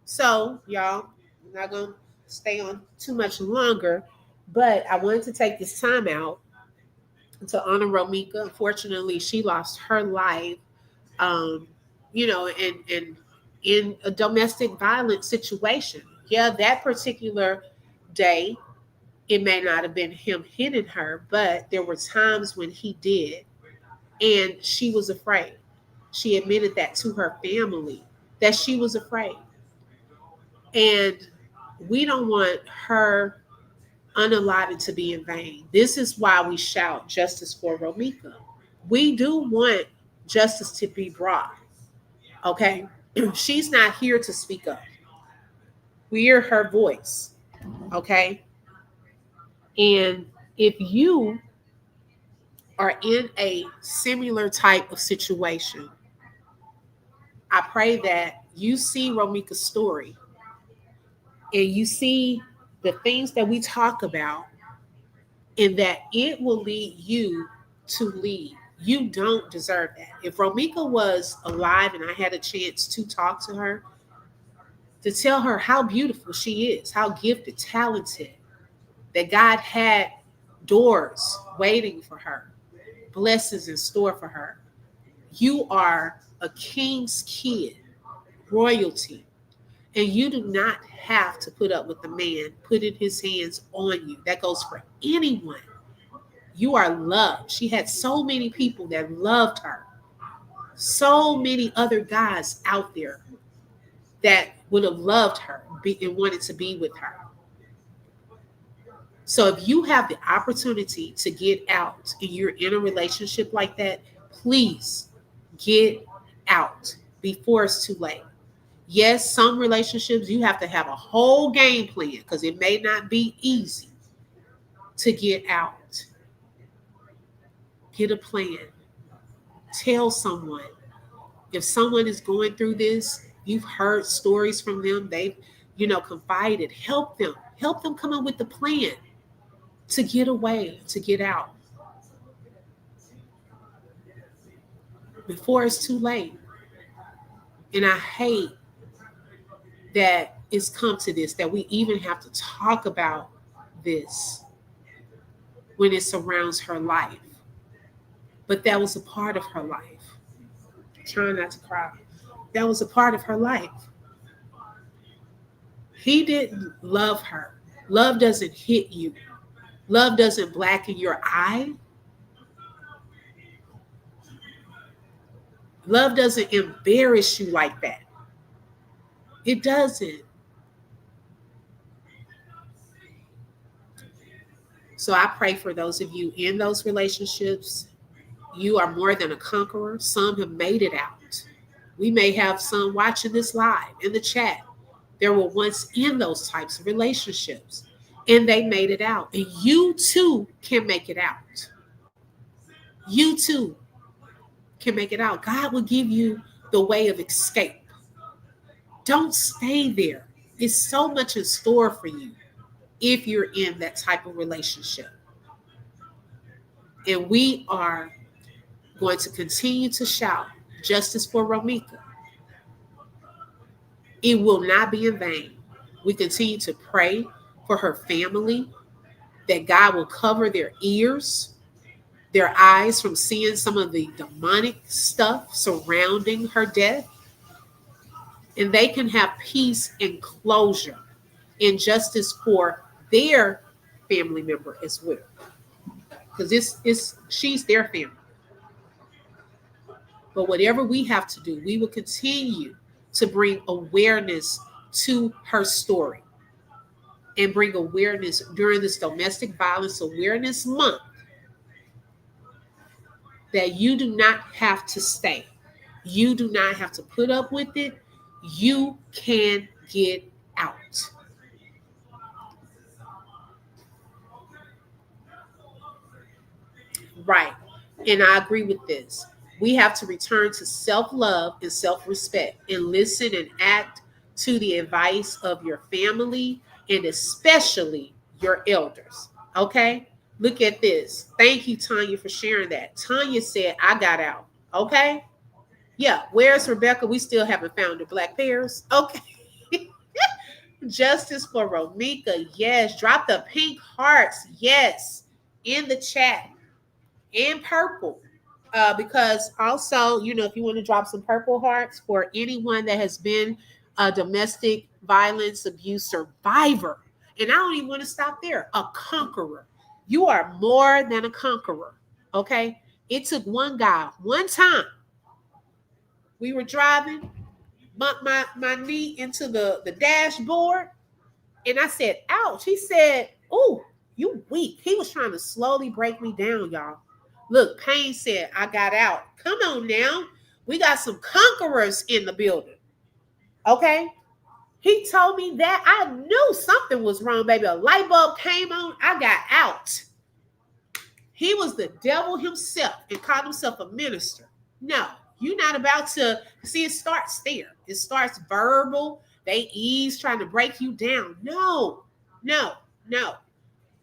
So, y'all, I'm not going to stay on too much longer, but I wanted to take this time out to honor Romeca. Unfortunately, she lost her life, um, in a domestic violence situation. Yeah, that particular day, it may not have been him hitting her, but there were times when he did, and she was afraid. She admitted that to her family that she was afraid, and we don't want her unallotted to be in vain. This is why we shout justice for Romeca. We do want justice to be brought. Okay. She's not here to speak up. We hear her voice. Okay. And if you are in a similar type of situation, I pray that you see Romeca's story and you see the things that we talk about, and that it will lead you to lead. You don't deserve that. If Romeca was alive and I had a chance to talk to her, to tell her how beautiful she is, how gifted, talented, that God had doors waiting for her, blessings in store for her. You are a king's kid, royalty, and you do not have to put up with the man putting his hands on you. That goes for anyone. You are loved. She had so many people that loved her, so many other guys out there that would have loved her and wanted to be with her. So if you have the opportunity to get out and you're in a relationship like that, Please get out before it's too late. Yes, some relationships you have to have a whole game plan because it may not be easy to get out. Get a plan. Tell someone. If someone is going through this, you've heard stories from them, they've, confided, help them. Help them come up with the plan to get away, to get out before it's too late. And I hate that it's come to this, that we even have to talk about this when it surrounds her life. But that was a part of her life. Trying not to cry. That was a part of her life. He didn't love her. Love doesn't hit you. Love doesn't blacken your eye. Love doesn't embarrass you like that. It doesn't. So I pray for those of you in those relationships. You are more than a conqueror. Some have made it out. We may have some watching this live in the chat. There were once in those types of relationships and they made it out. And you too can make it out. You too can make it out. God will give you the way of escape. Don't stay there. It's so much in store for you if you're in that type of relationship. And we are going to continue to shout justice for Romeca. It will not be in vain. We continue to pray for her family, that God will cover their ears, their eyes from seeing some of the demonic stuff surrounding her death, and they can have peace and closure and justice for their family member as well. Because she's their family. But whatever we have to do, we will continue to bring awareness to her story and bring awareness during this Domestic Violence Awareness Month that you do not have to stay. You do not have to put up with it. You can get out. Right. And I agree with this. We have to return to self-love and self-respect and listen and act to the advice of your family and especially your elders. Okay? Look at this. Thank you, Tanya, for sharing that. Tanya said, I got out. Okay? Yeah. Where's Rebecca? We still haven't found the black pears. Okay. Justice for Romeca. Yes. Drop the pink hearts. Yes. In the chat. And purple. Because also, if you want to drop some purple hearts for anyone that has been a domestic violence abuse survivor. And I don't even want to stop there. A conqueror. You are more than a conqueror. Okay? It took one guy, one time. We were driving, bumped my knee into the dashboard, and I said, ouch. He said, oh, you weak. He was trying to slowly break me down, y'all. Look, Payne said, I got out. Come on now. We got some conquerors in the building. Okay? He told me that. I knew something was wrong, baby. A light bulb came on. I got out. He was the devil himself and called himself a minister. No, you're not about to. See, it starts there. It starts verbal. They ease trying to break you down. No.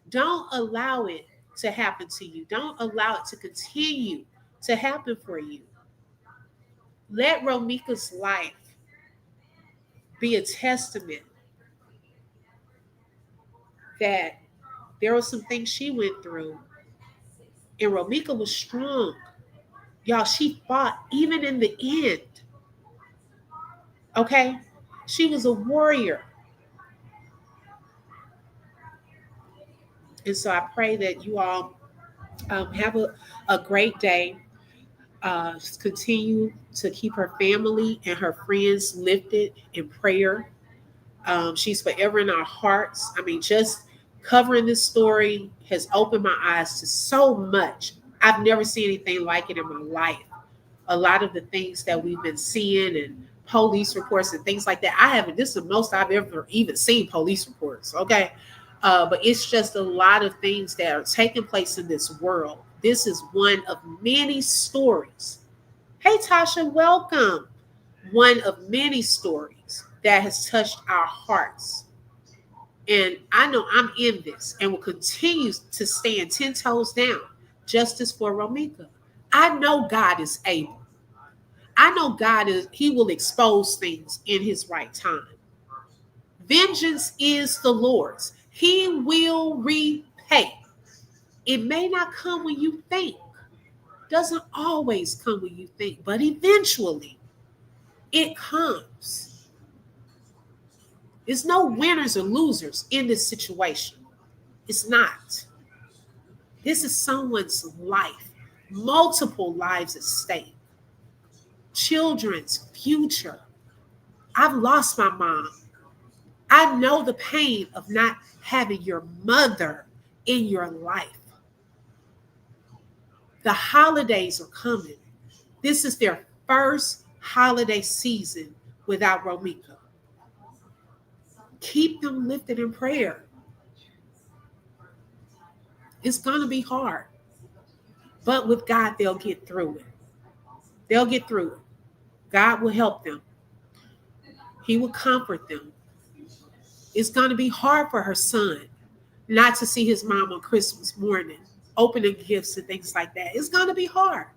Don't allow it to happen to you. Don't allow it to continue to happen for you. Let Romeca's life be a testament that there were some things she went through. And Romeca was strong. Y'all, she fought even in the end. Okay? She was a warrior. And so I pray that you all have a great day. Continue to keep her family and her friends lifted in prayer. She's forever in our hearts. I mean, just covering this story has opened my eyes to so much I've never seen anything like it in my life. A lot of the things that we've been seeing and police reports and things like that, I haven't, this is the most I've ever even seen police reports, okay? But it's just a lot of things that are taking place in this world. This is one of many stories. Hey, Tasha, welcome. One of many stories that has touched our hearts. And I know I'm in this and will continue to stand 10 toes down. Justice for Romeca. I know God is able. I know He will expose things in his right time. Vengeance is the Lord's. He will repay. It may not come when you think. Doesn't always come when you think, but eventually it comes. There's no winners or losers in this situation. It's not. This is someone's life, multiple lives at stake, children's future. I've lost my mom. I know the pain of not having your mother in your life. The holidays are coming. This is their first holiday season without Romeca. Keep them lifted in prayer. It's going to be hard, but with God, they'll get through it. They'll get through it. God will help them. He will comfort them. It's going to be hard for her son not to see his mom on Christmas morning, opening gifts and things like that. It's going to be hard,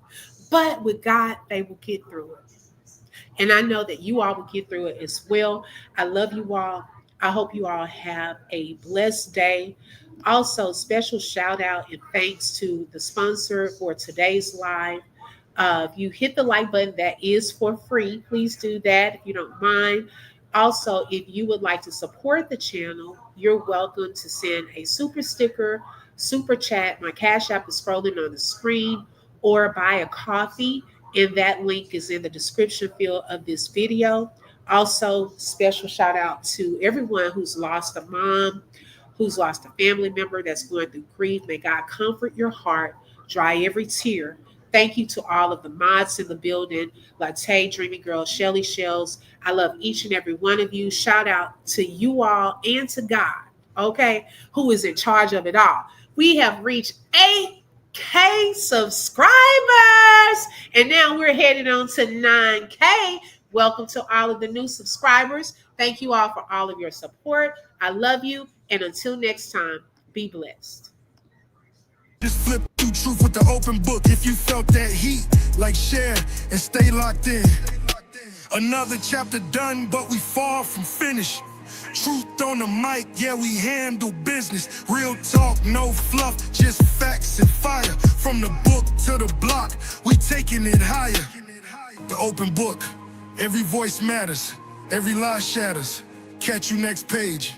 but with God, they will get through it. And I know that you all will get through it as well. I love you all. I hope you all have a blessed day. Also, special shout out and thanks to the sponsor for today's live. If you hit the like button, that is for free. Please do that if you don't mind. Also, if you would like to support the channel, you're welcome to send a super sticker, super chat. My Cashapp is scrolling on the screen, or buy a coffee, and that link is in the description field of this video. Also, special shout out to everyone who's lost a mom, who's lost a family member that's going through grief. May God comfort your heart, dry every tear. Thank you to all of the mods in the building, Latte, Dreamy Girl, Shelly Shells. I love each and every one of you. Shout out to you all and to God, okay, who is in charge of it all. We have reached 8K subscribers, and now we're headed on to 9K. Welcome to all of the new subscribers. Thank you all for all of your support. I love you, and until next time, be blessed. Just flip through truth with the open book. If you felt that heat, like share and stay locked in. Another chapter done, but we far from finished. Truth on the mic, yeah, we handle business. Real talk, no fluff, just facts and fire. From the book to the block, we taking it higher. The open book, every voice matters, every lie shatters. Catch you next page.